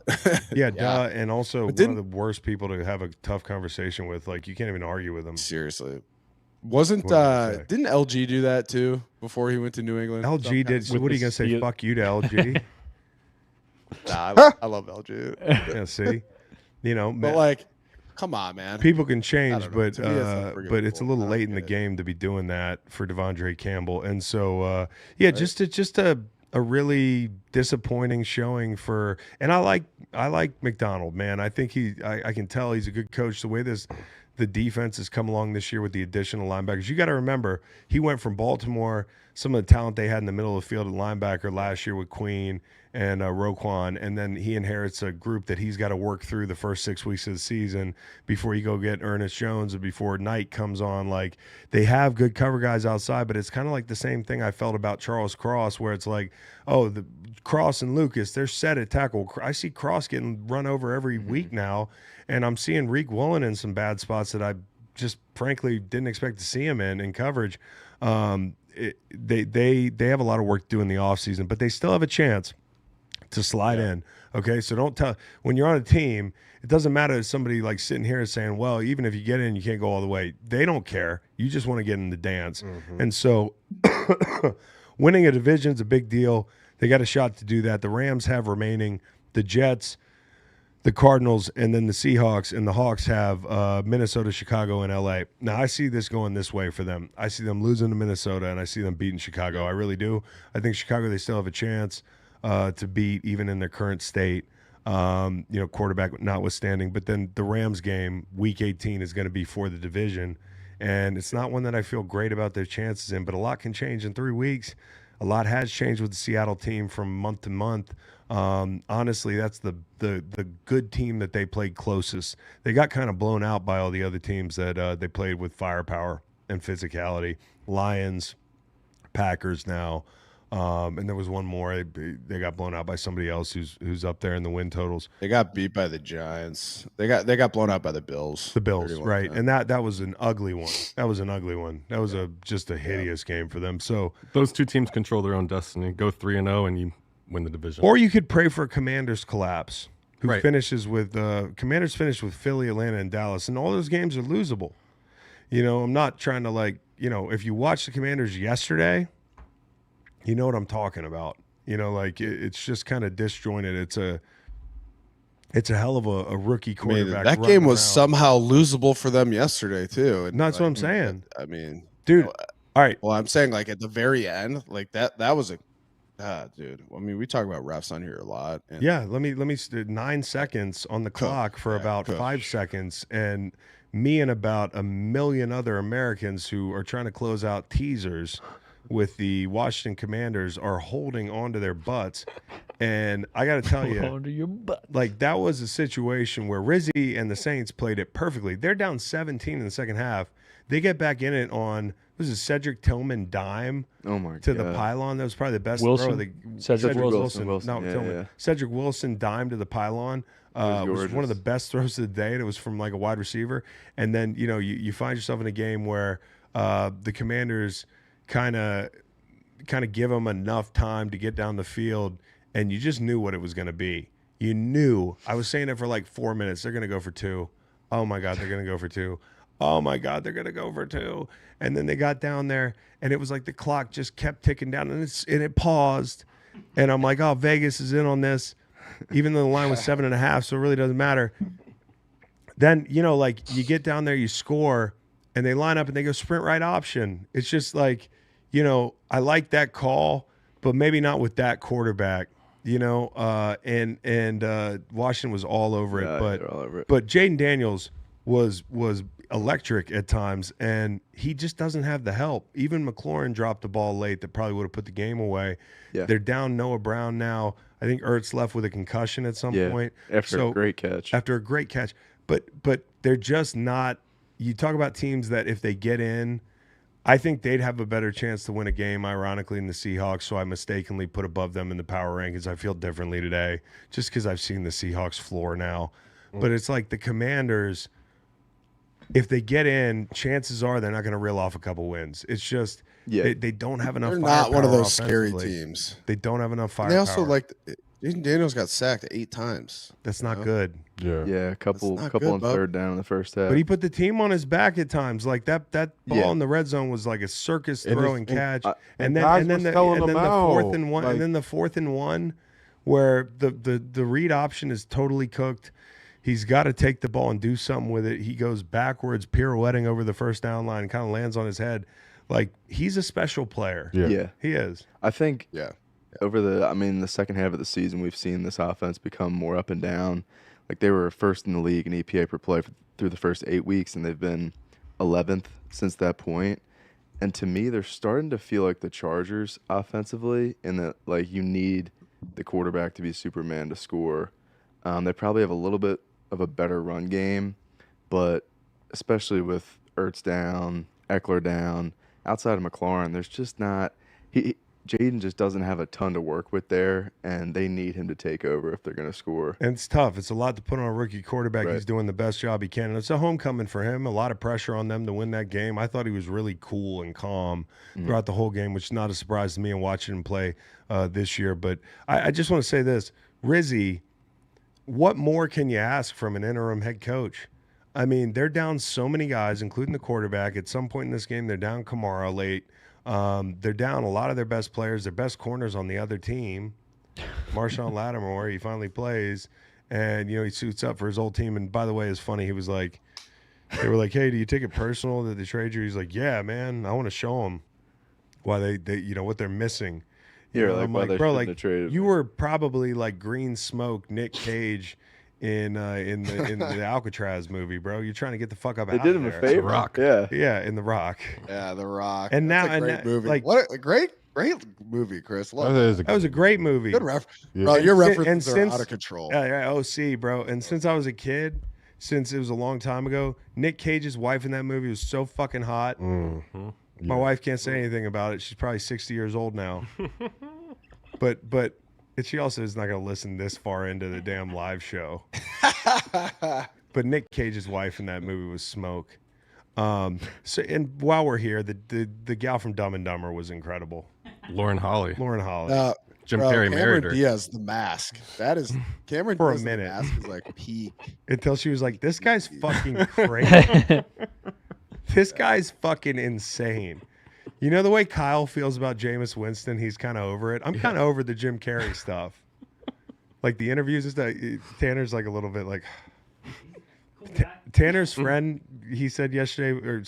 [SPEAKER 1] yeah, duh. And also
[SPEAKER 3] But
[SPEAKER 1] one of the worst people to have a tough conversation with. Like you can't even argue with them.
[SPEAKER 3] Seriously. Wasn't
[SPEAKER 1] What did I say?
[SPEAKER 3] didn't LG do that too before he went to New England?
[SPEAKER 1] LG did. So
[SPEAKER 2] With
[SPEAKER 1] what are you
[SPEAKER 2] the
[SPEAKER 1] going to say?
[SPEAKER 2] Steel-
[SPEAKER 1] Fuck you to LG?
[SPEAKER 3] Nah, I love LG.
[SPEAKER 1] Yeah, see,
[SPEAKER 3] But
[SPEAKER 1] man,
[SPEAKER 3] like, Come on, man.
[SPEAKER 1] People can change,
[SPEAKER 3] don't know.
[SPEAKER 1] but
[SPEAKER 3] To me, it's unforgivable.
[SPEAKER 1] it's a little
[SPEAKER 3] I don't
[SPEAKER 1] late in the
[SPEAKER 3] get it.
[SPEAKER 1] game to be doing that for Devondre Campbell. And so, just a really disappointing showing for. And I like McDonald, man. I think I can tell he's a good coach. The way the defense has come along this year with the additional linebackers. You got to remember, he went from Baltimore, some of the talent they had in the middle of the field at linebacker last year with Queen and Roquan, and then he inherits a group that he's got to work through the first 6 weeks of the season before you go get Ernest Jones and before Knight comes on. Like, they have good cover guys outside, but it's kind of like the same thing I felt about Charles Cross, where it's like, oh, the Cross and Lucas, they're set at tackle. I see Cross getting run over every week now, and I'm seeing Reek Woolen in some bad spots that I just frankly didn't expect to see him in coverage. They have a lot of work to do in the offseason, but they still have a chance to slide in. Okay, so don't tell when you're on a team. It doesn't matter if somebody like sitting here saying, "Well, even if you get in, you can't go all the way." They don't care. You just want to get in the dance, and so winning a division is a big deal. They got a shot to do that. The Rams have remaining the Jets, the Cardinals, and then the Seahawks, and the Hawks have Minnesota, Chicago, and LA. Now, I see this going this way for them. I see them losing to Minnesota, and I see them beating Chicago. I really do. I think Chicago, they still have a chance to beat, even in their current state, quarterback notwithstanding. But then the Rams game, Week 18, is going to be for the division, and it's not one that I feel great about their chances in, but a lot can change in 3 weeks. A lot has changed with the Seattle team from month to month. Honestly, that's the good team that they played closest. They got kind of blown out by all the other teams that they played with firepower and physicality. Lions, Packers now, and there was one more. They got blown out by somebody else who's up there in the win totals.
[SPEAKER 3] They got beat by the Giants. They got blown out by the Bills.
[SPEAKER 1] The Bills, right?
[SPEAKER 3] 31-10.
[SPEAKER 1] And that was an ugly one. That was just a hideous game for them. So
[SPEAKER 5] Those two teams control their own destiny. Go 3-0 and you win the division.
[SPEAKER 1] or you could pray for a Commanders collapse, who
[SPEAKER 5] Right.
[SPEAKER 1] finishes with Commanders finished with Philly, Atlanta, and Dallas, and all those games are losable. I'm not trying to if you watch the Commanders yesterday, you know what I'm talking about. It's just kind of disjointed. It's a hell of a rookie
[SPEAKER 3] I mean,
[SPEAKER 1] quarterback.
[SPEAKER 3] that game was
[SPEAKER 1] running around.
[SPEAKER 3] somehow losable for them yesterday too. And
[SPEAKER 1] No, that's what I'm saying.
[SPEAKER 3] I mean,
[SPEAKER 1] Dude. All right,
[SPEAKER 3] well, I'm saying like at the very end, like that was a dude. I mean, we talk about refs on here a lot. And
[SPEAKER 1] yeah. Let me 9 seconds on the clock for about 5 seconds, and me and about a million other Americans who are trying to close out teasers with the Washington Commanders are holding onto their butts. And I got to tell you,
[SPEAKER 2] Onto your butt.
[SPEAKER 1] like, that was a situation where Rizzy and the Saints played it perfectly. They're down 17 in the second half. They get back in it on, was it Cedric Tillman dime
[SPEAKER 6] Oh my
[SPEAKER 1] to
[SPEAKER 6] god.
[SPEAKER 1] the pylon? That was probably the best
[SPEAKER 2] Wilson?
[SPEAKER 1] throw.
[SPEAKER 2] Cedric
[SPEAKER 6] Wilson.
[SPEAKER 1] No,
[SPEAKER 6] Yeah,
[SPEAKER 1] Tillman.
[SPEAKER 6] yeah.
[SPEAKER 1] Cedric Wilson dime to the pylon.
[SPEAKER 6] was
[SPEAKER 1] Was one of the
[SPEAKER 6] gorgeous.
[SPEAKER 1] best throws of the day, and it was from like a wide receiver. And then you find yourself in a game where the Commanders kind of give them enough time to get down the field, and you just knew what it was going to be. You knew. I was saying it for like 4 minutes. They're going to go for 2. Oh my God, they're going to go for 2. Oh my God, they're going to go for 2. And then they got down there, and it was like the clock just kept ticking down, and it paused. And I'm like, oh, Vegas is in on this, even though the line was 7.5, so it really doesn't matter. Then, you get down there, you score, and they line up and they go sprint right option. It's just like, I like that call, but maybe not with that quarterback, and Washington was all over it.
[SPEAKER 6] Yeah,
[SPEAKER 1] But
[SPEAKER 6] they're all over it.
[SPEAKER 1] but Jaden Daniels was electric at times, and he just doesn't have the help. Even McLaurin dropped the ball late that probably would have put the game away.
[SPEAKER 6] Yeah.
[SPEAKER 1] They're down Noah Brown now. I think Ertz left with a concussion at some point.
[SPEAKER 6] After a great catch.
[SPEAKER 1] After a great catch. But they're just not – you talk about teams that if they get in, I think they'd have a better chance to win a game, ironically, than the Seahawks, so I mistakenly put above them in the power rankings. I feel differently today just because I've seen the Seahawks floor now. But it's like the Commanders – if they get in, chances are they're not going to reel off a couple wins. It's just they don't have enough.
[SPEAKER 3] they're not one of
[SPEAKER 1] firepower
[SPEAKER 3] those scary
[SPEAKER 1] offensively.
[SPEAKER 3] teams.
[SPEAKER 1] They don't have enough
[SPEAKER 3] And
[SPEAKER 1] firepower.
[SPEAKER 3] they also Jaden Daniels got sacked 8 times.
[SPEAKER 1] That's not good.
[SPEAKER 4] Yeah.
[SPEAKER 6] Yeah, a couple
[SPEAKER 3] not
[SPEAKER 6] on
[SPEAKER 3] good, bub.
[SPEAKER 6] third down in the first half.
[SPEAKER 1] But he put the team on his back at times. Like that ball
[SPEAKER 6] Yeah.
[SPEAKER 1] in the red zone was like a circus
[SPEAKER 4] And
[SPEAKER 1] throw
[SPEAKER 4] it's-
[SPEAKER 1] and catch.
[SPEAKER 4] and guys were selling
[SPEAKER 1] the
[SPEAKER 4] them
[SPEAKER 1] fourth
[SPEAKER 4] out.
[SPEAKER 1] and one,
[SPEAKER 4] Like-
[SPEAKER 1] and then the 4th and 1, where the read option is totally cooked. He's got to take the ball and do something with it. He goes backwards, pirouetting over the first down line, kind of lands on his head. Like, he's a special player.
[SPEAKER 6] Yeah.
[SPEAKER 1] He is.
[SPEAKER 6] I think
[SPEAKER 3] Yeah.
[SPEAKER 6] over the second half of the season, we've seen this offense become more up and down. Like, they were first in the league in EPA per play through the first 8 weeks, and they've been 11th since that point. And to me, they're starting to feel like the Chargers offensively, in that, like, you need the quarterback to be Superman to score. They probably have a little bit of a better run game, but especially with Ertz down, Eckler down, outside of McLaurin, there's just not Jaden just doesn't have a ton to work with there, and they need him to take over if they're going to score.
[SPEAKER 1] And it's tough. It's a lot to put on a rookie quarterback.
[SPEAKER 6] Right.
[SPEAKER 1] He's doing the best job he can. And it's a homecoming for him. A lot of pressure on them to win that game. I thought he was really cool and calm throughout the whole game, which is not a surprise to me in watching him play this year. But I just want to say this. Rizzy, what more can you ask from an interim head coach? I mean, they're down so many guys, including the quarterback. At some point in this game, they're down Kamara late. They're down a lot of their best players, their best corners on the other team. Marshawn Lattimore, he finally plays, and he suits up for his old team. And by the way, it's funny. He was like, they were like, "Hey, do you take it personal that they trade you?" He's like, "Yeah, man. I want to show them why they what they're missing." I'm like, bro, like you were probably like green smoke, Nick Cage in the Alcatraz movie, bro. You're trying to get the fuck up out of there.
[SPEAKER 6] They did him a favor.
[SPEAKER 5] Rock.
[SPEAKER 6] Yeah,
[SPEAKER 1] in The Rock.
[SPEAKER 3] Yeah, The Rock.
[SPEAKER 1] And
[SPEAKER 3] That's
[SPEAKER 1] now-
[SPEAKER 3] a great
[SPEAKER 1] and
[SPEAKER 3] movie.
[SPEAKER 1] like-
[SPEAKER 3] What a great movie, Chris. Love
[SPEAKER 4] That
[SPEAKER 1] That was a great movie.
[SPEAKER 3] Good reference.
[SPEAKER 4] Yeah.
[SPEAKER 3] Bro, your
[SPEAKER 1] And
[SPEAKER 3] references are
[SPEAKER 1] since-
[SPEAKER 3] out of control.
[SPEAKER 1] Yeah, OC, bro. And since I was a kid, since it was a long time ago, Nick Cage's wife in that movie was so fucking hot. My wife can't say anything about it. She's probably 60 years old now. but she also is not going to listen this far into the damn live show. But Nick Cage's wife in that movie was smoke. So, and while we're here, the gal from Dumb and Dumber was incredible.
[SPEAKER 5] Lauren Holly.
[SPEAKER 1] Lauren Holly.
[SPEAKER 5] Jim
[SPEAKER 3] Bro,
[SPEAKER 5] Carrey
[SPEAKER 3] Cameron
[SPEAKER 5] married her.
[SPEAKER 3] Diaz, The Mask. That is Cameron
[SPEAKER 1] For a
[SPEAKER 3] Diaz,
[SPEAKER 1] minute.
[SPEAKER 3] The Mask is like peak.
[SPEAKER 1] Until she was like, "This guy's fucking crazy. This guy's fucking insane." You know the way Kyle feels about Jameis Winston? He's kind of over it. I'm kind of over the Jim Carrey stuff. Like the interviews and stuff. Tanner's like a little bit like... Tanner's friend, he said yesterday, or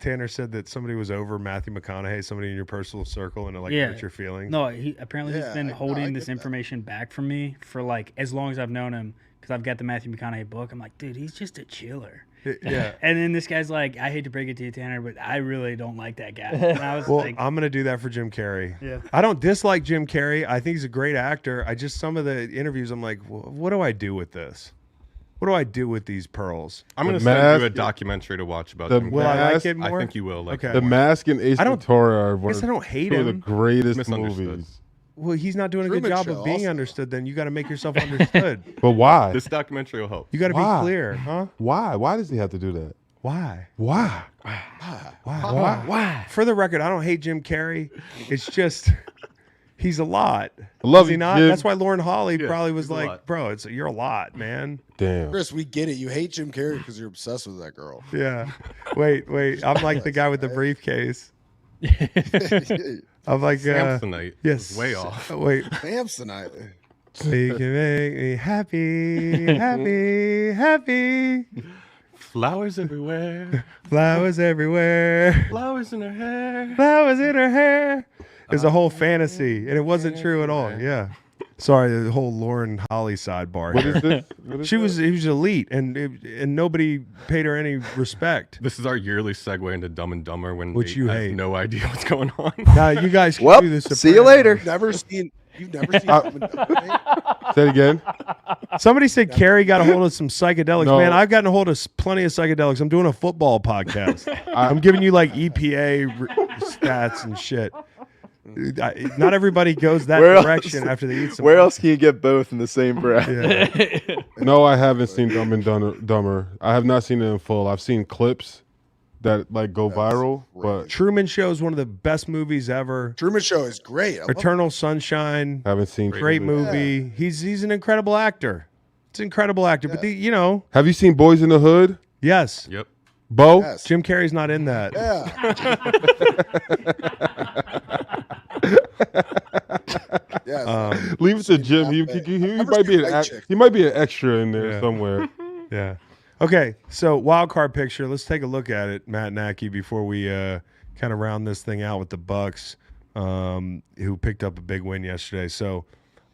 [SPEAKER 1] Tanner said that somebody was over Matthew McConaughey, somebody in your personal circle, and hurt your feelings.
[SPEAKER 7] No, apparently he's been
[SPEAKER 3] I
[SPEAKER 7] holding
[SPEAKER 3] get
[SPEAKER 7] this
[SPEAKER 3] that.
[SPEAKER 7] information back from me for like as long as I've known him, because I've got the Matthew McConaughey book. I'm like, dude, he's just a chiller.
[SPEAKER 1] Yeah.
[SPEAKER 7] And then this guy's like, I hate to break it to you, Tanner, but I really don't like that guy. And I was
[SPEAKER 1] Well,
[SPEAKER 7] like,
[SPEAKER 1] I'm going to do that for Jim Carrey.
[SPEAKER 7] Yeah.
[SPEAKER 1] I don't dislike Jim Carrey. I think he's a great actor. I just, some of the interviews, I'm like, what do I do with this? What do I do with these pearls?
[SPEAKER 5] I'm going
[SPEAKER 4] The
[SPEAKER 5] to send you a
[SPEAKER 4] Mask-
[SPEAKER 5] documentary to watch about
[SPEAKER 4] The
[SPEAKER 5] Jim
[SPEAKER 1] Will I
[SPEAKER 5] Carrey.
[SPEAKER 1] like it more?
[SPEAKER 5] I think you will. Like
[SPEAKER 1] Okay.
[SPEAKER 5] it
[SPEAKER 4] The
[SPEAKER 5] more.
[SPEAKER 4] Mask and Ace
[SPEAKER 1] I don't-
[SPEAKER 4] Ventura are one
[SPEAKER 1] guess I don't hate
[SPEAKER 4] two of the
[SPEAKER 1] him.
[SPEAKER 4] greatest
[SPEAKER 5] Misunderstood.
[SPEAKER 4] movies.
[SPEAKER 1] Well, he's not doing a good
[SPEAKER 3] Truman
[SPEAKER 1] job
[SPEAKER 3] Show
[SPEAKER 1] of being
[SPEAKER 3] also.
[SPEAKER 1] understood. Then you got to make yourself understood.
[SPEAKER 4] But why?
[SPEAKER 5] This documentary will help.
[SPEAKER 1] You got to
[SPEAKER 4] Why?
[SPEAKER 1] be clear, huh?
[SPEAKER 4] Why? Why does he have to do that?
[SPEAKER 1] Why?
[SPEAKER 4] Why?
[SPEAKER 1] Why? For the record, I don't hate Jim Carrey. It's just he's a lot.
[SPEAKER 4] I love
[SPEAKER 1] Is he
[SPEAKER 4] you,
[SPEAKER 1] not?
[SPEAKER 4] Jim.
[SPEAKER 1] That's why Lauren Holly
[SPEAKER 5] Yeah,
[SPEAKER 1] probably was
[SPEAKER 5] he's a
[SPEAKER 1] like,
[SPEAKER 5] lot.
[SPEAKER 1] "Bro, you're a lot, man."
[SPEAKER 4] Damn.
[SPEAKER 3] Chris, we get it. You hate Jim Carrey because you're obsessed with that girl.
[SPEAKER 1] Yeah. Wait. I'm like the guy with the briefcase. I'm like,
[SPEAKER 5] Samsonite.
[SPEAKER 1] yes.
[SPEAKER 5] Was way off.
[SPEAKER 1] Wait.
[SPEAKER 3] Samsonite.
[SPEAKER 1] You can make me happy, happy, happy.
[SPEAKER 5] Flowers everywhere.
[SPEAKER 1] Flowers everywhere.
[SPEAKER 5] Flowers in her hair.
[SPEAKER 1] Flowers in her hair. It was a whole fantasy, and it wasn't true at all. Yeah. Sorry, the whole Lauren Holly sidebar.
[SPEAKER 4] What
[SPEAKER 1] here.
[SPEAKER 4] is this? What is
[SPEAKER 1] She
[SPEAKER 4] that?
[SPEAKER 1] was elite, and nobody paid her any respect.
[SPEAKER 5] This is our yearly segue into Dumb and Dumber when
[SPEAKER 1] Which
[SPEAKER 5] they
[SPEAKER 1] you
[SPEAKER 5] have
[SPEAKER 1] hate.
[SPEAKER 5] no idea what's going on.
[SPEAKER 1] Now you guys can
[SPEAKER 6] Well,
[SPEAKER 1] do this.
[SPEAKER 6] see you later.
[SPEAKER 3] You've never seen Dumb and Dumber?
[SPEAKER 4] Say it again.
[SPEAKER 1] Somebody said Carrie got a hold of some psychedelics.
[SPEAKER 4] No.
[SPEAKER 1] Man, I've gotten a hold of plenty of psychedelics. I'm doing a football podcast. I'm giving you like EPA stats and shit. Not everybody goes that
[SPEAKER 6] Where else-
[SPEAKER 1] direction after they eat some.
[SPEAKER 6] Where else can you get both in the same breath?
[SPEAKER 1] Yeah.
[SPEAKER 4] No, I haven't seen Dumb and Dumber. I have not seen it in full. I've seen clips that like go viral, but
[SPEAKER 1] Truman Show is one of the best movies ever.
[SPEAKER 3] Truman Show is great. I love
[SPEAKER 1] Eternal Sunshine,
[SPEAKER 4] haven't seen.
[SPEAKER 1] great movie. He's an incredible actor. It's an incredible actor. But
[SPEAKER 4] Have you seen Boys in the Hood?
[SPEAKER 1] yes,
[SPEAKER 5] Yep.
[SPEAKER 4] Bo?
[SPEAKER 3] Yes.
[SPEAKER 1] Jim Carrey's not in that.
[SPEAKER 3] Yeah.
[SPEAKER 4] Leave it to Jim. He
[SPEAKER 3] Never
[SPEAKER 4] might be
[SPEAKER 3] seen
[SPEAKER 4] an
[SPEAKER 3] White Chicks.
[SPEAKER 4] he might be an extra in there
[SPEAKER 1] Yeah.
[SPEAKER 4] somewhere.
[SPEAKER 1] Yeah. Okay, so wild card picture. Let's take a look at it, Matt Nackey, before we kind of round this thing out with the Bucks, who picked up a big win yesterday. So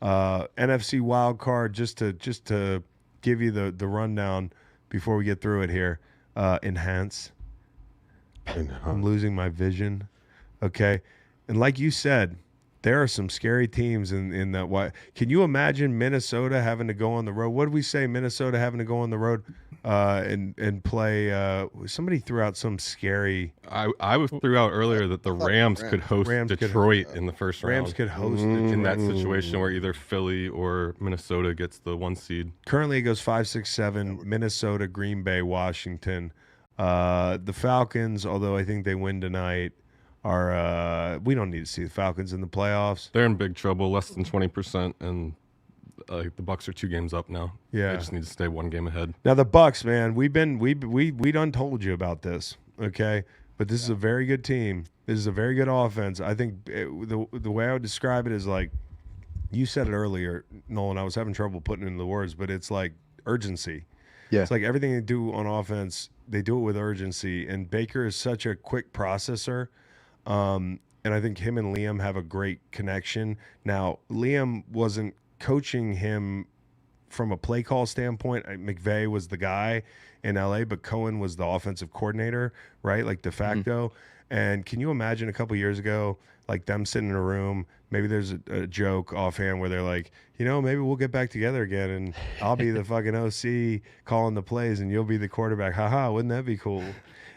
[SPEAKER 1] NFC wild card, just to give you the rundown before we get through it here. Enhance. I'm losing my vision. Okay, and like you said, there are some scary teams in that. Why? Can you imagine Minnesota having to go on the road? What did we say? Minnesota having to go on the road and play. Somebody threw out some scary.
[SPEAKER 5] I threw out earlier that the Rams could host Detroit in the first round.
[SPEAKER 1] Rams could host
[SPEAKER 5] in that situation where either Philly or Minnesota gets the 1 seed.
[SPEAKER 1] Currently, it goes 5, 6, 7. Minnesota, Green Bay, Washington. The Falcons, although I think they win tonight, are we don't need to see the Falcons in the playoffs.
[SPEAKER 5] They're in big trouble, less than 20%, and the Bucks are 2 games up now.
[SPEAKER 1] Yeah,
[SPEAKER 5] they just need to stay 1 game ahead.
[SPEAKER 1] Now the Bucks, man, we done told you about this, okay? But this is a very good team. This is a very good offense. I think the way I would describe it is like you said it earlier, Nolan. I was having trouble putting it into the words, but it's like urgency.
[SPEAKER 6] Yeah,
[SPEAKER 1] it's like everything they do on offense, they do it with urgency. And Baker is such a quick processor. And I think him and Liam have a great connection. Now, Liam wasn't coaching him from a play call standpoint. McVay was the guy in LA, but Cohen was the offensive coordinator, right? Like de facto. Mm-hmm. And can you imagine a couple years ago, like them sitting in a room, maybe there's a joke offhand where they're like, maybe we'll get back together again and I'll be the fucking OC calling the plays and you'll be the quarterback. Haha, wouldn't that be cool?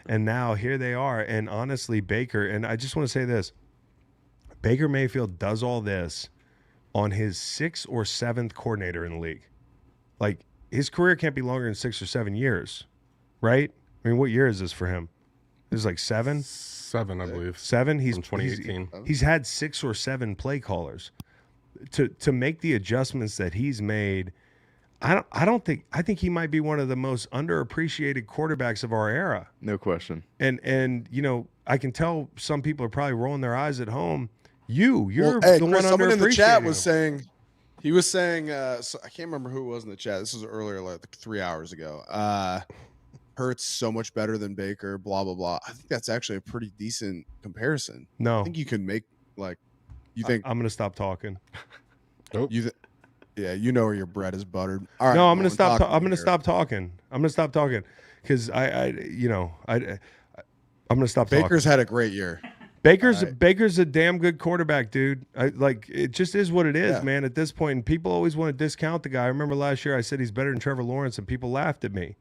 [SPEAKER 1] And now here they are. And honestly, Baker, and I just want to say this, Baker Mayfield does all this on his 6th or 7th coordinator in the league. Like, his career can't be longer than 6 or 7 years, right? I mean, what year is this for him? This is like 7?
[SPEAKER 5] 7, I believe.
[SPEAKER 1] 7?
[SPEAKER 5] From 2018.
[SPEAKER 1] He's had 6 or 7 play callers. To make the adjustments that he's made, I think he might be one of the most underappreciated quarterbacks of our era.
[SPEAKER 6] No question.
[SPEAKER 1] And I can tell some people are probably rolling their eyes at home. You're the
[SPEAKER 3] Chris,
[SPEAKER 1] one
[SPEAKER 3] someone in the chat was
[SPEAKER 1] him.
[SPEAKER 3] saying, he was saying, so I can't remember who it was in the chat. This was earlier, like 3 hours ago. Hurts so much better than Baker, blah, blah, blah. I think that's actually a pretty decent comparison.
[SPEAKER 1] No.
[SPEAKER 3] I think you can make, you think.
[SPEAKER 1] I'm going to stop talking.
[SPEAKER 3] Nope. Yeah, you know where your bread is buttered. All right.
[SPEAKER 1] No, I'm going to stop. I'm going to stop talking. I'm going to stop talking because I'm going to stop talking.
[SPEAKER 3] Baker's had a great year.
[SPEAKER 1] Baker's a damn good quarterback, dude. It just is what it is, man, at this point. And people always want to discount the guy. I remember last year I said he's better than Trevor Lawrence, and people laughed at me.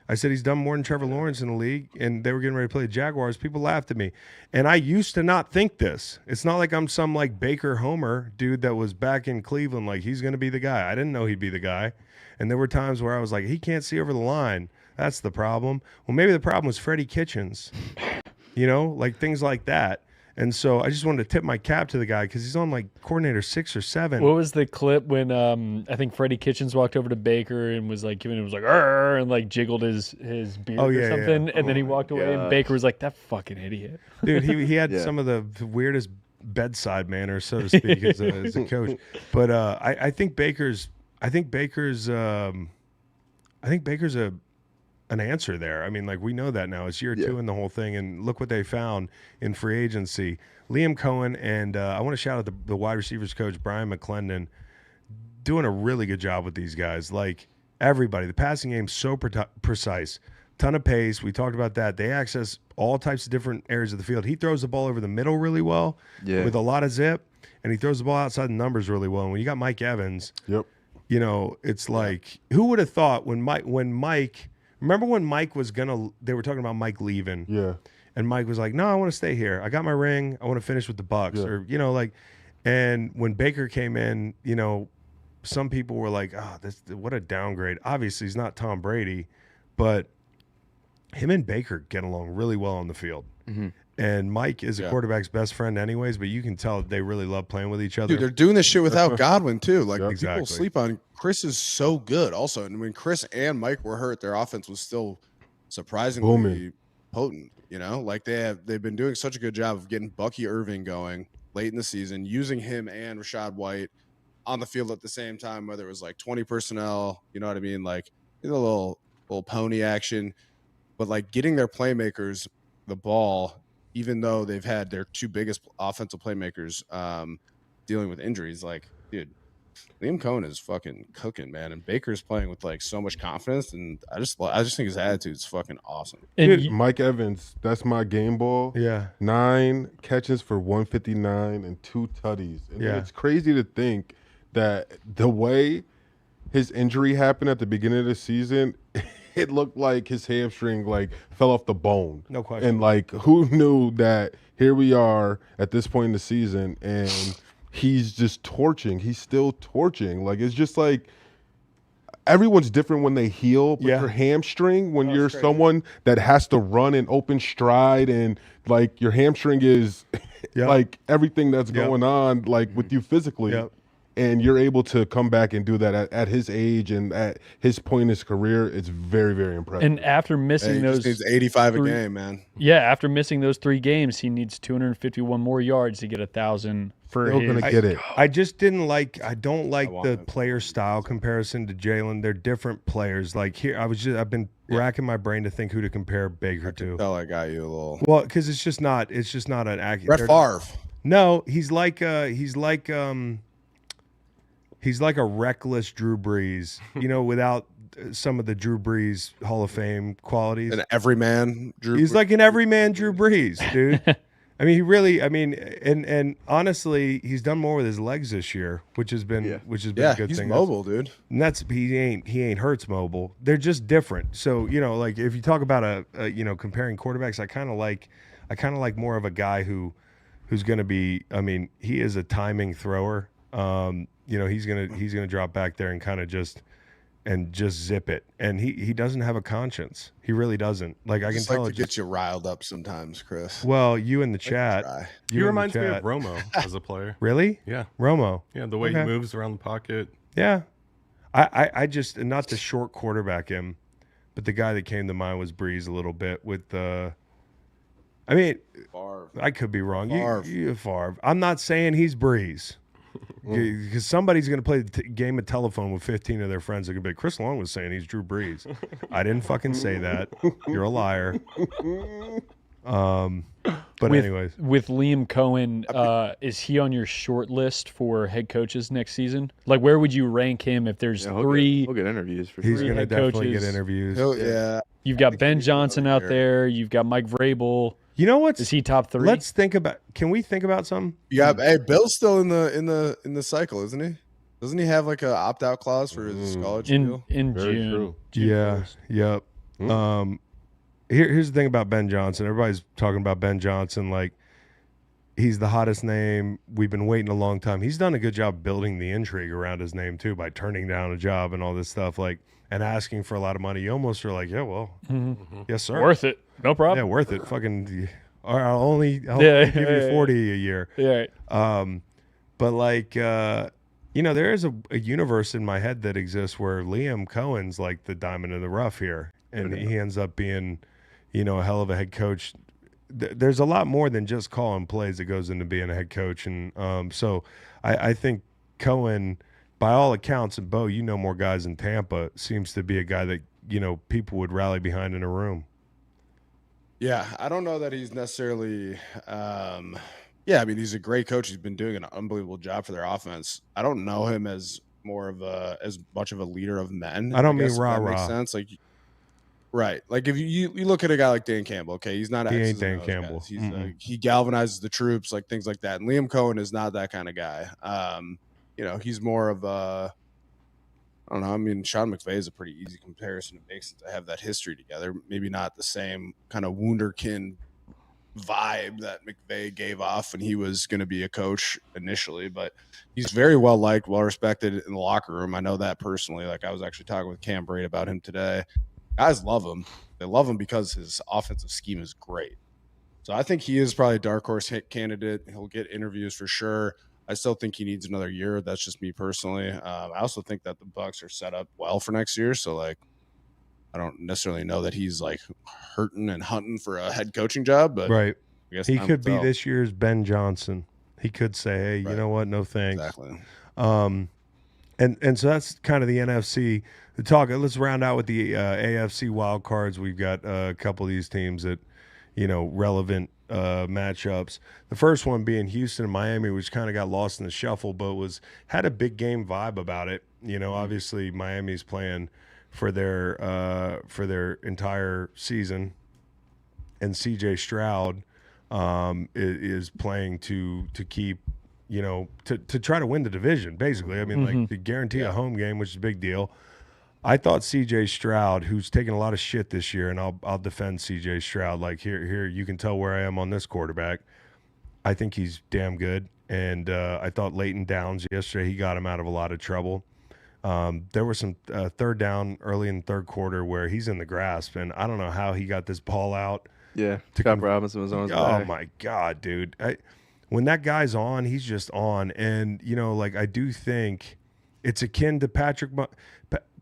[SPEAKER 1] I said he's done more than Trevor Lawrence in the league, and they were getting ready to play the Jaguars. People laughed at me. And I used to not think this. It's not like I'm some like Baker Homer dude that was back in Cleveland like he's going to be the guy. I didn't know he'd be the guy. And there were times where I was like, he can't see over the line. That's the problem. Well, maybe the problem was Freddie Kitchens, like things like that. And so I just wanted to tip my cap to the guy because he's on like coordinator 6 or 7.
[SPEAKER 2] What was the clip when I think Freddie Kitchens walked over to Baker and was like giving him like "Arr," and like jiggled his beard or something, and then he walked away and Baker was like, "That fucking idiot."
[SPEAKER 1] Dude, he had some of the weirdest bedside manners, so to speak, as a coach. But I think Baker's an answer there. I mean, like, we know that now. It's year 2 in the whole thing, and look what they found in free agency. Liam Cohen, and I want to shout out the wide receivers coach, Brian McClendon, doing a really good job with these guys. Like, everybody, the passing game's so precise. Ton of pace. We talked about that. They access all types of different areas of the field. He throws the ball over the middle really well with a lot of zip, and he throws the ball outside the numbers really well. And when you got Mike Evans, it's like, who would have thought when Mike – remember when Mike was they were talking about Mike leaving.
[SPEAKER 4] Yeah.
[SPEAKER 1] And Mike was like, no, I want to stay here. I got my ring. I want to finish with the Bucks.
[SPEAKER 4] Yeah.
[SPEAKER 1] Or, and when Baker came in, some people were like, what a downgrade. Obviously, he's not Tom Brady, but him and Baker get along really well on the field. Mm-hmm. And Mike is a quarterback's best friend anyways, but you can tell they really love playing with each other.
[SPEAKER 3] Dude, they're doing this shit without Godwin, too. Like, people sleep on Chris is so good also. And when Chris and Mike were hurt, their offense was still surprisingly potent, Like, they've been doing such a good job of getting Bucky Irving going late in the season, using him and Rashad White on the field at the same time, whether it was like 20 personnel, you know what I mean? Like, a little pony action, but like getting their playmakers the ball, even though they've had their two biggest offensive playmakers dealing with injuries, like, dude, Liam Cohen is fucking cooking, man, and Baker's playing with like so much confidence, and I just think his attitude's fucking awesome.
[SPEAKER 2] And
[SPEAKER 4] Dude, Mike Evans, that's my game ball.
[SPEAKER 1] Yeah.
[SPEAKER 4] 9 catches for 159 and 2 tutties. And
[SPEAKER 1] Yeah.
[SPEAKER 4] it's crazy to think that the way his injury happened at the beginning of the season, it looked like his hamstring like fell off the bone.
[SPEAKER 1] No question.
[SPEAKER 4] And like, who knew that here we are at this point in the season and he's just torching. He's still torching. Like, it's just like everyone's different when they heal, but your hamstring, when you're someone that has to run in open stride and like your hamstring is like everything that's going on like with you physically. And you're able to come back and do that at his age and at his point in his career, it's very, very impressive.
[SPEAKER 2] And after missing those,
[SPEAKER 3] needs 85 a game, man.
[SPEAKER 2] Yeah, after missing those 3 games, he needs 251 more yards to get 1,000 for
[SPEAKER 4] Still
[SPEAKER 2] his.
[SPEAKER 4] gonna get it.
[SPEAKER 1] I just didn't like. I don't like the player style comparison to Jalen. They're different players. Like here, I've been racking my brain to think who to compare Baker to.
[SPEAKER 3] Tell I got you a little.
[SPEAKER 1] Well, because it's just not an accurate.
[SPEAKER 3] Brett Favre.
[SPEAKER 1] No, he's like a reckless Drew Brees, without some of the Drew Brees Hall of Fame qualities.
[SPEAKER 3] An everyman Drew.
[SPEAKER 1] He's like an everyman Drew Brees, dude. I mean, he really. And honestly, he's done more with his legs this year, which has been a good
[SPEAKER 3] he's
[SPEAKER 1] thing.
[SPEAKER 3] Mobile, dude.
[SPEAKER 1] And he ain't Hurts mobile. They're just different. So like if you talk about comparing quarterbacks, I kind of like more of a guy who's going to be. I mean, he is a timing thrower. He's gonna drop back there and kind of just zip it, and he doesn't have a conscience. He really doesn't. Like I can tell.
[SPEAKER 3] Like to get you riled up sometimes, Chris.
[SPEAKER 1] Well, you in the chat.
[SPEAKER 5] He reminds me of Romo as a player.
[SPEAKER 1] Really?
[SPEAKER 5] Yeah.
[SPEAKER 1] Romo.
[SPEAKER 5] Yeah, the way he moves around the pocket.
[SPEAKER 1] Yeah. I just not to short quarterback him, but the guy that came to mind was Breeze a little bit with the. I mean,
[SPEAKER 3] Favre.
[SPEAKER 1] I could be wrong.
[SPEAKER 3] Favre.
[SPEAKER 1] Favre. I'm not saying he's Breeze. Because somebody's going to play the game of telephone with 15 of their friends. They're going to be like, Chris Long was saying he's Drew Brees. I didn't fucking say that. You're a liar. But anyways.
[SPEAKER 2] With Liam Cohen, is he on your short list for head coaches next season? Like, where would you rank him if there's 3?
[SPEAKER 6] He'll get interviews for
[SPEAKER 1] He's
[SPEAKER 6] sure.
[SPEAKER 1] going to
[SPEAKER 2] head
[SPEAKER 1] definitely
[SPEAKER 2] coaches.
[SPEAKER 1] get interviews.
[SPEAKER 2] You've got Ben Johnson out there. You've got Mike Vrabel.
[SPEAKER 1] You know what?
[SPEAKER 2] Is he top 3?
[SPEAKER 1] Let's think about. Can we think about something?
[SPEAKER 3] Yeah. Hey, Bill's still in the cycle, isn't he? Doesn't he have like a opt out clause for his scholarship deal?
[SPEAKER 2] in
[SPEAKER 4] Very
[SPEAKER 2] June?
[SPEAKER 4] true.
[SPEAKER 1] Yeah. Yep. Here's the thing about Ben Johnson. Everybody's talking about Ben Johnson like he's the hottest name. We've been waiting a long time. He's done a good job building the intrigue around his name too by turning down a job and all this stuff and asking for a lot of money. You almost are like, yeah, well, yes, sir.
[SPEAKER 2] Worth it. No problem.
[SPEAKER 1] Yeah, worth it. Fucking, I'll only give you 40 a year.
[SPEAKER 2] Yeah.
[SPEAKER 1] But there is a universe in my head that exists where Liam Cohen's like the diamond in the rough here, and he ends up being, a hell of a head coach. There's a lot more than just calling plays that goes into being a head coach, and so I think Cohen, by all accounts, and Beau, you know more guys in Tampa, seems to be a guy that people would rally behind in a room.
[SPEAKER 3] Yeah, I don't know that he's necessarily. He's a great coach. He's been doing an unbelievable job for their offense. I don't know him as as much of a leader of men.
[SPEAKER 1] I don't mean
[SPEAKER 3] if
[SPEAKER 1] rah
[SPEAKER 3] that
[SPEAKER 1] rah.
[SPEAKER 3] makes sense. Like, right? Like if you look at a guy like Dan Campbell, okay, he's not.
[SPEAKER 1] He ain't
[SPEAKER 3] X's and
[SPEAKER 1] Dan
[SPEAKER 3] O's
[SPEAKER 1] Campbell.
[SPEAKER 3] guys. He's he galvanizes the troops, like things like that. And Liam Cohen is not that kind of guy. He's more of a. I don't know. I mean, Sean McVay is a pretty easy comparison to make since I have that history together. Maybe not the same kind of wunderkind vibe that McVay gave off when he was going to be a coach initially, but he's very well liked, well respected in the locker room. I know that personally. Like I was actually talking with Cam Braid about him today. Guys love him. They love him because his offensive scheme is great. So I think he is probably a dark horse hit candidate. He'll get interviews for sure. I still think he needs another year. That's just me personally. I also think that the Bucs are set up well for next year. So I don't necessarily know that he's hurting and hunting for a head coaching job, but
[SPEAKER 1] Right.
[SPEAKER 3] I guess
[SPEAKER 1] He
[SPEAKER 3] time
[SPEAKER 1] could
[SPEAKER 3] will
[SPEAKER 1] be
[SPEAKER 3] tell.
[SPEAKER 1] this year's Ben Johnson. He could say, hey, you
[SPEAKER 3] Right.
[SPEAKER 1] know what? No thanks.
[SPEAKER 3] Exactly.
[SPEAKER 1] And And so that's kind of the NFC. The talk. Let's round out with the AFC wild cards. We've got a couple of these teams that, relevant matchups. The first one being Houston and Miami, which kind of got lost in the shuffle, but had a big game vibe about it. Obviously Miami's playing for their entire season, and CJ Stroud is playing to keep. To try to win the division, basically. I mean, like to guarantee a home game, which is a big deal. I thought C.J. Stroud, who's taken a lot of shit this year, and I'll defend C.J. Stroud. Like here, you can tell where I am on this quarterback. I think he's damn good, and I thought Leighton Downs yesterday, he got him out of a lot of trouble. There was some third down early in the third quarter where he's in the grasp, and I don't know how he got this ball out.
[SPEAKER 6] Yeah, Chop Robinson was on his back.
[SPEAKER 1] Oh my God, dude! When that guy's on, he's just on. And, I do think it's akin to Patrick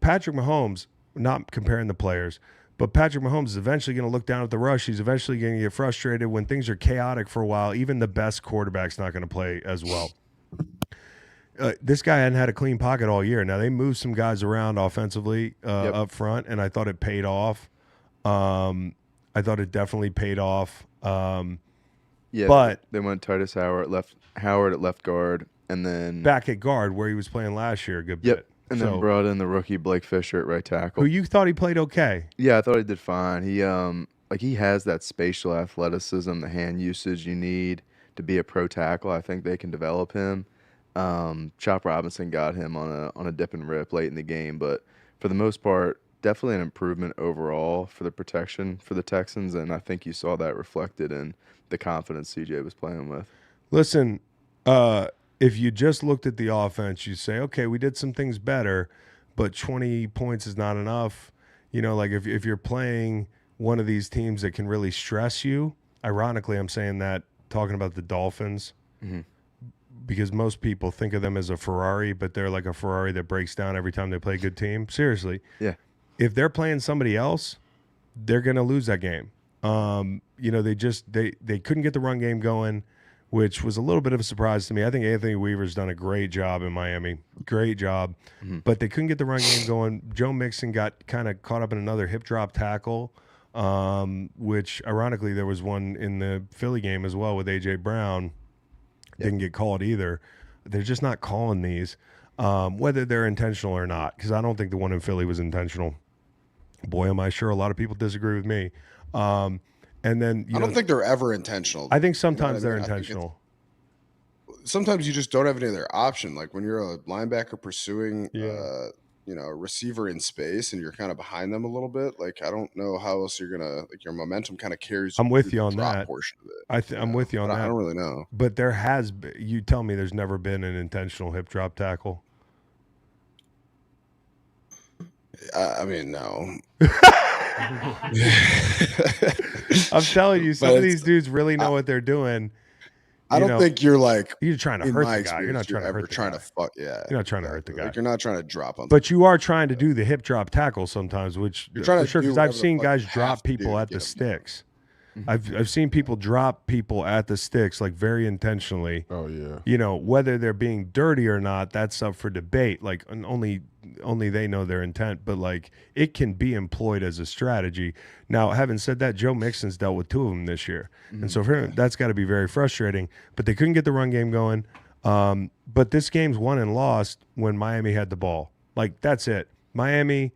[SPEAKER 1] Mahomes, not comparing the players, but Patrick Mahomes is eventually going to look down at the rush. He's eventually going to get frustrated when things are chaotic for a while. Even the best quarterback's not going to play as well. This guy hadn't had a clean pocket all year. Now, they moved some guys around offensively up front, and I thought it paid off. I thought it definitely paid off.
[SPEAKER 6] Yeah,
[SPEAKER 1] but
[SPEAKER 6] they went Titus Howard at left guard, and then
[SPEAKER 1] back at guard where he was playing last year a good bit.
[SPEAKER 6] And then brought in the rookie Blake Fisher at right tackle.
[SPEAKER 1] Who you thought he played okay?
[SPEAKER 6] Yeah, I thought he did fine. He he has that spatial athleticism, the hand usage you need to be a pro tackle. I think they can develop him. Chop Robinson got him on a dip and rip late in the game, but for the most part, definitely an improvement overall for the protection for the Texans, and I think you saw that reflected in the confidence CJ was playing with.
[SPEAKER 1] Listen, if you just looked at the offense, you'd say, okay, we did some things better, but 20 points is not enough. If you're playing one of these teams that can really stress you, ironically, I'm saying that talking about the Dolphins, because most people think of them as a Ferrari, but they're like a Ferrari that breaks down every time they play a good team. Seriously.
[SPEAKER 6] Yeah.
[SPEAKER 1] If they're playing somebody else, they're going to lose that game. They couldn't get the run game going, which was a little bit of a surprise to me. I think Anthony Weaver's done a great job in Miami. Great job. But they couldn't get the run game going. Joe Mixon got kind of caught up in another hip drop tackle, which ironically there was one in the Philly game as well with A.J. Brown. Didn't get called either. They're just not calling these, whether they're intentional or not, because I don't think the one in Philly was intentional. Boy, am I sure a lot of people disagree with me. And then
[SPEAKER 3] I don't think they're ever intentional.
[SPEAKER 1] I think sometimes they're intentional.
[SPEAKER 3] Sometimes you just don't have any other option. Like when you're a linebacker pursuing, a receiver in space, and you're kind of behind them a little bit. Like I don't know how else you're gonna your momentum kind of carries.
[SPEAKER 1] I'm with you on that
[SPEAKER 3] portion of it.
[SPEAKER 1] I'm with you on that.
[SPEAKER 3] I don't really know.
[SPEAKER 1] But there has been. You tell me there's never been an intentional hip drop tackle.
[SPEAKER 3] I mean, no.
[SPEAKER 1] I'm telling you, some of these dudes really know what they're doing.
[SPEAKER 3] I don't think you're
[SPEAKER 1] trying to hurt the guy. You're not trying to hurt the guy.
[SPEAKER 3] You're
[SPEAKER 1] not trying to hurt the guy.
[SPEAKER 3] Like you're not trying to drop on.
[SPEAKER 1] But you are trying to do the hip drop tackle sometimes, which
[SPEAKER 3] you're trying to
[SPEAKER 1] sure,
[SPEAKER 3] do
[SPEAKER 1] because I've
[SPEAKER 3] whatever
[SPEAKER 1] seen
[SPEAKER 3] the
[SPEAKER 1] guys
[SPEAKER 3] fuck you
[SPEAKER 1] drop
[SPEAKER 3] have to
[SPEAKER 1] people
[SPEAKER 3] do
[SPEAKER 1] at
[SPEAKER 3] to
[SPEAKER 1] the
[SPEAKER 3] get 'em.
[SPEAKER 1] sticks. I've seen people drop people at the sticks, like very intentionally.
[SPEAKER 4] Oh yeah.
[SPEAKER 1] Whether they're being dirty or not, that's up for debate. Like only they know their intent, but like it can be employed as a strategy. Now, having said that, Joe Mixon's dealt with 2 of them this year, and so for him, that's got to be very frustrating. But they couldn't get the run game going. But this game's won and lost when Miami had the ball. Like that's it. Miami.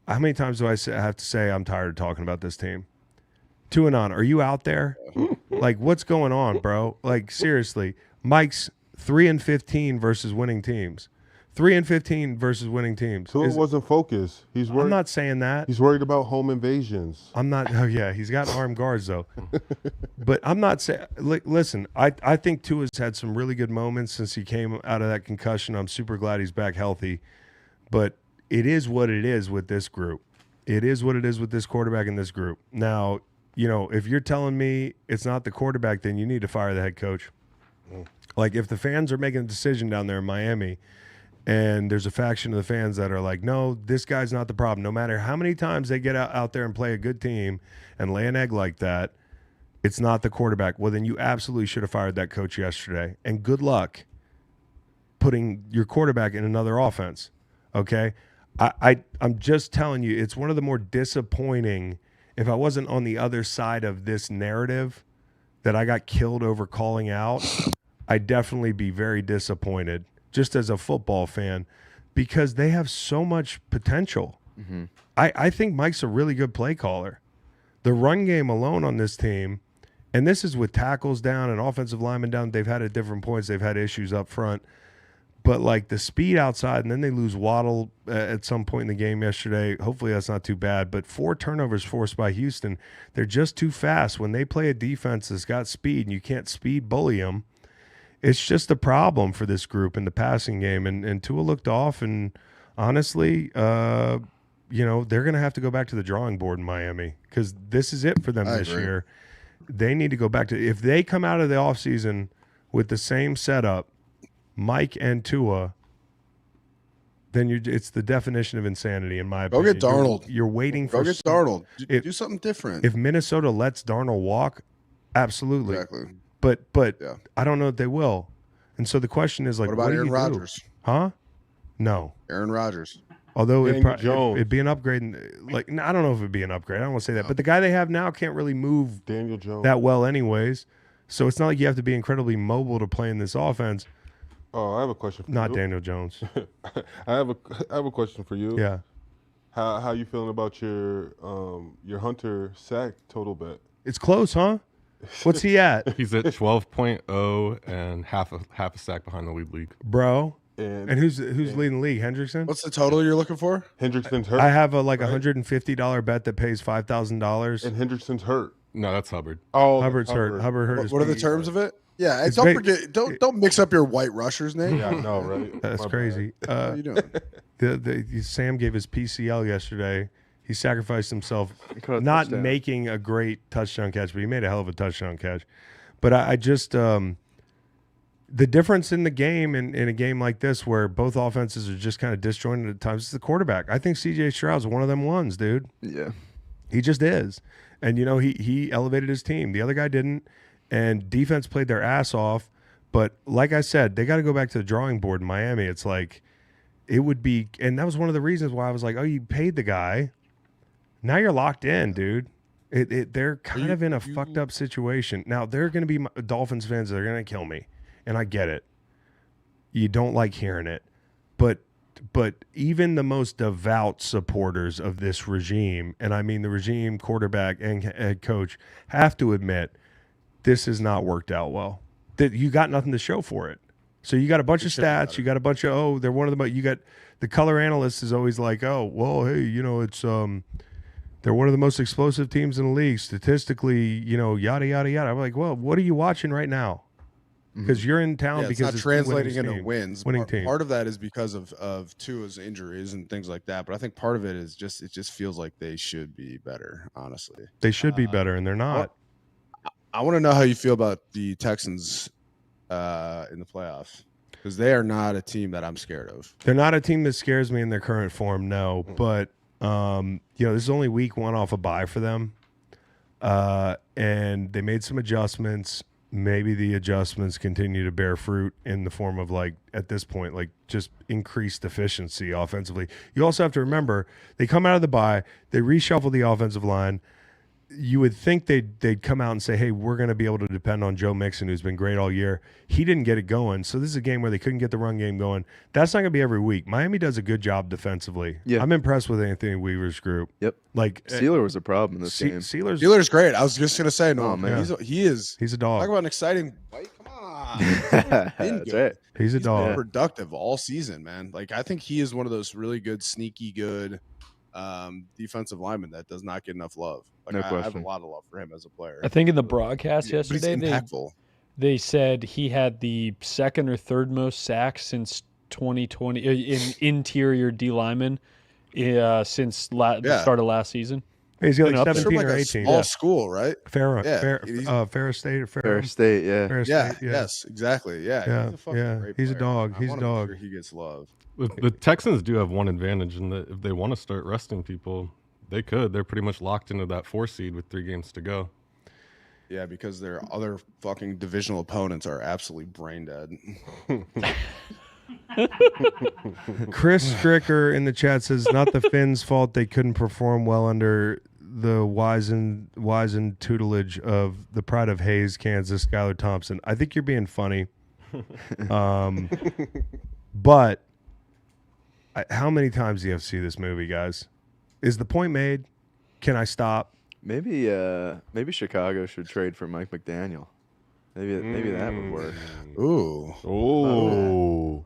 [SPEAKER 1] How many times do I have to say I'm tired of talking about this team? To and on. Are you out there? Like, what's going on, bro? Like, seriously. Mike's 3-15 versus winning teams. 3-15 versus winning teams.
[SPEAKER 4] Tua wasn't focused. He's worried.
[SPEAKER 1] I'm not saying that.
[SPEAKER 4] He's worried about home invasions.
[SPEAKER 1] I'm not. Oh, yeah. He's got armed guards, though. But I'm not saying. Listen, I think Tua's had some really good moments since he came out of that concussion. I'm super glad he's back healthy. But it is what it is with this group. It is what it is with this quarterback in this group. Now, if you're telling me it's not the quarterback, then you need to fire the head coach. Like, if the fans are making a decision down there in Miami and there's a faction of the fans that are like, no, this guy's not the problem. No matter how many times they get out there and play a good team and lay an egg like that, it's not the quarterback. Well, then you absolutely should have fired that coach yesterday. And good luck putting your quarterback in another offense. Okay, I'm just telling you, it's one of the more disappointing. If I wasn't on the other side of this narrative that I got killed over calling out, I'd definitely be very disappointed, just as a football fan, because they have so much potential.
[SPEAKER 6] Mm-hmm.
[SPEAKER 1] I think Mike's a really good play caller. The run game alone on this team, and this is with tackles down and offensive linemen down, they've had at different points, they've had issues up front. But like the speed outside, and then they lose Waddle at some point in the game yesterday. Hopefully that's not too bad. But 4 turnovers forced by Houston. They're just too fast. When they play a defense that's got speed and you can't speed bully them, it's just a problem for this group in the passing game. And Tua looked off, and honestly, they're going to have to go back to the drawing board in Miami because this is it for them this year. They need to go back to – if they come out of the offseason with the same setup, Mike and Tua, then it's the definition of insanity, in my opinion.
[SPEAKER 3] Go get Darnold.
[SPEAKER 1] You're waiting for –
[SPEAKER 3] Go get Darnold. Do something different.
[SPEAKER 1] If Minnesota lets Darnold walk, absolutely.
[SPEAKER 3] Exactly.
[SPEAKER 1] But
[SPEAKER 3] Yeah.
[SPEAKER 1] I don't know if they will. And so the question is, like,
[SPEAKER 3] What about
[SPEAKER 1] do
[SPEAKER 3] Aaron
[SPEAKER 1] you do?
[SPEAKER 3] Rodgers?
[SPEAKER 1] Huh? No.
[SPEAKER 3] Aaron Rodgers.
[SPEAKER 1] Although
[SPEAKER 4] Daniel Jones.
[SPEAKER 1] it'd be an upgrade. I don't know if it'd be an upgrade. I don't want to say that. But the guy they have now can't really move
[SPEAKER 4] Daniel Jones.
[SPEAKER 1] that well anyways. So it's not like you have to be incredibly mobile to play in this offense.
[SPEAKER 4] Oh, I have a question for
[SPEAKER 1] Not
[SPEAKER 4] you.
[SPEAKER 1] Daniel Jones.
[SPEAKER 4] I have a question for you.
[SPEAKER 1] Yeah.
[SPEAKER 4] How you feeling about your Hunter sack total bet?
[SPEAKER 1] It's close, huh? What's he at,
[SPEAKER 5] He's at 12.0 and half a sack behind the league.
[SPEAKER 1] bro?
[SPEAKER 4] And
[SPEAKER 1] And who's leading the league? Hendrickson?
[SPEAKER 3] What's the total you're looking for?
[SPEAKER 4] Hendrickson's hurt.
[SPEAKER 1] I have a
[SPEAKER 4] right?
[SPEAKER 1] $150 bet that pays $5,000.
[SPEAKER 4] And Hendrickson's hurt.
[SPEAKER 5] No, that's Hubbard.
[SPEAKER 4] Oh,
[SPEAKER 1] Hubbard's hurt. Hubbard hurt his
[SPEAKER 3] What are the
[SPEAKER 1] knee.
[SPEAKER 3] terms of it? Yeah, and
[SPEAKER 1] It's
[SPEAKER 3] don't
[SPEAKER 1] ba-
[SPEAKER 3] forget. Don't mix up your white rusher's name.
[SPEAKER 4] Yeah, I know, right?
[SPEAKER 1] That's
[SPEAKER 4] My
[SPEAKER 1] crazy.
[SPEAKER 3] What are you doing?
[SPEAKER 1] Sam gave his PCL yesterday. He sacrificed himself,
[SPEAKER 6] He caught a
[SPEAKER 1] not
[SPEAKER 6] touchdown.
[SPEAKER 1] making a great touchdown catch, but he made a hell of a touchdown catch. But I just the difference in the game in a game like this where both offenses are just kind of disjointed at times is the quarterback. I think C.J. Stroud's one of them ones, dude.
[SPEAKER 6] Yeah.
[SPEAKER 1] He just is. And, he elevated his team. The other guy didn't. And defense played their ass off. But like I said, they got to go back to the drawing board in Miami. It's like it would be – and that was one of the reasons why I was like, oh, you paid the guy. Now you're locked in, dude. They're kind of in a fucked up situation. Now, there are going to be Dolphins fans that are going to kill me. And I get it. You don't like hearing it. But even the most devout supporters of this regime, and I mean the regime, quarterback, and head coach, have to admit this has not worked out well. That you got nothing to show for it. So you got a bunch of stats. You got a bunch of, they're one of the, you got the color analyst is always like, oh, well, hey, it's, they're one of the most explosive teams in the league. Statistically, yada, yada, yada. I'm like, well, what are you watching right now? Because you're in town
[SPEAKER 3] Yeah, it's
[SPEAKER 1] because
[SPEAKER 3] not translating
[SPEAKER 1] winning
[SPEAKER 3] into
[SPEAKER 1] team.
[SPEAKER 3] wins.
[SPEAKER 1] Winning team.
[SPEAKER 3] Part of that is because of Tua's injuries and things like that. But I think part of it is it just feels like they should be better, honestly.
[SPEAKER 1] They should be better, and they're not.
[SPEAKER 3] I want to know how you feel about the Texans in the playoffs because they are not a team that I'm scared of.
[SPEAKER 1] They're not a team that scares me in their current form, no. But this is only week 1 off a bye for them, and they made some adjustments. Maybe the adjustments continue to bear fruit in the form of, at this point, just increased efficiency offensively. You also have to remember, they come out of the bye, they reshuffle the offensive line. You would think they'd come out and say, hey, we're going to be able to depend on Joe Mixon, who's been great all year. He didn't get it going. So this is a game where they couldn't get the run game going. That's not going to be every week. Miami does a good job defensively.
[SPEAKER 6] Yeah.
[SPEAKER 1] I'm impressed with Anthony Weaver's group.
[SPEAKER 6] Yep. Steeler was a problem in this game.
[SPEAKER 3] Steelers great. I was just gonna say, no,
[SPEAKER 6] Oh,
[SPEAKER 3] man,
[SPEAKER 6] man.
[SPEAKER 1] He's a dog.
[SPEAKER 3] Talk about an exciting fight. Come on,
[SPEAKER 6] That's right.
[SPEAKER 1] He's a
[SPEAKER 3] He's
[SPEAKER 1] dog.
[SPEAKER 3] been productive all season, man. I think he is one of those really good, sneaky good defensive linemen that does not get enough love.
[SPEAKER 6] No
[SPEAKER 3] I have a
[SPEAKER 6] question.
[SPEAKER 3] lot of love for him as a player.
[SPEAKER 2] I think in the broadcast
[SPEAKER 3] But he's
[SPEAKER 2] yesterday,
[SPEAKER 3] impactful.
[SPEAKER 2] they said he had the second or third most sacks since 2020 in interior D lineman since the start of last season.
[SPEAKER 1] He's got
[SPEAKER 2] Up there.
[SPEAKER 1] 17
[SPEAKER 3] From
[SPEAKER 1] or
[SPEAKER 3] a
[SPEAKER 1] 18.
[SPEAKER 3] small school, right?
[SPEAKER 1] Ferris State.
[SPEAKER 6] Ferris State, yeah.
[SPEAKER 1] Ferris
[SPEAKER 3] Yeah.
[SPEAKER 1] State,
[SPEAKER 3] Yes. Exactly. Yeah.
[SPEAKER 1] Yeah,
[SPEAKER 3] He's a fucking
[SPEAKER 1] yeah.
[SPEAKER 3] great
[SPEAKER 1] He's a
[SPEAKER 3] player.
[SPEAKER 1] dog.
[SPEAKER 3] I
[SPEAKER 1] He's a
[SPEAKER 3] wanna make
[SPEAKER 1] dog.
[SPEAKER 3] sure he gets love.
[SPEAKER 5] The Texans do have one advantage in that if they want to start resting people, they could. They're pretty much locked into that 4 seed with 3 games to go.
[SPEAKER 3] Yeah, because their other fucking divisional opponents are absolutely brain dead.
[SPEAKER 1] Chris Stricker in the chat says, not the Finns' fault they couldn't perform well under the wise and tutelage of the pride of Hayes, Kansas, Skylar Thompson. I think you're being funny. But how many times do you have to see this movie, guys? Is the point made? Can I stop?
[SPEAKER 6] Maybe Chicago should trade for Mike McDaniel. Maybe that would work.
[SPEAKER 3] Ooh.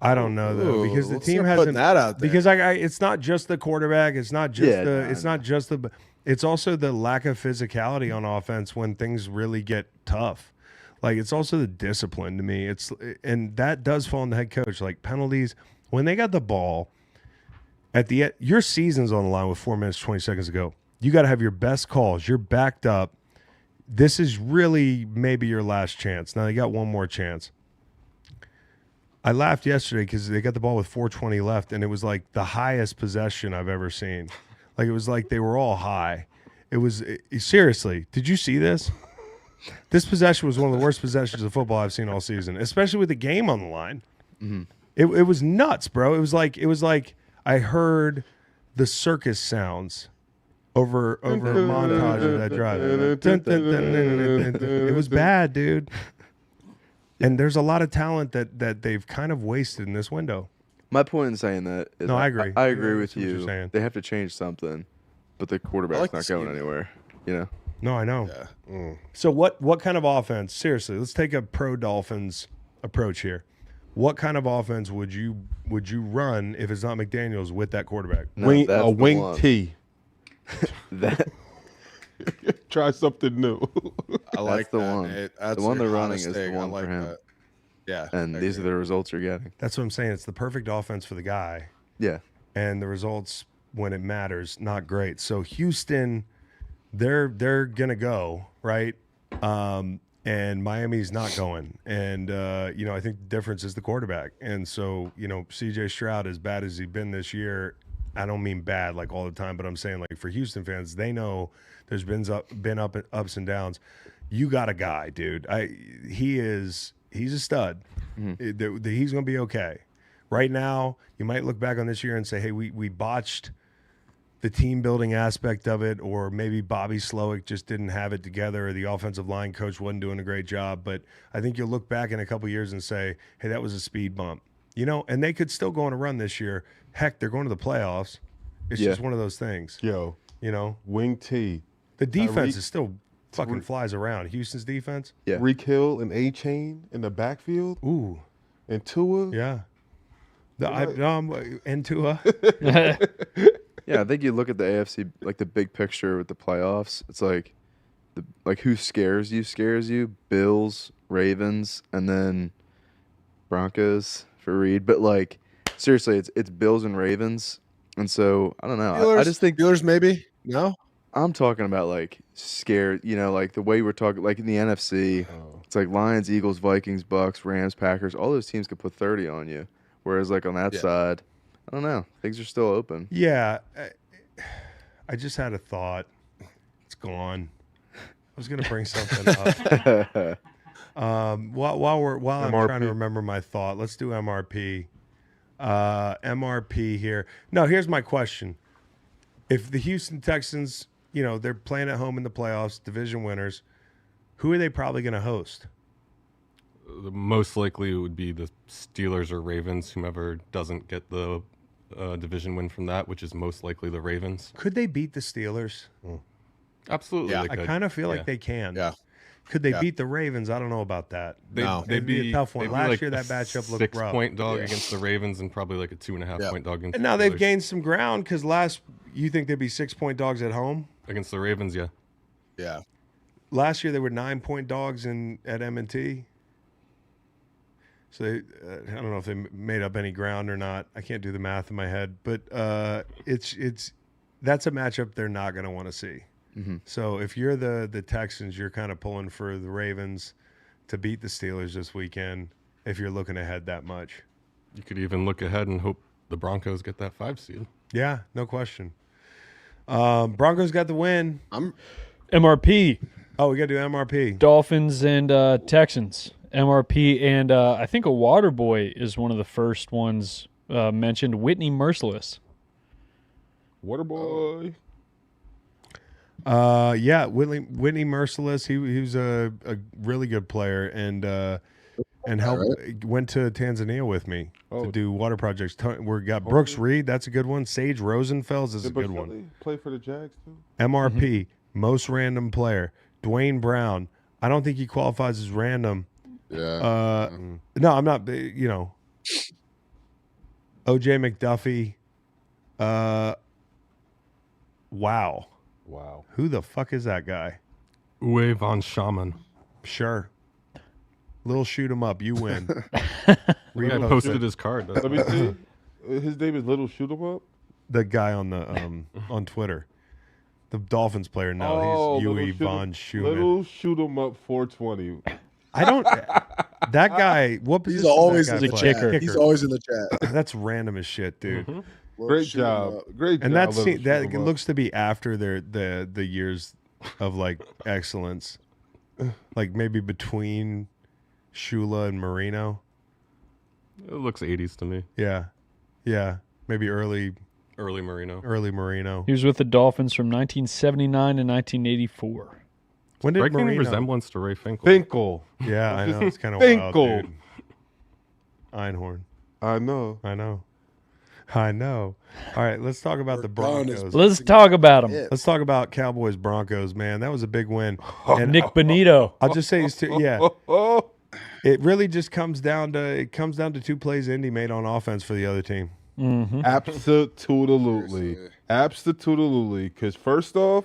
[SPEAKER 1] I don't know though, because the
[SPEAKER 3] let's
[SPEAKER 1] team
[SPEAKER 3] start putting
[SPEAKER 1] hasn't.
[SPEAKER 3] that out there.
[SPEAKER 1] Because it's not just the quarterback. It's not just
[SPEAKER 6] Yeah,
[SPEAKER 1] It's not just the. It's also the lack of physicality on offense when things really get tough. Like it's also the discipline to me. And that does fall on the head coach. Like penalties when they got the ball at the end. Your season's on the line with 4 minutes 20 seconds to go. You got to have your best calls. You're backed up. This is really maybe your last chance. Now they got one more chance. I laughed yesterday because they got the ball with 4:20 left, and it was like the highest possession I've ever seen. Like it was like they were all high. Seriously, did you see this? This possession was one of the worst possessions of football I've seen all season, especially with the game on the line. Mm-hmm. It was nuts, bro. It was like I heard the circus sounds over a montage of that drive. It was bad, dude. And there's a lot of talent that they've kind of wasted in this window.
[SPEAKER 6] My point in saying that is
[SPEAKER 1] No, I agree.
[SPEAKER 6] I agree with
[SPEAKER 1] what you're
[SPEAKER 6] you.
[SPEAKER 1] saying.
[SPEAKER 6] They have to change something, but the quarterback's not going anywhere. You know.
[SPEAKER 1] No, I know.
[SPEAKER 3] Yeah.
[SPEAKER 1] So what kind of offense? Seriously, let's take a pro Dolphins approach here. What kind of offense would you run if it's not McDaniels with that quarterback?
[SPEAKER 6] No,
[SPEAKER 4] Wing,
[SPEAKER 6] that's
[SPEAKER 4] a
[SPEAKER 6] the
[SPEAKER 4] wing
[SPEAKER 6] one.
[SPEAKER 4] T.
[SPEAKER 6] That
[SPEAKER 4] Try something new.
[SPEAKER 3] I like
[SPEAKER 6] the
[SPEAKER 3] that,
[SPEAKER 6] one.
[SPEAKER 3] Nate. That's
[SPEAKER 6] The one
[SPEAKER 3] your
[SPEAKER 6] they're running
[SPEAKER 3] honest
[SPEAKER 6] is the
[SPEAKER 3] take. I
[SPEAKER 6] one
[SPEAKER 3] like
[SPEAKER 6] for him.
[SPEAKER 3] that. Yeah.
[SPEAKER 6] and
[SPEAKER 3] I
[SPEAKER 6] these are
[SPEAKER 3] agree.
[SPEAKER 6] the results you're getting.
[SPEAKER 1] That's what I'm saying. It's the perfect offense for the guy,
[SPEAKER 6] Yeah.
[SPEAKER 1] and the results when it matters, not great. So Houston, they're gonna go right, and Miami's not going. And I think the difference is the quarterback. And so C.J. Stroud, as bad as he's been this year, I don't mean bad like all the time, but I'm saying like for Houston fans, they know there's been ups and downs. You got a guy, dude. He's a stud. Mm-hmm. He's going to be okay. Right now, you might look back on this year and say, hey, we botched the team building aspect of it, or maybe Bobby Slowick just didn't have it together, or the offensive line coach wasn't doing a great job. But I think you'll look back in a couple of years and say, hey, that was a speed bump. And they could still go on a run this year. Heck, they're going to the playoffs. It's just one of those things.
[SPEAKER 4] Yo, wing T.
[SPEAKER 1] The defense is still fucking flies around. Houston's defense.
[SPEAKER 6] Yeah.
[SPEAKER 4] Reek Hill and A-Chain in the backfield.
[SPEAKER 1] Ooh.
[SPEAKER 4] And Tua.
[SPEAKER 1] Yeah. And Tua.
[SPEAKER 6] Yeah, I think you look at the AFC, like the big picture with the playoffs. It's like, who scares you? Bills, Ravens, and then Broncos for Reed. But like, seriously, it's Bills and Ravens, and so I don't know. I just think
[SPEAKER 3] Steelers maybe. No.
[SPEAKER 6] I'm talking about like scared. Like the way we're talking, like in the NFC, it's like Lions, Eagles, Vikings, Bucks, Rams, Packers. All those teams could put 30 on you. Whereas like on that side, I don't know. Things are still open.
[SPEAKER 1] Yeah. I just had a thought. It's gone. I was going to bring something up. While I'm trying to remember my thought, let's do MRP. MRP here. No, here's my question. If the Houston Texans, they're playing at home in the playoffs, division winners, who are they probably going to host?
[SPEAKER 5] The most likely would be the Steelers or Ravens, whomever doesn't get the division win from that, which is most likely the Ravens.
[SPEAKER 1] Could they beat the Steelers?
[SPEAKER 5] Absolutely,
[SPEAKER 3] Yeah.
[SPEAKER 5] they
[SPEAKER 1] I
[SPEAKER 5] could.
[SPEAKER 1] kind of feel like they can.
[SPEAKER 3] Yeah.
[SPEAKER 1] Could they beat the Ravens? I don't know about that.
[SPEAKER 3] No.
[SPEAKER 5] They'd
[SPEAKER 1] be a tough one.
[SPEAKER 5] they'd be
[SPEAKER 1] Last
[SPEAKER 5] like
[SPEAKER 1] year,
[SPEAKER 5] a
[SPEAKER 1] that matchup looked rough.
[SPEAKER 5] 6-point dog against the Ravens and probably like a 2.5 point dog against
[SPEAKER 1] And now
[SPEAKER 5] the
[SPEAKER 1] they've
[SPEAKER 5] Steelers.
[SPEAKER 1] gained some ground because you think they'd be 6-point dogs at home?
[SPEAKER 5] Against the Ravens, yeah.
[SPEAKER 3] Yeah.
[SPEAKER 1] Last year they were 9-point dogs at M&T. So I don't know if they made up any ground or not. I can't do the math in my head, but that's a matchup they're not going to want to see.
[SPEAKER 6] Mm-hmm.
[SPEAKER 1] So if you're the Texans, you're kind of pulling for the Ravens to beat the Steelers this weekend. If you're looking ahead that much,
[SPEAKER 5] You could even look ahead and hope the Broncos get that 5 seed.
[SPEAKER 1] yeah, no question. Broncos got the win.
[SPEAKER 2] MRP,
[SPEAKER 1] Oh, we got to do MRP.
[SPEAKER 2] Dolphins and Texans. MRP, and I think a water boy is one of the first ones mentioned. Whitney Merciless.
[SPEAKER 4] Waterboy.
[SPEAKER 1] Yeah, Whitney Merciless. He was a really good player and went to Tanzania with me to do water projects. We got Brooks Reed. That's a good one. Sage Rosenfels is a good one.
[SPEAKER 4] Play for the Jags too.
[SPEAKER 1] MRP, most random player. Dwayne Brown. I don't think he qualifies as random.
[SPEAKER 3] Yeah.
[SPEAKER 1] No, I'm not. You know, OJ McDuffie. Wow. Who the fuck is that guy?
[SPEAKER 5] Uwe von Schaman.
[SPEAKER 1] Sure. Little shoot 'em up. You win.
[SPEAKER 5] I posted his card.
[SPEAKER 4] Let me see. His name is Little Shoot 'em Up.
[SPEAKER 1] The guy on the on Twitter. The Dolphins player. No, he's Uwe von Schumann.
[SPEAKER 4] Little Shoot 'em Up 420.
[SPEAKER 1] I don't. That guy. What position?
[SPEAKER 3] He's always
[SPEAKER 1] does
[SPEAKER 3] in
[SPEAKER 1] that
[SPEAKER 3] the
[SPEAKER 1] guy
[SPEAKER 3] chat.
[SPEAKER 1] play?
[SPEAKER 3] He's always in the chat.
[SPEAKER 1] That's random as shit, dude.
[SPEAKER 4] Great job.
[SPEAKER 1] And that
[SPEAKER 4] Little Shoot 'em
[SPEAKER 1] it
[SPEAKER 4] Up.
[SPEAKER 1] looks to be after the years of like excellence, like maybe between Shula and Marino.
[SPEAKER 5] It looks 80s to me.
[SPEAKER 1] Yeah, maybe early
[SPEAKER 5] Marino.
[SPEAKER 2] He was with the Dolphins from 1979 to 1984.
[SPEAKER 1] When did
[SPEAKER 5] Striking
[SPEAKER 1] Marino?
[SPEAKER 5] resemblance to Ray Finkel.
[SPEAKER 4] Finkel.
[SPEAKER 1] Yeah, I know. It's kind of
[SPEAKER 4] Finkel.
[SPEAKER 1] wild, dude. Einhorn.
[SPEAKER 4] I know.
[SPEAKER 1] All right, let's talk about the Broncos.
[SPEAKER 2] Let's talk about him.
[SPEAKER 1] Let's talk about Cowboys Broncos, man. That was a big win. And
[SPEAKER 2] Nick Bonito.
[SPEAKER 1] I'll just say, yeah,
[SPEAKER 4] Oh,
[SPEAKER 1] it really just comes down to two plays Indy made on offense for the other team.
[SPEAKER 2] Mm-hmm.
[SPEAKER 4] absolutely. Absolutely. Because first off,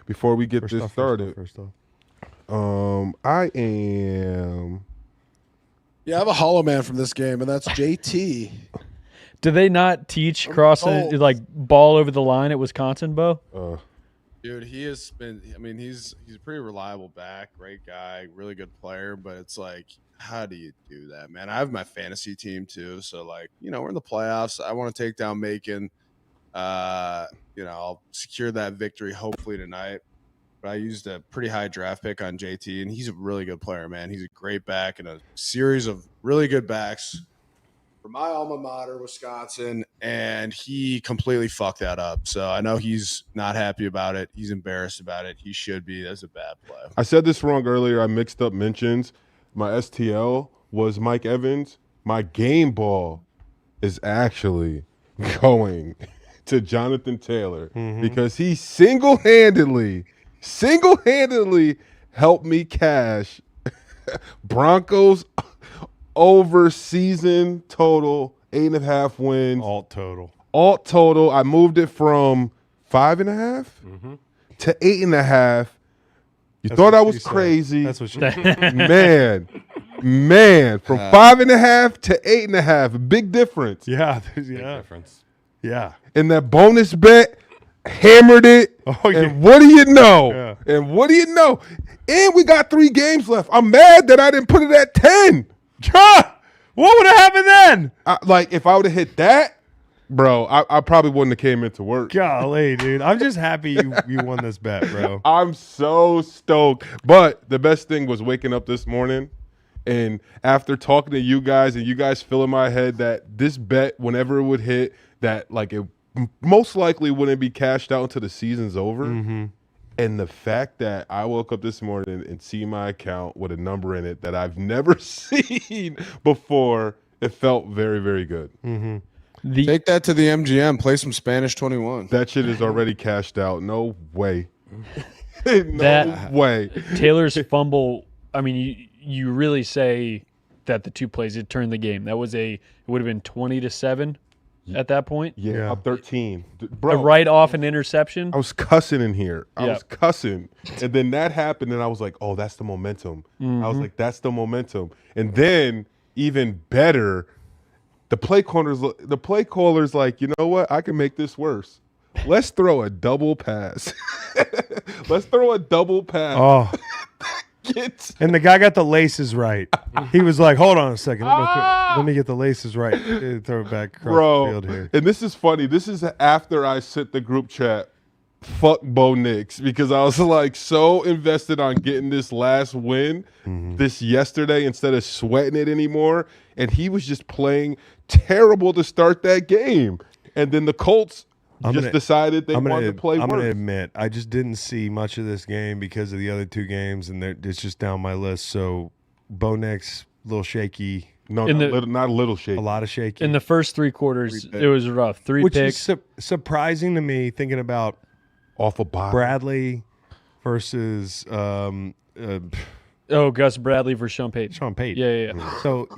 [SPEAKER 4] before we get this started,
[SPEAKER 1] First off.
[SPEAKER 4] I am.
[SPEAKER 3] Yeah, I have a hollow man from this game, and that's JT.
[SPEAKER 2] Do they not teach crossing like ball over the line at Wisconsin, Bo?
[SPEAKER 3] Dude, he has been. I mean, he's a pretty reliable back, great guy, really good player. But it's like, how do you do that, man? I have my fantasy team too, so like, we're in the playoffs. I want to take down Macon. I'll secure that victory hopefully tonight. But I used a pretty high draft pick on JT, and he's a really good player, man. He's a great back in a series of really good backs for my alma mater, Wisconsin, and he completely fucked that up. So I know he's not happy about it. He's embarrassed about it. He should be. That's a bad play.
[SPEAKER 4] I said this wrong earlier. I mixed up mentions. My STL was Mike Evans. My game ball is actually going to Jonathan Taylor because he single-handedly helped me cash Broncos over season total 8.5 wins.
[SPEAKER 1] Alt total.
[SPEAKER 4] I moved it from 5.5 to 8.5. You thought I was crazy.
[SPEAKER 1] That's what she said.
[SPEAKER 4] Man, from 5.5 to 8.5, big difference.
[SPEAKER 1] Yeah,
[SPEAKER 5] Big difference.
[SPEAKER 1] yeah.
[SPEAKER 4] And that bonus bet hammered it.
[SPEAKER 1] Oh, yeah.
[SPEAKER 4] And what do you know?
[SPEAKER 1] Yeah.
[SPEAKER 4] And we got 3 games left. I'm mad that I didn't put it at 10.
[SPEAKER 1] What would have happened then?
[SPEAKER 4] If I would have hit that, bro, I probably wouldn't have came into work.
[SPEAKER 1] Golly, dude. I'm just happy you won this bet, bro.
[SPEAKER 4] I'm so stoked. But the best thing was waking up this morning and after talking to you guys and you guys filling my head that this bet, whenever it would hit, that like it most likely wouldn't be cashed out until the season's over. And the fact that I woke up this morning and see my account with a number in it that I've never seen before, it felt very, very good.
[SPEAKER 3] Take that to the MGM. Play some Spanish 21.
[SPEAKER 4] That shit is already cashed out. No way. No way.
[SPEAKER 2] Taylor's fumble. I mean, you really say that the 2 plays it turned the game. It would have been 20-7 at that point.
[SPEAKER 4] Yeah. Up 13.
[SPEAKER 2] A
[SPEAKER 4] Bro,
[SPEAKER 2] right off an interception.
[SPEAKER 4] I was cussing in here. I
[SPEAKER 2] Yeah.
[SPEAKER 4] was cussing. And then that happened, and I was like, oh, that's the momentum. I was like, that's the momentum. And then, even better, the play caller's like, you know what? I can make this worse. Let's throw a double pass.
[SPEAKER 1] Oh. And the guy got the laces right. He was like, hold on a second. Let me get the laces right. Throw it back across the field here.
[SPEAKER 4] And this is funny. This is after I sent the group chat fuck Bo Nix, because I was like so invested on getting this last win this yesterday instead of sweating it anymore. And he was just playing terrible to start that game. And then the Colts decided they wanted to play worse.
[SPEAKER 1] I'm going to admit, I just didn't see much of this game because of the other two games, and it's just down my list. So Bo Nix, a little shaky.
[SPEAKER 4] No, not a little shaky.
[SPEAKER 1] A lot of shaky.
[SPEAKER 2] In the first three quarters, it was rough. Three picks.
[SPEAKER 1] Which is surprising to me, thinking about
[SPEAKER 4] off a bye.
[SPEAKER 1] Bradley versus
[SPEAKER 2] Gus Bradley versus Sean Payton.
[SPEAKER 1] Sean Payton.
[SPEAKER 2] Yeah.
[SPEAKER 1] So,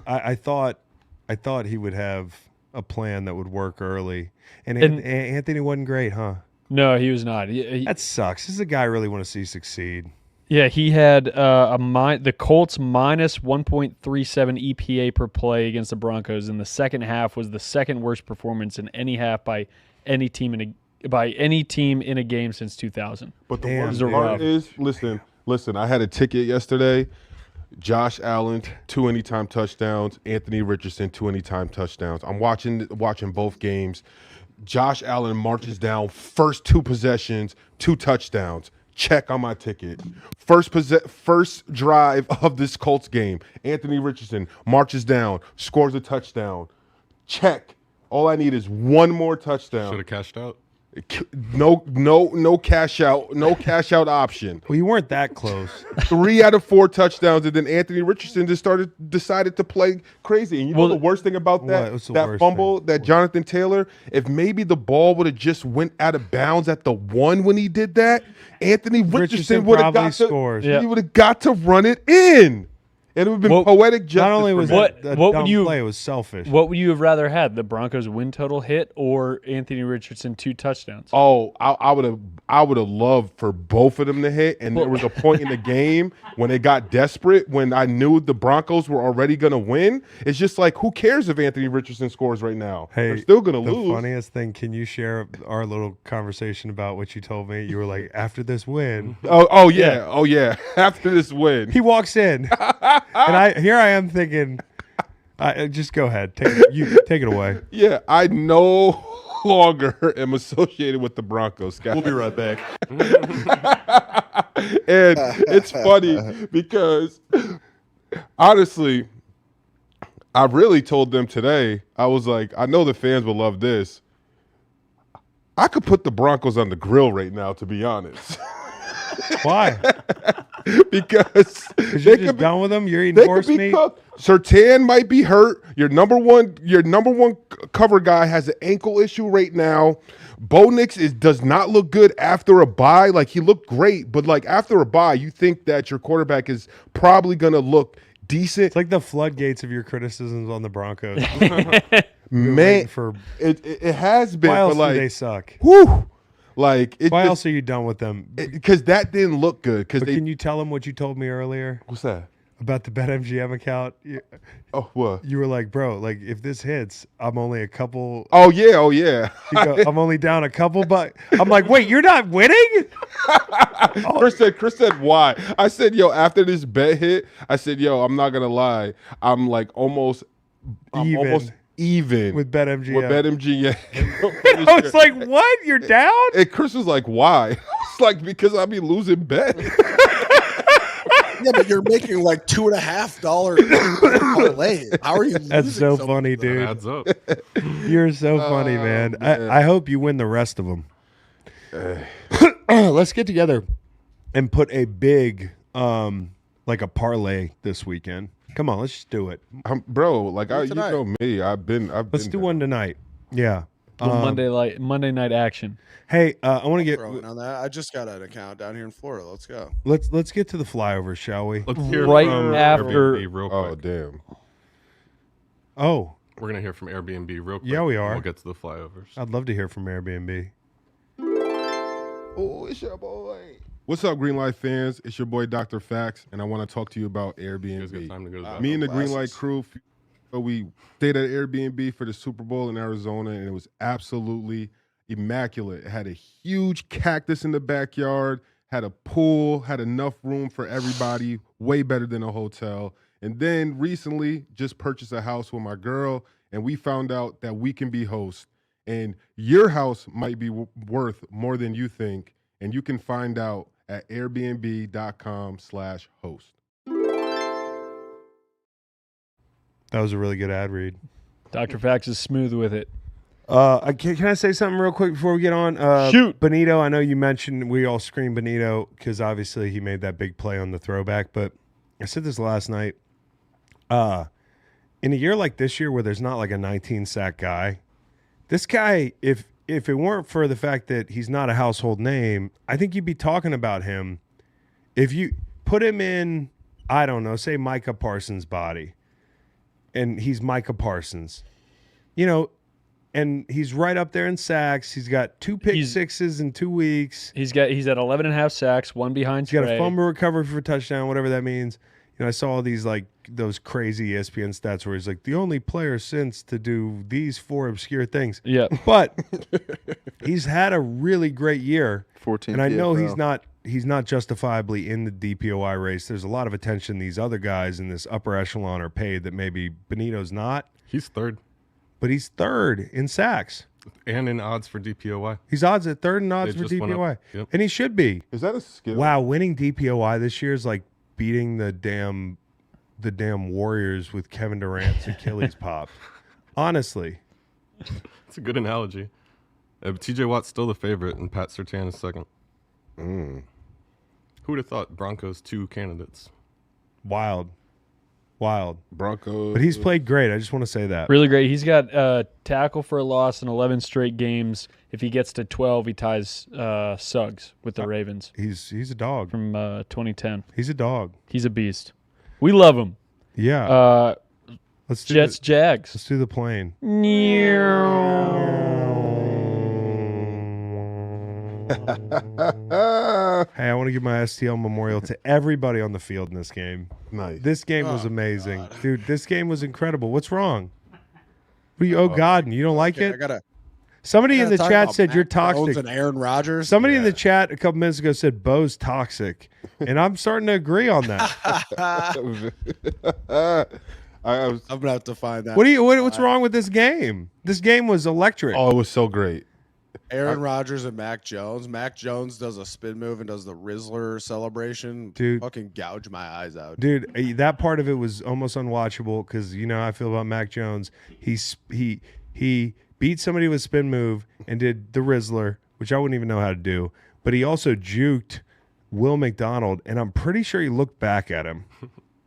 [SPEAKER 1] I thought he would have a plan that would work early. And Anthony wasn't great, huh?
[SPEAKER 2] No, he was not.
[SPEAKER 1] That sucks. This is a guy I really want to see succeed.
[SPEAKER 2] Yeah, he had the Colts minus 1.37 EPA per play against the Broncos in the second half was the second worst performance in any half by any team in a game since 2000.
[SPEAKER 4] But the worst part is, listen, I had a ticket yesterday. Josh Allen, 2 anytime touchdowns. Anthony Richardson, 2 anytime touchdowns. I'm watching both games. Josh Allen marches down first 2 possessions, 2 touchdowns. Check on my ticket. First drive of this Colts game. Anthony Richardson marches down, scores a touchdown. Check. All I need is one more touchdown.
[SPEAKER 5] Should have cashed out.
[SPEAKER 4] No cash out. No cash out option.
[SPEAKER 1] Well, you weren't that close.
[SPEAKER 4] 3 out of 4 touchdowns, and then Anthony Richardson decided to play crazy. And the worst thing about that fumble, that Jonathan Taylor, if maybe the ball would have just went out of bounds at the 1 when he did that, Anthony Richardson would have got
[SPEAKER 1] scores.
[SPEAKER 4] He would have got to run it in. And it would have been poetic justice.
[SPEAKER 1] Not only was it a dumb play, it was selfish.
[SPEAKER 2] What would you have rather had, the Broncos win total hit or Anthony Richardson 2 touchdowns?
[SPEAKER 4] Oh, I would have loved for both of them to hit. And there was a point in the game when they got desperate, when I knew the Broncos were already going to win. It's just like, who cares if Anthony Richardson scores right now?
[SPEAKER 1] Hey,
[SPEAKER 4] they're still going to lose.
[SPEAKER 1] The funniest thing, can you share our little conversation about what you told me? You were like, after this win.
[SPEAKER 4] Oh yeah. After this win.
[SPEAKER 1] He walks in. And I am thinking, just go ahead. Take it away.
[SPEAKER 4] Yeah, I no longer am associated with the Broncos, guys.
[SPEAKER 5] We'll be right back.
[SPEAKER 4] And it's funny because, honestly, I really told them today, I was like, I know the fans will love this. I could put the Broncos on the grill right now, to be honest.
[SPEAKER 1] Why?
[SPEAKER 4] Because
[SPEAKER 1] you're just done with them. You're eating horse meat.
[SPEAKER 4] Surtain might be hurt. Your number one cover guy has an ankle issue right now. Bo Nix does not look good after a bye. Like, he looked great, but like after a bye, you think that your quarterback is probably going to look decent.
[SPEAKER 1] It's like the floodgates of your criticisms on the Broncos.
[SPEAKER 4] Man, it has been.
[SPEAKER 1] Why else
[SPEAKER 4] do
[SPEAKER 1] they suck?
[SPEAKER 4] Whew. Like,
[SPEAKER 1] why else are you done with them?
[SPEAKER 4] Because that didn't look good.
[SPEAKER 1] Can you tell them what you told me earlier?
[SPEAKER 4] What's that?
[SPEAKER 1] About the BetMGM account?
[SPEAKER 4] What?
[SPEAKER 1] You were like, bro, like, if this hits, I'm only a couple.
[SPEAKER 4] Oh yeah.
[SPEAKER 1] You go, I'm only down a couple, but I'm like, wait, you're not winning?
[SPEAKER 4] Chris said, why? I said, after this bet hit, I said, I'm not gonna lie, I'm almost even
[SPEAKER 1] with
[SPEAKER 4] BetMGM.
[SPEAKER 1] I was like, what? You're down?
[SPEAKER 4] And Chris was like, why? It's like, because I be losing bets.
[SPEAKER 3] Yeah, but you're making like $2.50 parlay. How are you losing?
[SPEAKER 1] That's so funny, dude.
[SPEAKER 5] That adds up.
[SPEAKER 1] You're so funny, man.
[SPEAKER 4] Man.
[SPEAKER 1] I hope you win the rest of them. Let's get together and put a big, like a parlay this weekend. Come on, let's just do it.
[SPEAKER 4] Bro, you know me.
[SPEAKER 1] Let's do one tonight. Yeah.
[SPEAKER 2] Monday night action.
[SPEAKER 1] Hey, I want to get
[SPEAKER 3] on that. I just got an account down here in Florida. Let's go.
[SPEAKER 1] Let's get to the flyovers, shall we?
[SPEAKER 5] Let's hear
[SPEAKER 2] Right
[SPEAKER 5] from
[SPEAKER 2] after-
[SPEAKER 5] Airbnb real quick.
[SPEAKER 4] Oh, damn.
[SPEAKER 1] Oh,
[SPEAKER 5] We're going to hear from Airbnb real quick.
[SPEAKER 1] Yeah, we
[SPEAKER 5] and
[SPEAKER 1] are.
[SPEAKER 5] We'll get to the flyovers.
[SPEAKER 1] I'd love to hear from Airbnb.
[SPEAKER 4] Oh, it's your boy. What's up, Greenlight fans? It's your boy, Dr. Fax, and I want to talk to you about
[SPEAKER 5] You guys got
[SPEAKER 4] Airbnb.
[SPEAKER 5] time to go to the
[SPEAKER 4] Me and the
[SPEAKER 3] Glasses.
[SPEAKER 4] Greenlight crew, we stayed at Airbnb for the Super Bowl in Arizona, and it was absolutely immaculate. It had a huge cactus in the backyard, had a pool, had enough room for everybody, way better than a hotel. And then recently just purchased a house with my girl, and we found out that we can be hosts. and your house might be worth more than you think, and you can find out at airbnb.com/host.
[SPEAKER 1] That was a really good ad read.
[SPEAKER 2] Dr. Fax is smooth with it.
[SPEAKER 1] Can I say something real quick before we get on?
[SPEAKER 2] Shoot.
[SPEAKER 1] Benito, I know you mentioned we all screamed Benito because obviously he made that big play on the throwback, but I said this last night. In a year like this year where there's not like a 19-sack guy, this guy, if it weren't for the fact that he's not a household name, I think you'd be talking about him. If you put him in, I don't know, say Micah Parsons' body, and he's Micah Parsons, and he's right up there in sacks. He's got 2 pick sixes in 2 weeks.
[SPEAKER 2] He's at 11.5 sacks, 1 behind
[SPEAKER 1] He's got
[SPEAKER 2] Trey.
[SPEAKER 1] a fumble recovery for a touchdown, whatever that means. I saw all these those crazy ESPN stats where he's like the only player since to do these 4 obscure things.
[SPEAKER 2] Yeah.
[SPEAKER 1] But he's had a really great year.
[SPEAKER 6] 14.
[SPEAKER 1] And I know
[SPEAKER 6] PFL.
[SPEAKER 1] he's not justifiably in the DPOI race. There's a lot of attention these other guys in this upper echelon are paid that maybe Benito's not.
[SPEAKER 5] He's third.
[SPEAKER 1] But he's third in sacks.
[SPEAKER 5] And in odds for DPOY.
[SPEAKER 1] He's odds at third in odds
[SPEAKER 5] They
[SPEAKER 1] for
[SPEAKER 5] just went
[SPEAKER 1] DPOI.
[SPEAKER 5] up. Yep.
[SPEAKER 1] And he should be.
[SPEAKER 4] Is that a skill?
[SPEAKER 1] Wow, winning DPOI this year is like beating the damn Warriors with Kevin Durant's Achilles pop. Honestly.
[SPEAKER 5] It's a good analogy. TJ Watt's still the favorite, and Pat Surtain is second. Who would have thought Broncos 2 candidates?
[SPEAKER 1] Wild.
[SPEAKER 4] Broncos.
[SPEAKER 1] But he's played great. I just want to say that.
[SPEAKER 2] Really great. He's got tackle for a loss in 11 straight games. If he gets to 12, he ties Suggs with the Ravens
[SPEAKER 1] He's a dog.
[SPEAKER 2] from 2010.
[SPEAKER 1] He's a dog.
[SPEAKER 2] He's a beast. We love him.
[SPEAKER 1] Yeah. Let's do
[SPEAKER 2] Jets,
[SPEAKER 1] the,
[SPEAKER 2] Jags.
[SPEAKER 1] let's do the plane. Hey, I want to give my STL memorial to everybody on the field in this game.
[SPEAKER 4] Nice.
[SPEAKER 1] This game was amazing. Dude, this game was incredible. What's wrong? What are you, God, and you don't like
[SPEAKER 3] Okay,
[SPEAKER 1] it? Somebody in the
[SPEAKER 3] talk
[SPEAKER 1] chat
[SPEAKER 3] about
[SPEAKER 1] said you're
[SPEAKER 3] Mac Jones
[SPEAKER 1] toxic.
[SPEAKER 3] and Aaron Rodgers.
[SPEAKER 1] Somebody in the chat a couple minutes ago said Beau's toxic, and I'm starting to agree on that.
[SPEAKER 3] I'm gonna have to find that.
[SPEAKER 1] What's wrong with this game? This game was electric.
[SPEAKER 4] Oh, it was so great.
[SPEAKER 3] Aaron Rodgers and Mac Jones. Mac Jones does a spin move and does the Rizzler celebration.
[SPEAKER 1] Dude.
[SPEAKER 3] Fucking gouge my eyes out.
[SPEAKER 1] Dude, that part of it was almost unwatchable because you know how I feel about Mac Jones. He beat somebody with a spin move and did the Rizzler, which I wouldn't even know how to do. But he also juked Will McDonald, and I'm pretty sure he looked back at him.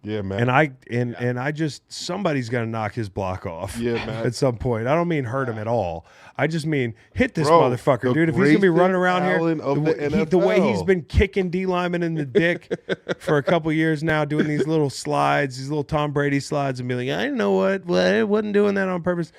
[SPEAKER 4] Yeah, man.
[SPEAKER 1] And I just somebody's gonna knock his block off.
[SPEAKER 4] Yeah, man.
[SPEAKER 1] At some point. I don't mean hurt him at all. I just mean hit this
[SPEAKER 4] Bro,
[SPEAKER 1] motherfucker,
[SPEAKER 4] the
[SPEAKER 1] dude. If he's gonna be running
[SPEAKER 4] Grayson
[SPEAKER 1] around
[SPEAKER 4] Allen
[SPEAKER 1] here,
[SPEAKER 4] of
[SPEAKER 1] the way
[SPEAKER 4] NFL.
[SPEAKER 1] he's been kicking D linemen in the dick for a couple years now, doing these little slides, these little Tom Brady slides, and be like, I know what I wasn't doing that on purpose.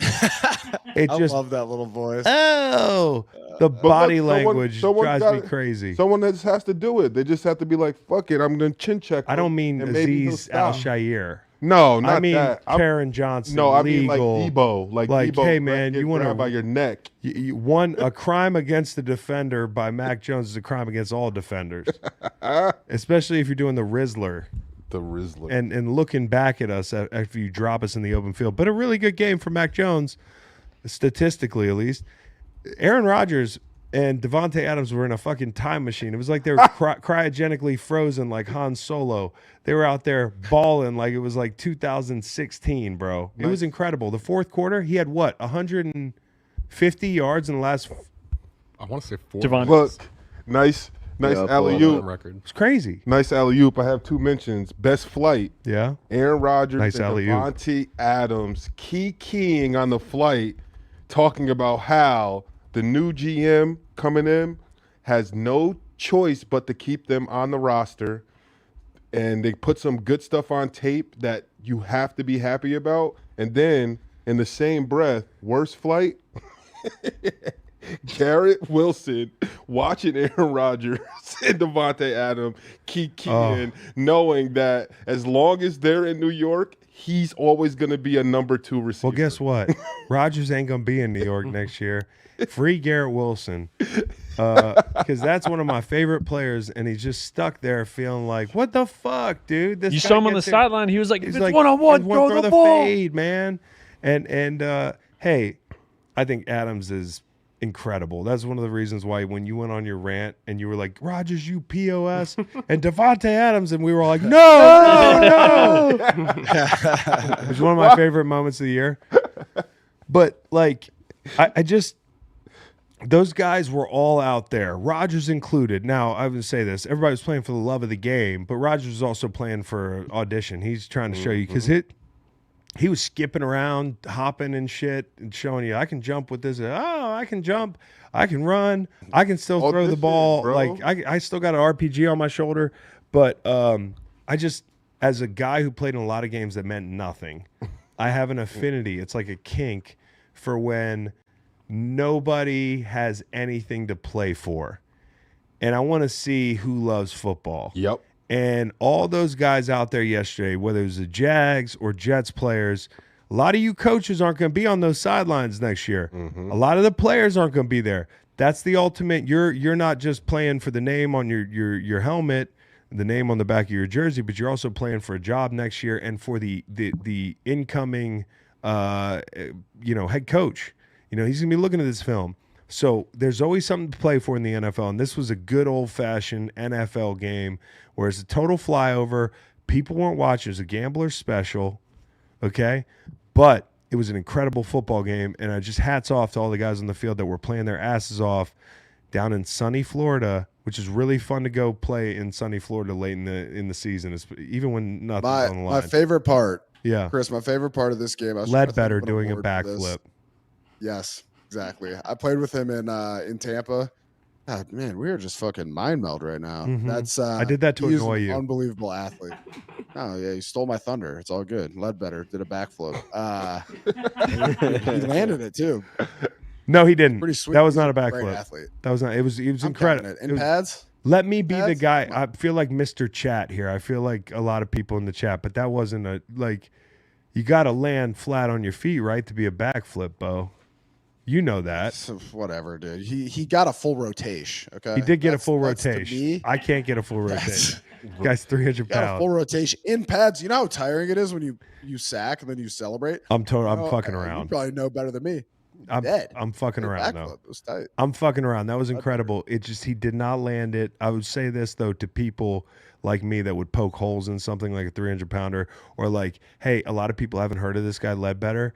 [SPEAKER 1] It
[SPEAKER 3] I
[SPEAKER 1] just
[SPEAKER 3] love that little voice.
[SPEAKER 1] the body
[SPEAKER 4] look,
[SPEAKER 1] language
[SPEAKER 4] someone
[SPEAKER 1] drives
[SPEAKER 4] got
[SPEAKER 1] me
[SPEAKER 4] it.
[SPEAKER 1] crazy.
[SPEAKER 4] Someone that just has to do it. They just have to be like, fuck it, I'm going to chin check him,
[SPEAKER 1] I don't mean
[SPEAKER 4] and maybe he'll
[SPEAKER 1] Aziz Al
[SPEAKER 4] stop.
[SPEAKER 1] Shair.
[SPEAKER 4] No, not
[SPEAKER 1] I mean
[SPEAKER 4] that.
[SPEAKER 1] Karen Johnson.
[SPEAKER 4] No, I mean like
[SPEAKER 1] legal.
[SPEAKER 4] Debo. Like Debo,
[SPEAKER 1] hey man,
[SPEAKER 4] get
[SPEAKER 1] you want
[SPEAKER 4] grabbed by
[SPEAKER 1] to
[SPEAKER 4] your neck.
[SPEAKER 1] a crime against the defender by Mac Jones is a crime against all defenders, especially if you're doing the Rizzler
[SPEAKER 4] The Rizzler.
[SPEAKER 1] and looking back at us after you drop us in the open field. But a really good game for Mac Jones, statistically at least. Aaron Rodgers and Devontae Adams were in a fucking time machine. It was like they were cryogenically frozen like Han Solo. They were out there balling like it was like 2016, bro. It was incredible. The fourth quarter, he had what, 150 yards in the last.
[SPEAKER 5] I want to say 4.
[SPEAKER 2] Javon.
[SPEAKER 4] Look, nice
[SPEAKER 6] Yeah,
[SPEAKER 4] alley-oop.
[SPEAKER 5] record.
[SPEAKER 1] It's crazy.
[SPEAKER 4] Nice alley-oop. I have 2 mentions. Best flight.
[SPEAKER 1] Yeah.
[SPEAKER 4] Aaron Rodgers
[SPEAKER 1] Nice
[SPEAKER 4] and
[SPEAKER 1] alley-oop.
[SPEAKER 4] Devontae Adams keying on the flight, talking about how the new GM coming in has no choice but to keep them on the roster. And they put some good stuff on tape that you have to be happy about. And then, in the same breath, worst flight, Garrett Wilson watching Aaron Rodgers and Devontae Adams keying, knowing that as long as they're in New York, he's always going to be a number 2 receiver.
[SPEAKER 1] Well, guess what? Rodgers ain't gonna be in New York next year. Free Garrett Wilson, because that's one of my favorite players, and he's just stuck there feeling like, what the fuck, dude? This
[SPEAKER 2] You
[SPEAKER 1] guy
[SPEAKER 2] saw him on the
[SPEAKER 1] gets here-
[SPEAKER 2] sideline. He was like, if
[SPEAKER 1] He's
[SPEAKER 2] it's
[SPEAKER 1] like,
[SPEAKER 2] one-on-one,
[SPEAKER 1] "Just
[SPEAKER 2] throw
[SPEAKER 1] throw
[SPEAKER 2] the ball.
[SPEAKER 1] fade, man." And hey, I think Adams is incredible. That's one of the reasons why when you went on your rant and you were like, Rodgers, you POS, and Devontae Adams, and we were all like, no. It was one of my favorite moments of the year. But, like, I just – those guys were all out there, Rodgers included. Now, I would say this. Everybody was playing for the love of the game, but Rodgers was also playing for audition. He's trying to show you because he was skipping around, hopping and shit, and showing you, I can jump with this. Oh, I can jump. I can run. I can still throw the ball. Like I still got an RPG on my shoulder. But I just, as a guy who played in a lot of games that meant nothing, I have an affinity. It's like a kink for when nobody has anything to play for. And I want to see who loves football.
[SPEAKER 4] Yep.
[SPEAKER 1] And all those guys out there yesterday, whether it was the Jags or Jets players, a lot of you coaches aren't going to be on those sidelines next year.
[SPEAKER 4] Mm-hmm.
[SPEAKER 1] A lot of the players aren't going to be there. That's the ultimate. You're not just playing for the name on your helmet, the name on the back of your jersey, but you're also playing for a job next year and for the incoming head coach. He's going to be looking at this film. So there's always something to play for in the NFL, and this was a good old-fashioned NFL game where it's a total flyover. People weren't watching. It was a gambler special, okay? But it was an incredible football game, and I just hats off to all the guys on the field that were playing their asses off down in sunny Florida, which is really fun to go play in sunny Florida late in the season, even when nothing's on the line.
[SPEAKER 3] My favorite part,
[SPEAKER 1] yeah,
[SPEAKER 3] Chris, my favorite part of this game,
[SPEAKER 1] Ledbetter doing a backflip.
[SPEAKER 3] Yes. Exactly. I played with him in Tampa. God, man, we are just fucking mind meld right now.
[SPEAKER 1] Mm-hmm.
[SPEAKER 3] That's
[SPEAKER 1] I did that to annoy you.
[SPEAKER 3] Unbelievable athlete. Oh yeah, he stole my thunder. It's all good. Ledbetter did a backflip. He landed it too.
[SPEAKER 1] No, he didn't.
[SPEAKER 3] Pretty sweet.
[SPEAKER 1] That was not a
[SPEAKER 3] Great
[SPEAKER 1] backflip.
[SPEAKER 3] athlete.
[SPEAKER 1] That was not. It was incredible.
[SPEAKER 3] In pads.
[SPEAKER 1] Let me be the
[SPEAKER 3] Pads?
[SPEAKER 1] guy. I feel like Mr. Chat here. I feel like a lot of people in the chat, but that wasn't you got to land flat on your feet, right, to be a backflip, Beau. You know that.
[SPEAKER 3] So, whatever, dude. He got a full rotation. Okay.
[SPEAKER 1] He did get a full
[SPEAKER 3] That's to
[SPEAKER 1] rotation.
[SPEAKER 3] me,
[SPEAKER 1] I can't get a full rotation. Guy's 300
[SPEAKER 3] got a
[SPEAKER 1] pounds.
[SPEAKER 3] full rotation in pads. You know how tiring it is when you sack and then you celebrate.
[SPEAKER 1] I'm fucking
[SPEAKER 3] You
[SPEAKER 1] around.
[SPEAKER 3] probably know better than me.
[SPEAKER 1] I'm fucking around though.
[SPEAKER 3] It was tight.
[SPEAKER 1] I'm fucking around. That was incredible. It just, he did not land it. I would say this though to people like me that would poke holes in something like a 300-pounder, or like, hey, a lot of people haven't heard of this guy Ledbetter.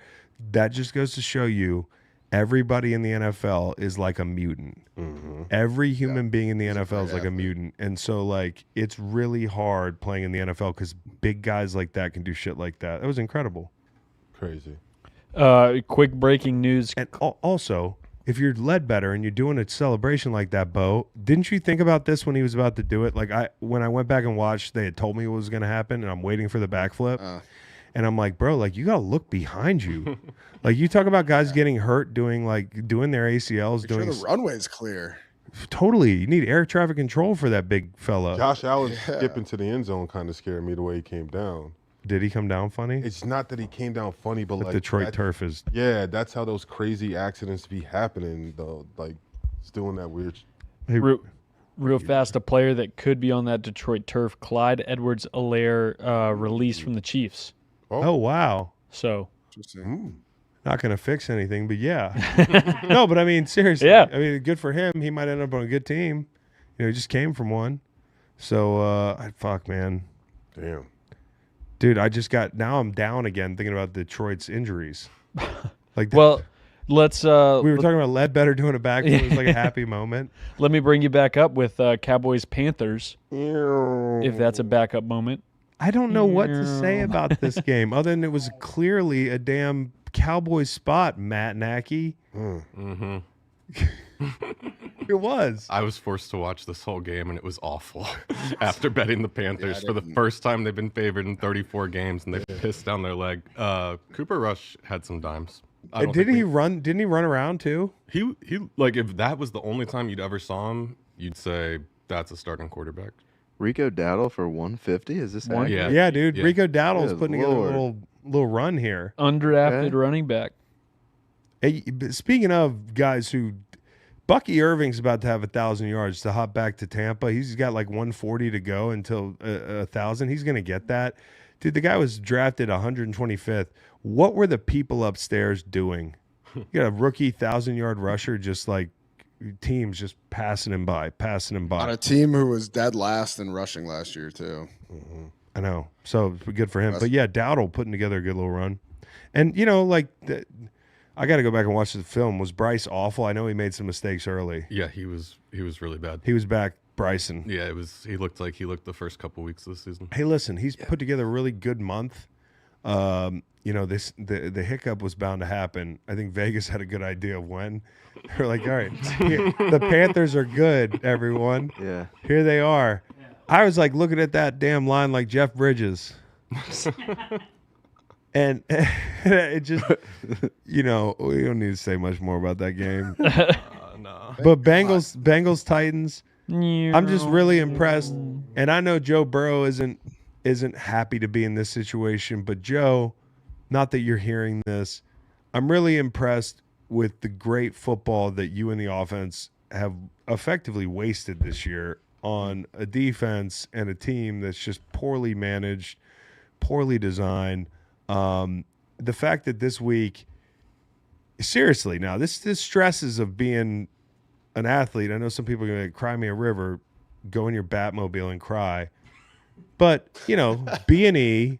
[SPEAKER 1] That just goes to show you everybody in the NFL is like a mutant.
[SPEAKER 4] Mm-hmm.
[SPEAKER 1] Every human being in the NFL is like a mutant. And so like it's really hard playing in the NFL because big guys like that can do shit like that. That was incredible.
[SPEAKER 4] Crazy.
[SPEAKER 2] Quick breaking news.
[SPEAKER 1] And also, if you're Ledbetter and you're doing a celebration like that, Beau, didn't you think about this when he was about to do it? Like when I went back and watched, they had told me what was going to happen, and I'm waiting for the backflip. And I'm like, bro, like you got to look behind you. Like you talk about guys getting hurt doing their ACLs.
[SPEAKER 3] Make sure the runway's clear.
[SPEAKER 1] Totally. You need air traffic control for that big fella.
[SPEAKER 4] Josh Allen skipping to the end zone kind of scared me the way he came down.
[SPEAKER 1] Did he come down funny?
[SPEAKER 4] It's not that he came down funny, but like
[SPEAKER 1] Detroit turf is.
[SPEAKER 4] Yeah, that's how those crazy accidents be happening, though. Like it's doing that weird.
[SPEAKER 2] Real fast, a player that could be on that Detroit turf, Clyde Edwards-Helaire, released from the Chiefs.
[SPEAKER 1] Oh wow.
[SPEAKER 2] So
[SPEAKER 1] not going to fix anything, but yeah. No, but I mean, seriously.
[SPEAKER 2] Yeah.
[SPEAKER 1] I mean, good for him. He might end up on a good team. He just came from one. So, fuck, man.
[SPEAKER 4] Damn.
[SPEAKER 1] Dude, now I'm down again thinking about Detroit's injuries. Like,
[SPEAKER 2] well, let's.
[SPEAKER 1] We were talking about Ledbetter doing a backflip. It was like a happy moment.
[SPEAKER 2] Let me bring you back up with Cowboys Panthers, if that's a backup moment.
[SPEAKER 1] I don't know what to say about this game other than it was clearly a damn Cowboys spot, Matt Nackey.
[SPEAKER 5] Mm-hmm.
[SPEAKER 1] It was.
[SPEAKER 5] I was forced to watch this whole game, and it was awful. After betting the Panthers for the first time, they've been favored in 34 games, and they pissed down their leg. Cooper Rush had some dimes.
[SPEAKER 1] Didn't he run around too?
[SPEAKER 5] He like if that was the only time you'd ever saw him, you'd say that's a starting quarterback.
[SPEAKER 6] Rico Dowdle for 150? Is this accurate?
[SPEAKER 5] Yeah.
[SPEAKER 1] Yeah, dude.
[SPEAKER 5] Yeah.
[SPEAKER 1] Rico Dowdle is
[SPEAKER 6] Good
[SPEAKER 1] putting together a
[SPEAKER 6] Lord.
[SPEAKER 1] little run here.
[SPEAKER 2] Undrafted running back.
[SPEAKER 1] Hey, speaking of guys who, Bucky Irving's about to have 1,000 yards to hop back to Tampa. He's got like 140 to go until 1,000. He's going to get that. Dude, the guy was drafted 125th. What were the people upstairs doing? You got a rookie 1,000-yard rusher, just like teams just passing him by.
[SPEAKER 3] On a team who was dead last in rushing last year too.
[SPEAKER 1] I know. So good for him. But yeah, Dowdle putting together a good little run. And I got to go back and watch the film. Was Bryce awful? I know he made some mistakes early.
[SPEAKER 5] Yeah, he was really bad.
[SPEAKER 1] He was back, Bryson.
[SPEAKER 5] Yeah, he looked the first couple weeks of the season.
[SPEAKER 1] Hey, listen, he's put together a really good month. The hiccup was bound to happen. I think Vegas had a good idea of when. They're like, all right, the Panthers are good, everyone.
[SPEAKER 6] Yeah.
[SPEAKER 1] Here they are. Yeah. I was like looking at that damn line like Jeff Bridges. And it just, we don't need to say much more about that game.
[SPEAKER 5] No.
[SPEAKER 1] But Bengals, Titans, I'm just really impressed. And I know Joe Burrow isn't happy to be in this situation, but Joe, not that you're hearing this, I'm really impressed with the great football that you and the offense have effectively wasted this year on a defense and a team that's just poorly managed, poorly designed. The fact that this week, seriously, now this stresses of being an athlete. I know some people are going to cry me a river, go in your Batmobile and cry. But, B&E,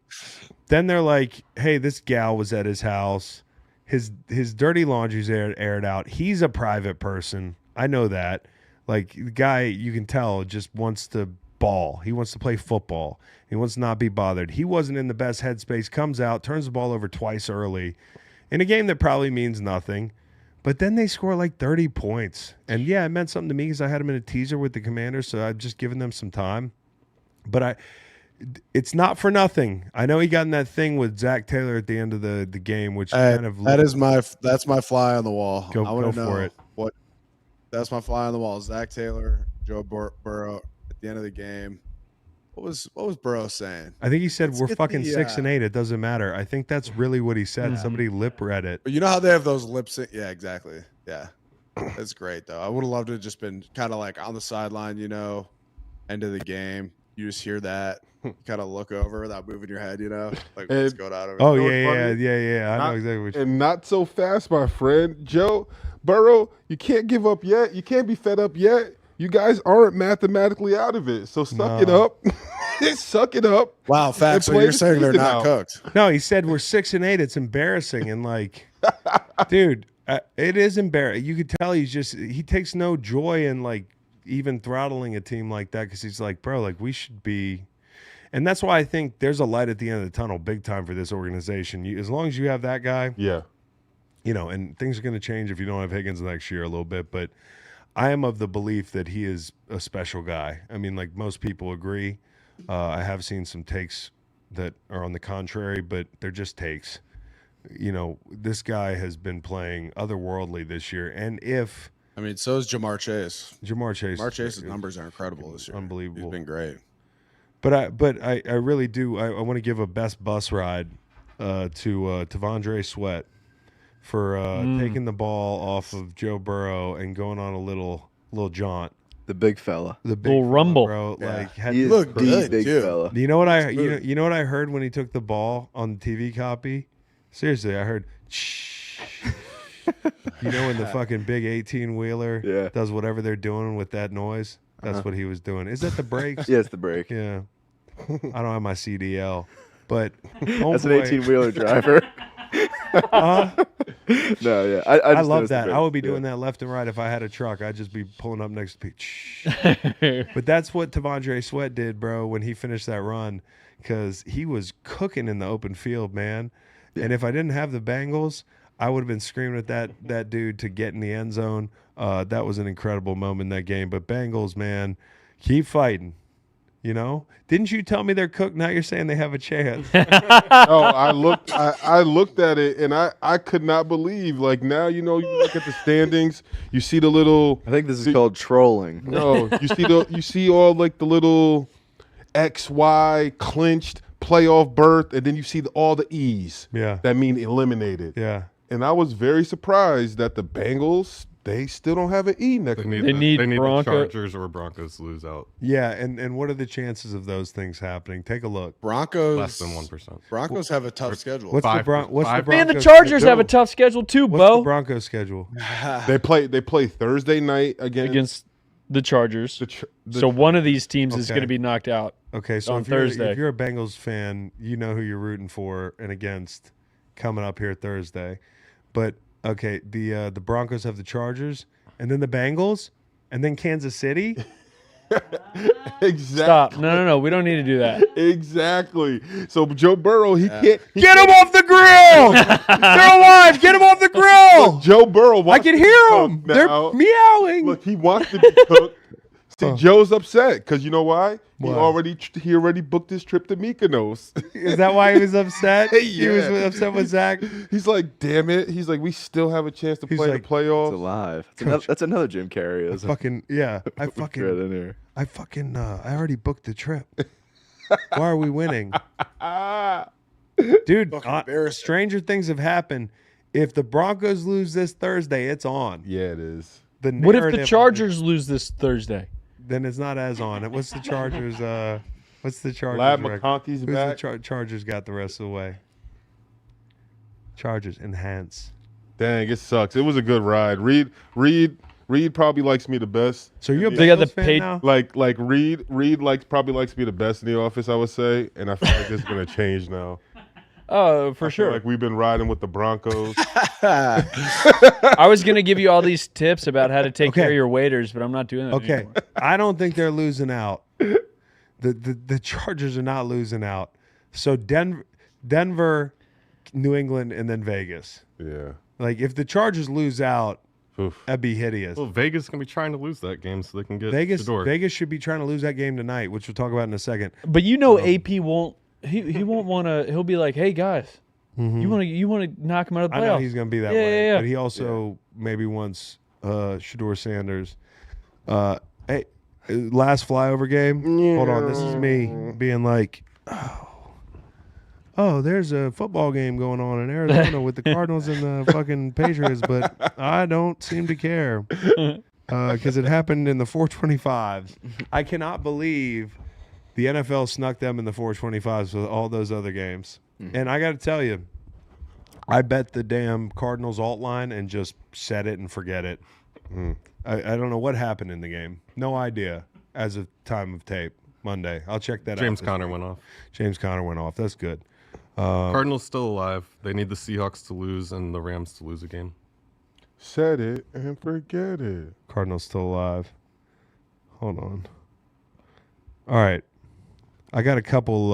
[SPEAKER 1] then they're like, hey, this gal was at his house. His dirty laundry's aired out. He's a private person. I know that. Like, the guy, you can tell, just wants to ball. He wants to play football. He wants to not be bothered. He wasn't in the best headspace, comes out, turns the ball over twice early in a game that probably means nothing. But then they score like 30 points. And, yeah, it meant something to me because I had him in a teaser with the Commanders, so I've just given them some time. But it's not for nothing. I know he got in that thing with Zach Taylor at the end of the game, which kind of
[SPEAKER 3] that's my fly on the wall.
[SPEAKER 1] Go
[SPEAKER 3] I want to know
[SPEAKER 1] for it.
[SPEAKER 3] That's my fly on the wall. Zach Taylor, Joe Burrow at the end of the game. What was Burrow saying?
[SPEAKER 1] I think he said we're fucking 6-8. It doesn't matter. I think that's really what he said. Somebody lip read it.
[SPEAKER 3] But you know how they have those lip sync? Yeah, exactly. Yeah, that's great though. I would have loved to have just been kind of like on the sideline, end of the game. You just hear that, kind of look over without moving your head, like what's going on over
[SPEAKER 1] there. Oh,
[SPEAKER 3] there.
[SPEAKER 1] yeah. I know exactly what you're
[SPEAKER 4] And not so fast, my friend. Joe Burrow, you can't give up yet. You can't be fed up yet. You guys aren't mathematically out of it. So suck it up. Suck it up.
[SPEAKER 3] Wow, facts. So you're saying they're not cooked.
[SPEAKER 1] No, he said we're 6-8. It's embarrassing. And dude, it is embarrassing. You could tell he takes no joy in even throttling a team like that because he's like, bro, we should be. And that's why I think there's a light at the end of the tunnel big time for this organization. As long as you have that guy.
[SPEAKER 4] Yeah.
[SPEAKER 1] And things are going to change if you don't have Higgins next year a little bit. But I am of the belief that he is a special guy. I mean, most people agree. I have seen some takes that are on the contrary, but they're just takes. This guy has been playing otherworldly this year. And
[SPEAKER 3] so is Jamar Chase.
[SPEAKER 1] Jamar
[SPEAKER 3] Chase's numbers are incredible this year.
[SPEAKER 1] Unbelievable.
[SPEAKER 3] He's been great.
[SPEAKER 1] But I really do. I want to give a best bus ride to T'Vondre Sweat for taking the ball off of Joe Burrow and going on a little jaunt.
[SPEAKER 6] The big fella.
[SPEAKER 1] The big
[SPEAKER 2] little rumble.
[SPEAKER 1] Bro.
[SPEAKER 3] Yeah.
[SPEAKER 6] He
[SPEAKER 3] looked good,
[SPEAKER 6] big
[SPEAKER 3] too.
[SPEAKER 6] fella.
[SPEAKER 1] You know what I heard when he took the ball on the TV copy? Seriously, I heard shh. When the fucking big 18-wheeler does whatever they're doing with that noise? That's what he was doing. Is that the brakes?
[SPEAKER 6] Yeah, it's the brake.
[SPEAKER 1] Yeah. I don't have my CDL, but
[SPEAKER 6] that's an 18-wheeler driver. No, yeah.
[SPEAKER 1] I love that. I would be doing that left and right if I had a truck. I'd just be pulling up next to Pete. But that's what T'Vondre Sweat did, bro, when he finished that run, because he was cooking in the open field, man. Yeah. And if I didn't have the Bengals, I would have been screaming at that dude to get in the end zone. That was an incredible moment in that game. But Bengals, man, keep fighting. Didn't you tell me they're cooked? Now you're saying they have a chance.
[SPEAKER 4] I looked at it and I could not believe. Now you look at the standings, you see the little.
[SPEAKER 6] I think this is called trolling.
[SPEAKER 4] No, you see all the little XY clinched playoff berth, and then you see all the E's.
[SPEAKER 1] Yeah,
[SPEAKER 4] that mean eliminated.
[SPEAKER 1] Yeah,
[SPEAKER 4] and I was very surprised that the Bengals they still don't have an E next.
[SPEAKER 2] They need
[SPEAKER 5] the
[SPEAKER 2] Bronco-
[SPEAKER 5] Chargers or Broncos to lose out.
[SPEAKER 1] Yeah, and what are the chances of those things happening? Take a look.
[SPEAKER 3] Broncos
[SPEAKER 5] Less than 1%.
[SPEAKER 3] Broncos have a tough schedule.
[SPEAKER 1] What's the
[SPEAKER 5] Five-
[SPEAKER 1] Broncos?
[SPEAKER 2] Man, the
[SPEAKER 1] Broncos
[SPEAKER 2] Chargers
[SPEAKER 1] schedule?
[SPEAKER 2] have a tough schedule too,
[SPEAKER 1] What's the
[SPEAKER 2] Bo.
[SPEAKER 1] Broncos schedule?
[SPEAKER 4] They play Thursday night
[SPEAKER 2] Against the Chargers.
[SPEAKER 4] the
[SPEAKER 2] So one of these teams is
[SPEAKER 1] Okay.
[SPEAKER 2] going to be knocked out.
[SPEAKER 1] Okay, so
[SPEAKER 2] On
[SPEAKER 1] if you're,
[SPEAKER 2] Thursday.
[SPEAKER 1] if you're a Bengals fan, you know who you're rooting for and against coming up here Thursday. But okay, the Broncos have the Chargers, and then the Bengals, and then Kansas City.
[SPEAKER 4] exactly.
[SPEAKER 2] Stop. No. We don't need to do that.
[SPEAKER 4] Exactly. So Joe Burrow, he can't. He
[SPEAKER 1] Get him off the grill! They're alive! Get him off the grill!
[SPEAKER 4] Joe Burrow.
[SPEAKER 1] I
[SPEAKER 4] wants
[SPEAKER 1] can
[SPEAKER 4] to be
[SPEAKER 1] hear
[SPEAKER 4] cooked
[SPEAKER 1] them. They're
[SPEAKER 4] now.
[SPEAKER 1] meowing.
[SPEAKER 4] Look, he wants to be cooked. See, Joe's upset because you know why?
[SPEAKER 1] Why?
[SPEAKER 4] He already booked his trip to Mykonos.
[SPEAKER 1] Is that why he was upset? He was
[SPEAKER 4] Yeah.
[SPEAKER 1] upset with Zach.
[SPEAKER 4] He's like, damn it. He's like, we still have a chance to
[SPEAKER 1] He's
[SPEAKER 4] play
[SPEAKER 1] like,
[SPEAKER 4] the playoffs.
[SPEAKER 6] It's alive. That's another Jim Carrey. Isn't it?
[SPEAKER 1] Fucking yeah. I
[SPEAKER 6] Right in here.
[SPEAKER 1] I already booked the trip. Why are we winning? Dude,
[SPEAKER 3] Fucking embarrassing.
[SPEAKER 1] stranger things have happened. If the Broncos lose this Thursday, it's on.
[SPEAKER 4] Yeah, it is.
[SPEAKER 1] The
[SPEAKER 2] What if the
[SPEAKER 1] narrative-
[SPEAKER 2] Chargers lose this Thursday?
[SPEAKER 1] Then it's not as on. What's the Chargers? What's the Chargers?
[SPEAKER 4] Lad
[SPEAKER 1] record?
[SPEAKER 4] McConkey's
[SPEAKER 1] Who's
[SPEAKER 4] back.
[SPEAKER 1] the Chargers got the rest of the way? Chargers enhance.
[SPEAKER 4] Dang, it sucks. It was a good ride. Reed probably likes me the best.
[SPEAKER 1] So you're a
[SPEAKER 2] They got the
[SPEAKER 1] Bengals fan
[SPEAKER 2] paid-
[SPEAKER 1] now?
[SPEAKER 4] Like Reed probably likes me the best in the office, I would say, and I feel like this is gonna change now.
[SPEAKER 2] Oh, for
[SPEAKER 4] I feel
[SPEAKER 2] sure.
[SPEAKER 4] like we've been riding with the Broncos.
[SPEAKER 2] I was going to give you all these tips about how to take
[SPEAKER 1] Okay.
[SPEAKER 2] care of your waiters, but I'm not doing that
[SPEAKER 1] Okay,
[SPEAKER 2] anymore.
[SPEAKER 1] I don't think they're losing out. The Chargers are not losing out. So Denver, New England, and then Vegas.
[SPEAKER 4] Yeah.
[SPEAKER 1] Like if the Chargers lose out,
[SPEAKER 4] Oof.
[SPEAKER 1] that'd be hideous.
[SPEAKER 5] Well, Vegas is going to be trying to lose that game so they can get
[SPEAKER 1] Vegas
[SPEAKER 5] Shador.
[SPEAKER 1] Vegas should be trying to lose that game tonight, which we'll talk about in a second.
[SPEAKER 2] But you know AP won't he won't want to he'll be like, "Hey guys, you want to knock him out of the
[SPEAKER 1] I
[SPEAKER 2] playoffs."
[SPEAKER 1] know he's going to be that
[SPEAKER 2] Yeah,
[SPEAKER 1] way,
[SPEAKER 2] yeah, yeah.
[SPEAKER 1] but he also maybe wants Shador Sanders. Hey, last flyover game. Hold on, this is me being like, oh, there's a football game going on in Arizona with the Cardinals and the fucking Patriots, but I don't seem to care because it happened in the 425s. I cannot believe the NFL snuck them in the 425s with all those other games. And I got to tell you, I bet the damn Cardinals alt line and just set it and forget it. I don't know what happened in the game. No idea as of time of tape Monday. I'll check that out.
[SPEAKER 5] James
[SPEAKER 1] this
[SPEAKER 5] Conner
[SPEAKER 1] week.
[SPEAKER 5] went off.
[SPEAKER 1] James Conner went off. That's good.
[SPEAKER 5] Cardinals still alive. They need the Seahawks to lose and the Rams to lose a game.
[SPEAKER 4] Set it and forget it.
[SPEAKER 1] Cardinals still alive. Hold on. All right. I got a couple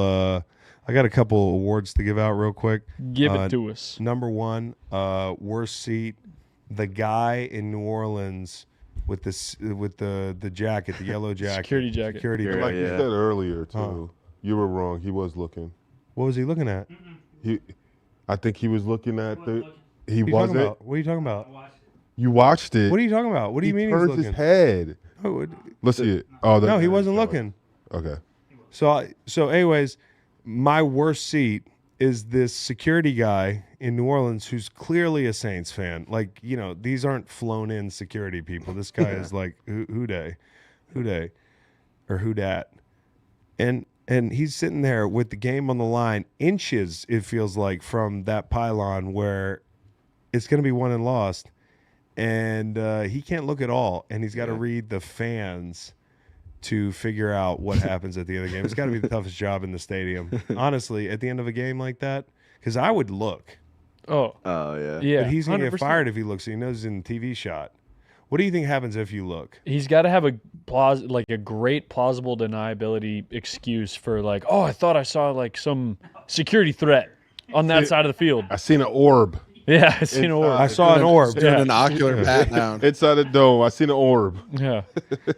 [SPEAKER 1] awards to give out real quick.
[SPEAKER 2] Give it to us.
[SPEAKER 1] Number one, worst seat, the guy in New Orleans with the jacket, the yellow jacket,
[SPEAKER 2] Security jacket.
[SPEAKER 1] Security
[SPEAKER 6] Yeah,
[SPEAKER 1] jacket.
[SPEAKER 4] Like you
[SPEAKER 6] yeah.
[SPEAKER 4] said earlier too. You were wrong. He was looking.
[SPEAKER 1] What was he looking at?
[SPEAKER 4] I think he was looking at the. He
[SPEAKER 1] What are you talking
[SPEAKER 4] wasn't.
[SPEAKER 1] about? What are you talking about?
[SPEAKER 4] You watched it.
[SPEAKER 1] What are you talking about? What do you mean he's
[SPEAKER 4] turned
[SPEAKER 1] looking?
[SPEAKER 4] his head.
[SPEAKER 1] Oh,
[SPEAKER 4] Let's see it. Oh,
[SPEAKER 1] no, he wasn't looking.
[SPEAKER 4] Okay.
[SPEAKER 1] So anyways, my worst seat is this security guy in New Orleans who's clearly a Saints fan. Like, you know, these aren't flown in security people. This guy is like who day, or who dat, and he's sitting there with the game on the line, inches it feels like from that pylon where it's going to be won and lost, and he can't look at all, and he's got to read the fans to figure out what happens at the end of the game. It's got to be the toughest job in the stadium, honestly, at the end of a game like that, because I would look.
[SPEAKER 2] Oh,
[SPEAKER 6] Oh yeah.
[SPEAKER 2] yeah.
[SPEAKER 1] But he's going to get
[SPEAKER 2] 100%.
[SPEAKER 1] fired if he looks. He knows he's in the TV shot. What do you think happens if you look?
[SPEAKER 2] He's got to have a great plausible deniability excuse for like, oh, I thought I saw like some security threat on that side of the field.
[SPEAKER 4] I seen an orb
[SPEAKER 2] Yeah, I seen a
[SPEAKER 1] I saw an orb.
[SPEAKER 3] Doing an ocular pat down.
[SPEAKER 4] inside the dome. I seen an orb.
[SPEAKER 2] Yeah,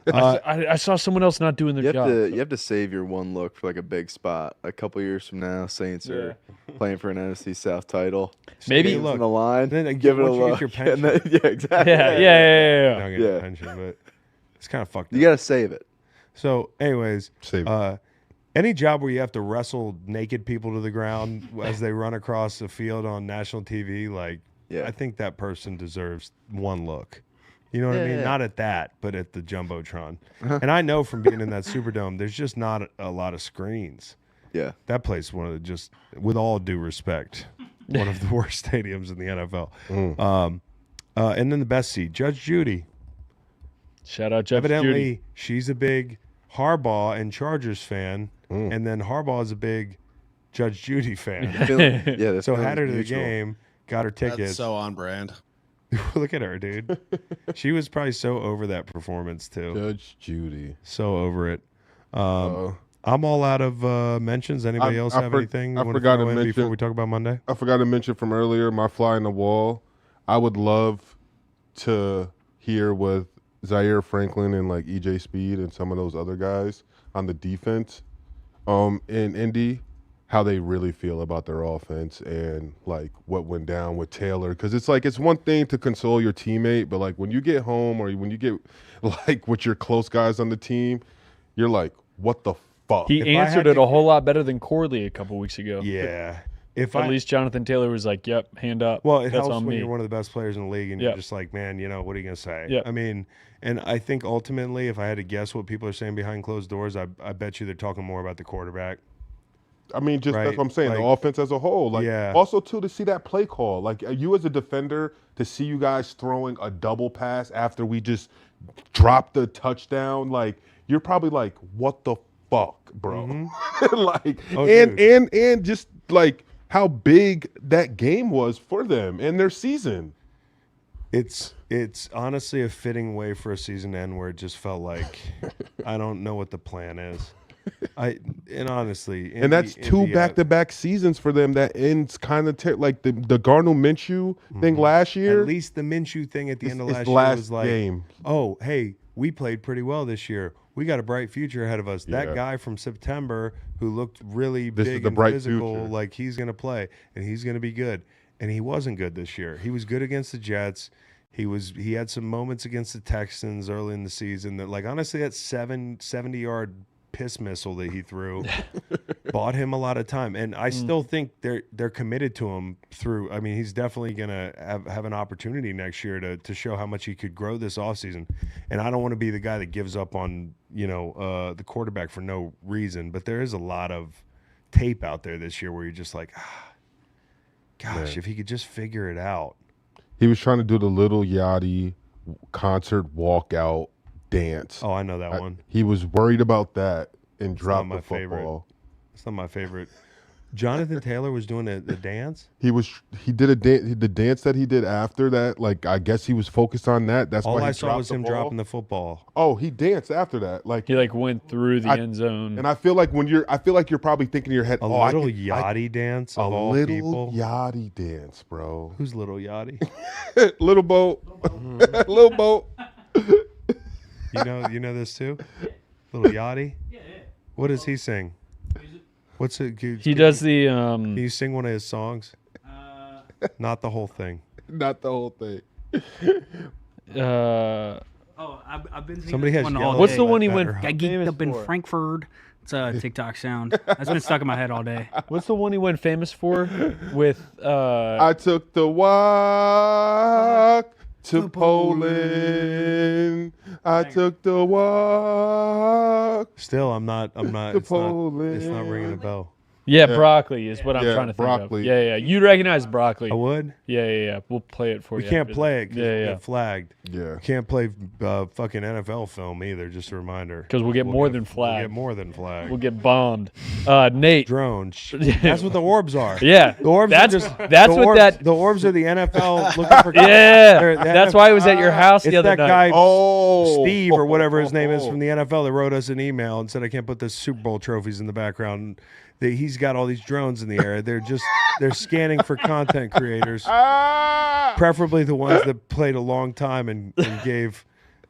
[SPEAKER 2] I saw someone else not doing their
[SPEAKER 6] You
[SPEAKER 2] job.
[SPEAKER 6] have to save your one look for like a big spot. A couple years from now, Saints are playing for an NFC South title.
[SPEAKER 2] Maybe
[SPEAKER 6] Saints
[SPEAKER 1] look,
[SPEAKER 6] in the line.
[SPEAKER 1] then
[SPEAKER 6] Give it a
[SPEAKER 1] once you get
[SPEAKER 6] look.
[SPEAKER 1] your
[SPEAKER 6] and then-
[SPEAKER 1] pension.
[SPEAKER 6] yeah, exactly.
[SPEAKER 2] yeah.
[SPEAKER 1] Not getting
[SPEAKER 6] Yeah.
[SPEAKER 1] a pension, but it's kind of fucked
[SPEAKER 6] You
[SPEAKER 1] up.
[SPEAKER 6] got to save it.
[SPEAKER 1] So, anyways,
[SPEAKER 4] Save it.
[SPEAKER 1] any job where you have to wrestle naked people to the ground as they run across the field on national TV, like,
[SPEAKER 6] Yeah.
[SPEAKER 1] I think that person deserves one look. You know what I mean?
[SPEAKER 6] Yeah.
[SPEAKER 1] Not at that, but at the Jumbotron. And I know from being in that Superdome, there's just not a lot of screens.
[SPEAKER 6] Yeah.
[SPEAKER 1] That place, one of the just, with all due respect, one of the worst stadiums in the NFL. And then the best seat, Judge Judy.
[SPEAKER 2] Shout out Judge
[SPEAKER 1] Evidently,
[SPEAKER 2] Judy.
[SPEAKER 1] she's a big Harbaugh and Chargers fan, and then Harbaugh is a big Judge Judy fan.
[SPEAKER 6] Yeah.
[SPEAKER 1] So had her to the game, got her tickets.
[SPEAKER 3] That's so on brand.
[SPEAKER 1] Look at her, dude. She was probably so over that performance too.
[SPEAKER 4] Judge Judy.
[SPEAKER 1] So over it. I'm all out of mentions. Anybody else have anything you
[SPEAKER 4] I
[SPEAKER 1] want to
[SPEAKER 4] forgot
[SPEAKER 1] throw
[SPEAKER 4] to
[SPEAKER 1] in
[SPEAKER 4] mention
[SPEAKER 1] before we talk about Monday?
[SPEAKER 4] I forgot to mention from earlier my fly in the wall. I would love to hear with Zaire Franklin and like EJ Speed and some of those other guys on the defense in Indy, how they really feel about their offense and like what went down with Taylor. Because it's like, it's one thing to console your teammate, but like when you get home or when you get like with your close guys on the team, you're like, what the fuck?
[SPEAKER 2] He answered it a whole lot better than Corley a couple weeks ago.
[SPEAKER 1] Yeah.
[SPEAKER 2] At least Jonathan Taylor was like, "Yep, hand up."
[SPEAKER 1] Well, it
[SPEAKER 2] That's
[SPEAKER 1] helps
[SPEAKER 2] on
[SPEAKER 1] when
[SPEAKER 2] me.
[SPEAKER 1] you're one of the best players in the league and you're just like, man, what are you going to say?
[SPEAKER 2] Yep.
[SPEAKER 1] I mean, and I think ultimately, if I had to guess what people are saying behind closed doors, I bet you they're talking more about the quarterback.
[SPEAKER 4] I mean, just
[SPEAKER 1] Right,
[SPEAKER 4] that's what I'm saying.
[SPEAKER 1] like-
[SPEAKER 4] The offense as a whole, like,
[SPEAKER 1] Yeah.
[SPEAKER 4] also too to see that play call, like you as a defender to see you guys throwing a double pass after we just dropped the touchdown, like you're probably like, what the fuck, bro? Like, and just like how big that game was for them and their season.
[SPEAKER 1] It's honestly a fitting way for a season to end where it just felt like I don't know what the plan is. Honestly,
[SPEAKER 4] And that's two back-to-back seasons for them that ends kind of like the Gardner Minshew thing last year.
[SPEAKER 1] At least the Minshew thing at the end of
[SPEAKER 4] It's
[SPEAKER 1] last year was like,
[SPEAKER 4] game.
[SPEAKER 1] oh, hey, we played pretty well this year. We got a bright future ahead of us.
[SPEAKER 4] Yeah.
[SPEAKER 1] That guy from September who looked really
[SPEAKER 4] This is
[SPEAKER 1] big
[SPEAKER 4] the
[SPEAKER 1] and
[SPEAKER 4] bright
[SPEAKER 1] physical,
[SPEAKER 4] future.
[SPEAKER 1] like he's going to play and he's going to be good. And he wasn't good this year. He was good against the Jets. He had some moments against the Texans early in the season that, like, honestly, that 70-yard piss missile that he threw bought him a lot of time. And I still think they're committed to him through. I mean, he's definitely going to have an opportunity next year to show how much he could grow this offseason. And I don't want to be the guy that gives up on, the quarterback for no reason. But there is a lot of tape out there this year where you're just like, gosh, if he could just figure it out.
[SPEAKER 4] He was trying to do the Little Yachty concert walkout dance.
[SPEAKER 1] Oh, I know that one.
[SPEAKER 4] He was worried about that and
[SPEAKER 1] It's
[SPEAKER 4] dropped
[SPEAKER 1] not my
[SPEAKER 4] the football.
[SPEAKER 1] It's not my favorite. Jonathan Taylor was doing the dance.
[SPEAKER 4] He did the dance that he did after that. Like, I guess he was focused on that. That's
[SPEAKER 1] All
[SPEAKER 4] why he
[SPEAKER 1] I saw
[SPEAKER 4] dropped
[SPEAKER 1] was
[SPEAKER 4] the
[SPEAKER 1] him
[SPEAKER 4] ball.
[SPEAKER 1] dropping the football.
[SPEAKER 4] Oh, he danced after that. Like
[SPEAKER 2] He went through the end zone.
[SPEAKER 4] and I feel like you're probably thinking in your head,
[SPEAKER 1] A little Yachty dance of all
[SPEAKER 4] little
[SPEAKER 1] people.
[SPEAKER 4] Yachty dance, bro.
[SPEAKER 1] Who's Little Yachty?
[SPEAKER 4] Little boat, little boat.
[SPEAKER 1] You know this too? Little Yachty? Yeah. What does he sing? What's it?
[SPEAKER 2] He does the
[SPEAKER 1] Can you sing one of his songs? Not the whole thing.
[SPEAKER 4] Not the whole thing.
[SPEAKER 7] Oh, I've been seeing
[SPEAKER 1] Somebody
[SPEAKER 7] this
[SPEAKER 1] has
[SPEAKER 7] one
[SPEAKER 1] yellow
[SPEAKER 7] all
[SPEAKER 2] What's
[SPEAKER 7] day.
[SPEAKER 2] the one he
[SPEAKER 1] Better
[SPEAKER 2] went
[SPEAKER 1] hope.
[SPEAKER 7] I geeked
[SPEAKER 2] famous
[SPEAKER 7] up in
[SPEAKER 2] for?
[SPEAKER 7] Frankfurt. It's a TikTok sound. That's been stuck in my head all day.
[SPEAKER 2] What's the one he went famous for with
[SPEAKER 4] I took the walk to Poland. I took the walk.
[SPEAKER 1] Still, I'm not. It's not ringing a bell.
[SPEAKER 2] broccoli is what I'm
[SPEAKER 4] Yeah,
[SPEAKER 2] trying to
[SPEAKER 4] broccoli.
[SPEAKER 2] think of. Yeah. You'd recognize broccoli.
[SPEAKER 1] I would.
[SPEAKER 2] Yeah. We'll play it for
[SPEAKER 1] We
[SPEAKER 2] you.
[SPEAKER 1] can't
[SPEAKER 2] after
[SPEAKER 1] play
[SPEAKER 2] this.
[SPEAKER 1] it because we'll get flagged.
[SPEAKER 4] Yeah.
[SPEAKER 1] We can't play fucking NFL film either. Just a reminder.
[SPEAKER 2] 'Cause we'll get more than
[SPEAKER 1] We'll
[SPEAKER 2] flagged.
[SPEAKER 1] get more than flagged.
[SPEAKER 2] We'll get bombed. Nate.
[SPEAKER 1] Drones. That's what the orbs are.
[SPEAKER 2] Yeah.
[SPEAKER 1] The orbs
[SPEAKER 2] That's
[SPEAKER 1] are just
[SPEAKER 2] that's
[SPEAKER 1] the
[SPEAKER 2] what
[SPEAKER 1] orbs,
[SPEAKER 2] that.
[SPEAKER 1] the orbs are the NFL looking for.
[SPEAKER 2] Yeah.
[SPEAKER 1] They're- the
[SPEAKER 2] That's
[SPEAKER 1] NFL
[SPEAKER 2] why I was at your house
[SPEAKER 1] It's
[SPEAKER 2] the other
[SPEAKER 1] that
[SPEAKER 2] night.
[SPEAKER 1] guy,
[SPEAKER 4] Oh,
[SPEAKER 1] Steve or whatever his name is from the NFL that wrote us an email and said I can't put the Super Bowl trophies in the background. He's got all these drones in the air. They're scanning for content creators, preferably the ones that played a long time and gave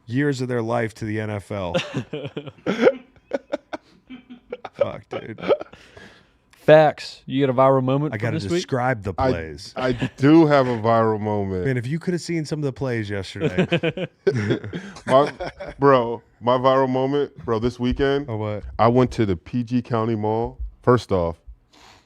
[SPEAKER 1] years of their life to the NFL. Fuck, dude.
[SPEAKER 2] Facts. You get a viral moment.
[SPEAKER 1] I
[SPEAKER 2] got to
[SPEAKER 1] describe the plays.
[SPEAKER 4] I do have a viral moment.
[SPEAKER 1] Man, if you could have seen some of the plays yesterday.
[SPEAKER 4] my viral moment, bro, this weekend.
[SPEAKER 1] Or what?
[SPEAKER 4] I went to the PG County Mall. First off,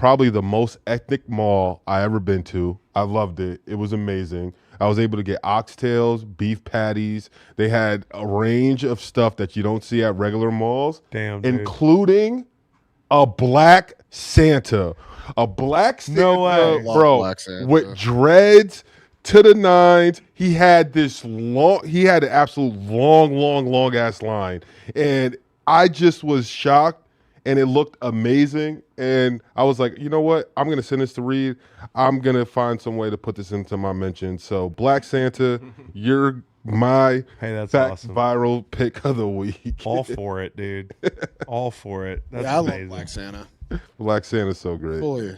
[SPEAKER 4] probably the most ethnic mall I ever been to. I loved it. It was amazing. I was able to get oxtails, beef patties. They had a range of stuff that you don't see at regular malls,
[SPEAKER 1] Damn, dude.
[SPEAKER 4] including a black Santa. A black Santa,
[SPEAKER 1] No way.
[SPEAKER 4] bro,
[SPEAKER 3] Black Santa.
[SPEAKER 4] with dreads to the nines. He had an absolute long ass line. And I just was shocked, and it looked amazing. And I was like, you know what? I'm going to send this to Reed. I'm going to find some way to put this into my mention. So, Black Santa, you're my
[SPEAKER 1] Hey, that's
[SPEAKER 4] fact
[SPEAKER 1] awesome.
[SPEAKER 4] viral pick of the week.
[SPEAKER 1] All for it, dude. All for it. That's
[SPEAKER 3] Yeah, I
[SPEAKER 1] amazing.
[SPEAKER 3] love Black Santa.
[SPEAKER 4] Black Santa's so great.
[SPEAKER 3] Fully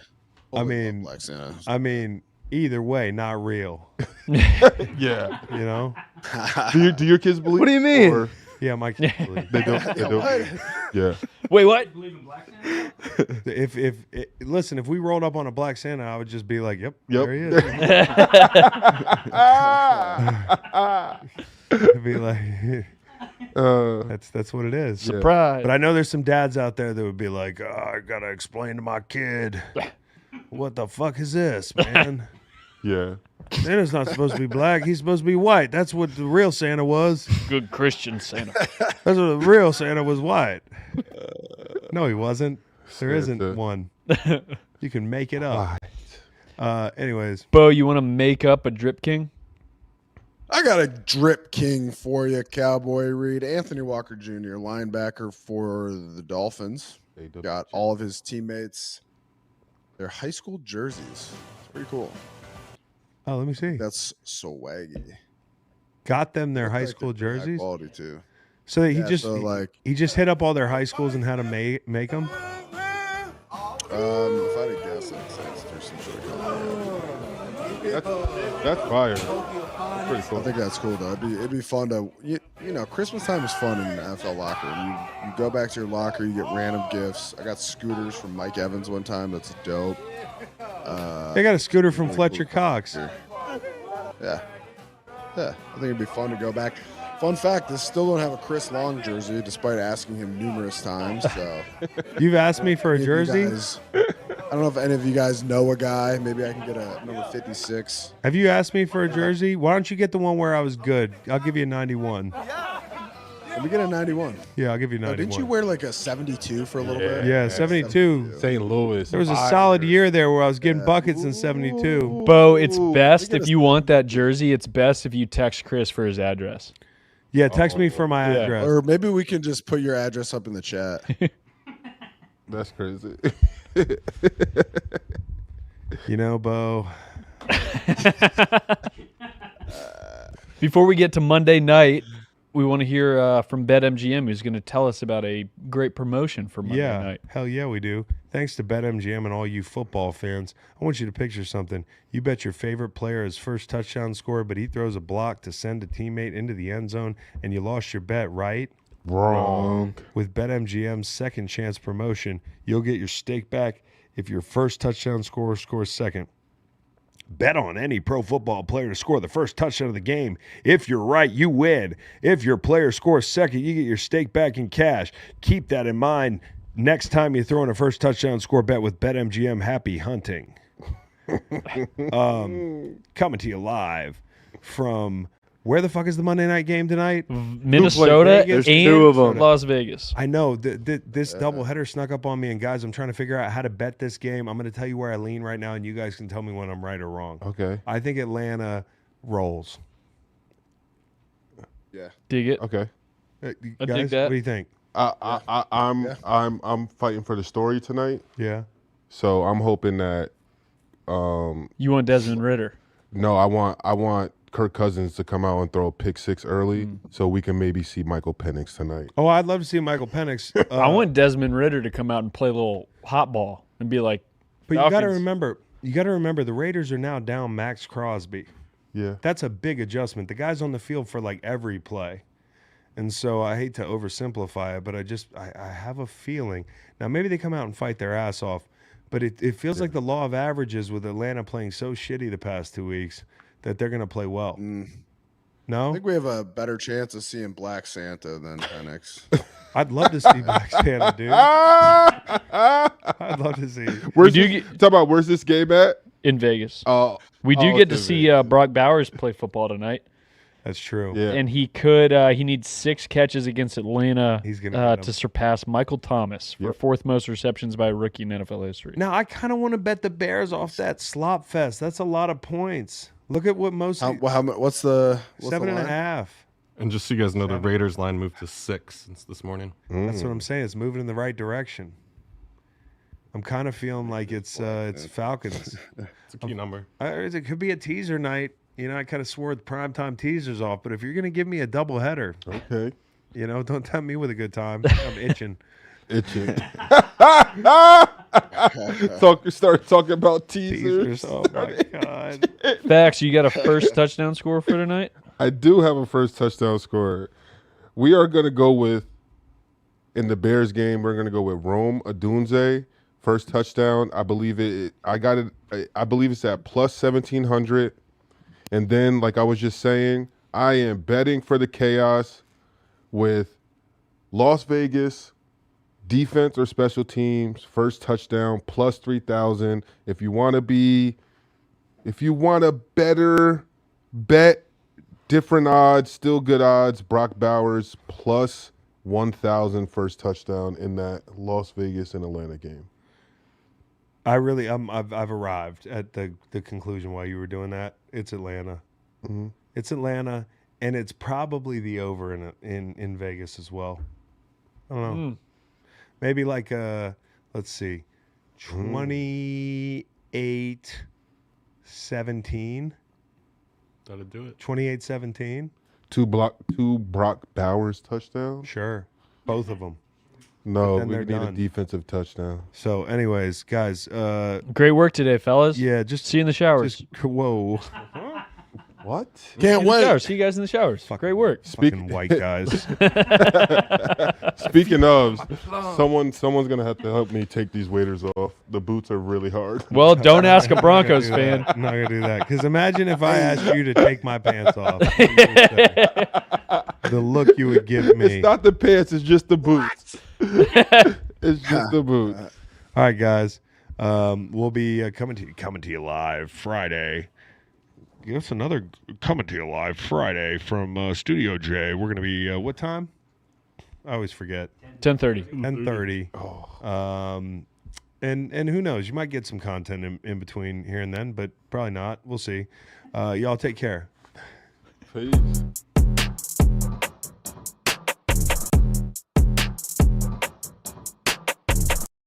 [SPEAKER 1] I mean,
[SPEAKER 3] love Black Santa.
[SPEAKER 1] I mean, either way, not real.
[SPEAKER 4] Yeah.
[SPEAKER 1] You know?
[SPEAKER 4] Do your kids believe?
[SPEAKER 6] What do you mean?
[SPEAKER 4] Or
[SPEAKER 1] Yeah, Mike. If
[SPEAKER 4] they don't. They don't. Yeah.
[SPEAKER 2] Wait, what?
[SPEAKER 1] listen, if we rolled up on a Black Santa, I would just be like, "Yep,
[SPEAKER 4] Yep.
[SPEAKER 1] there he is." I'd be like, that's what it is.
[SPEAKER 2] Surprise.
[SPEAKER 1] But I know there's some dads out there that would be like, I gotta explain to my kid, what the fuck is this, man?
[SPEAKER 4] Yeah.
[SPEAKER 1] Santa's not supposed to be black. He's supposed to be white. That's what the real Santa was.
[SPEAKER 2] Good Christian Santa.
[SPEAKER 1] That's what the real Santa was, white. No, he wasn't. There
[SPEAKER 4] Santa.
[SPEAKER 1] isn't one. You can make it up. Anyways,
[SPEAKER 2] Beau, you want to make up a drip king?
[SPEAKER 3] I got a drip king for you, Cowboy Reed. Anthony Walker Jr., linebacker for the Dolphins. Got all of his teammates their high school jerseys. It's pretty cool.
[SPEAKER 1] oh, let me see.
[SPEAKER 3] That's swaggy.
[SPEAKER 1] Got them their high
[SPEAKER 3] Like
[SPEAKER 1] school
[SPEAKER 3] they're high
[SPEAKER 1] jerseys.
[SPEAKER 3] quality too.
[SPEAKER 1] So he
[SPEAKER 3] Yeah,
[SPEAKER 1] just
[SPEAKER 3] so, like-
[SPEAKER 1] he just hit up all their high schools and how to make them.
[SPEAKER 3] If I had to guess, I'd say it's through some sort of company.
[SPEAKER 4] That's fire. Pretty
[SPEAKER 3] I
[SPEAKER 4] cool.
[SPEAKER 3] think that's cool though. It'd be fun to you know, Christmas time is fun in the NFL locker room. You go back to your locker, you get random gifts. I got scooters from Mike Evans one time. That's dope.
[SPEAKER 1] They got a scooter from Fletcher Cox.
[SPEAKER 3] Yeah. I think it'd be fun to go back. Fun fact, they still don't have a Chris Long jersey, despite asking him numerous times. So
[SPEAKER 1] You've asked me for a
[SPEAKER 3] maybe you
[SPEAKER 1] jersey.
[SPEAKER 3] guys- I don't know if any of you guys know a guy. Maybe I can get a number 56.
[SPEAKER 1] Have you asked me for a jersey? Why don't you get the one where I was good? I'll give you a 91.
[SPEAKER 3] Let me get a 91.
[SPEAKER 1] Yeah, I'll give you a
[SPEAKER 3] Oh,
[SPEAKER 1] 91.
[SPEAKER 3] didn't you wear like a 72 for a little bit?
[SPEAKER 1] Yeah, 72.
[SPEAKER 4] St. Louis.
[SPEAKER 1] There was a solid year there where I was getting buckets in 72.
[SPEAKER 2] Beau, it's best if you want that jersey. It's best if you text Chris for his address.
[SPEAKER 1] Yeah, text me for my
[SPEAKER 2] Yeah.
[SPEAKER 1] address.
[SPEAKER 3] Or maybe we can just put your address up in the chat.
[SPEAKER 4] That's crazy.
[SPEAKER 1] You know, Beau.
[SPEAKER 2] Before we get to Monday night, we want to hear from BetMGM, who's going to tell us about a great promotion for Monday
[SPEAKER 1] Yeah,
[SPEAKER 2] night.
[SPEAKER 1] hell yeah, we do. Thanks to BetMGM and all you football fans. I want you to picture something. You bet your favorite player his first touchdown score, but he throws a block to send a teammate into the end zone, and you lost your bet, right?
[SPEAKER 4] Wrong.
[SPEAKER 1] With BetMGM's second chance promotion, you'll get your stake back if your first touchdown scorer scores second. Bet on any pro football player to score the first touchdown of the game. If you're right, you win. If your player scores second, you get your stake back in cash. Keep that in mind next time you throw in a first touchdown score bet with BetMGM. Happy hunting. Coming to you live from where the fuck is the Monday night game tonight?
[SPEAKER 2] Minnesota
[SPEAKER 1] Vegas?
[SPEAKER 2] and
[SPEAKER 6] There's two of 'em.
[SPEAKER 2] Las Vegas.
[SPEAKER 1] I know this doubleheader snuck up on me, and guys, I'm trying to figure out how to bet this game. I'm going to tell you where I lean right now, and you guys can tell me when I'm right or wrong.
[SPEAKER 4] Okay.
[SPEAKER 1] I think Atlanta rolls.
[SPEAKER 3] Yeah.
[SPEAKER 2] Dig it.
[SPEAKER 4] Okay.
[SPEAKER 1] Guys,
[SPEAKER 2] I dig that.
[SPEAKER 1] what do you think?
[SPEAKER 4] I'm fighting for the story tonight,
[SPEAKER 1] Yeah.
[SPEAKER 4] so I'm hoping that
[SPEAKER 2] You want Desmond Ritter.
[SPEAKER 4] no, I want Kirk Cousins to come out and throw a pick six early, so we can maybe see Michael Penix tonight.
[SPEAKER 1] Oh, I'd love to see Michael Penix.
[SPEAKER 2] I want Desmond Ritter to come out and play a little hot ball and be like,
[SPEAKER 1] but you got to
[SPEAKER 2] Falcons.
[SPEAKER 1] remember, the Raiders are now down Max Crosby.
[SPEAKER 4] Yeah.
[SPEAKER 1] That's a big adjustment. The guy's on the field for like every play. And so I hate to oversimplify it, but I have a feeling. Now, maybe they come out and fight their ass off, but it feels like the law of averages with Atlanta playing so shitty the past 2 weeks that they're going to play well.
[SPEAKER 3] I
[SPEAKER 1] No,
[SPEAKER 3] think we have a better chance of seeing Black Santa than Penix.
[SPEAKER 1] I'd love to see Black Santa, dude. I'd love to see.
[SPEAKER 4] Talk about where's this game at?
[SPEAKER 2] in Vegas.
[SPEAKER 4] Oh,
[SPEAKER 2] We do
[SPEAKER 4] oh,
[SPEAKER 2] get to
[SPEAKER 4] it's in
[SPEAKER 2] see
[SPEAKER 4] Vegas.
[SPEAKER 2] Brock Bowers play football tonight,
[SPEAKER 1] That's true.
[SPEAKER 4] Yeah.
[SPEAKER 2] and he could. He needs 6 catches against Atlanta
[SPEAKER 1] He's gonna get 'em.
[SPEAKER 2] to surpass Michael Thomas for
[SPEAKER 4] Yep.
[SPEAKER 2] 4th most receptions by a rookie in NFL history.
[SPEAKER 1] Now I kind of want to bet the Bears off that slop fest. That's a lot of points. Look at what most
[SPEAKER 3] What's the
[SPEAKER 1] 7.5.
[SPEAKER 5] And just so you guys know, the Raiders line moved to 6 since this morning.
[SPEAKER 1] That's what I'm saying. It's moving in the right direction. I'm kind of feeling like it's Falcons.
[SPEAKER 5] It's a key number.
[SPEAKER 1] It could be a teaser night. You know, I kind of swore the primetime teasers off, but if you're going to give me a doubleheader,
[SPEAKER 4] Okay.
[SPEAKER 1] you know, don't tempt me with a good time. I'm itching.
[SPEAKER 4] Itching. Start talking about teasers.
[SPEAKER 1] Teasers. Oh my god.
[SPEAKER 2] Fax, you got a first touchdown score for tonight?
[SPEAKER 4] I do have a first touchdown scorer. We are going to go with, in the Bears game, we're going to go with Rome Odunze. First touchdown. I believe I believe it's at plus 1,700. And then, like I was just saying, I am betting for the chaos with Las Vegas defense or special teams, first touchdown, plus 3,000. If you want a better bet, different odds, still good odds, Brock Bowers plus 1,000 first touchdown in that Las Vegas and Atlanta game.
[SPEAKER 1] I've arrived at the conclusion while you were doing that. It's Atlanta.
[SPEAKER 4] Mm-hmm.
[SPEAKER 1] It's Atlanta, and it's probably the over in Vegas as well. I don't know. Maybe like let's see, 28-17.
[SPEAKER 5] That'll do it.
[SPEAKER 1] 28-17.
[SPEAKER 4] Two Brock Bowers touchdowns?
[SPEAKER 1] Sure, both of them.
[SPEAKER 4] No,
[SPEAKER 1] then
[SPEAKER 4] we
[SPEAKER 1] they're
[SPEAKER 4] need a
[SPEAKER 1] done.
[SPEAKER 4] defensive touchdown.
[SPEAKER 1] So, anyways, guys,
[SPEAKER 2] Great work today, fellas.
[SPEAKER 1] yeah, just
[SPEAKER 2] See you in the showers.
[SPEAKER 1] whoa,
[SPEAKER 4] What?
[SPEAKER 3] Can't
[SPEAKER 2] In the
[SPEAKER 3] wait.
[SPEAKER 2] showers. See you guys in the showers. Great work.
[SPEAKER 1] fucking white guys.
[SPEAKER 4] Speaking of, someone's gonna have to help me take these waders off. The boots are really hard.
[SPEAKER 2] Well, don't ask a Broncos
[SPEAKER 1] I'm
[SPEAKER 2] fan.
[SPEAKER 1] not gonna do that. Because imagine if I asked you to take my pants off. What would you say? The look you would give me.
[SPEAKER 4] It's not the pants, it's just the boots. It's just the boots.
[SPEAKER 1] All right, guys. We'll be coming to you live Friday. Yes, another coming to you live Friday from Studio J. We're gonna be what time? I always forget.
[SPEAKER 2] 10:30.
[SPEAKER 1] 10:30. And who knows? You might get some content in between here and then, but probably not. We'll see. Y'all take care.
[SPEAKER 4] Peace.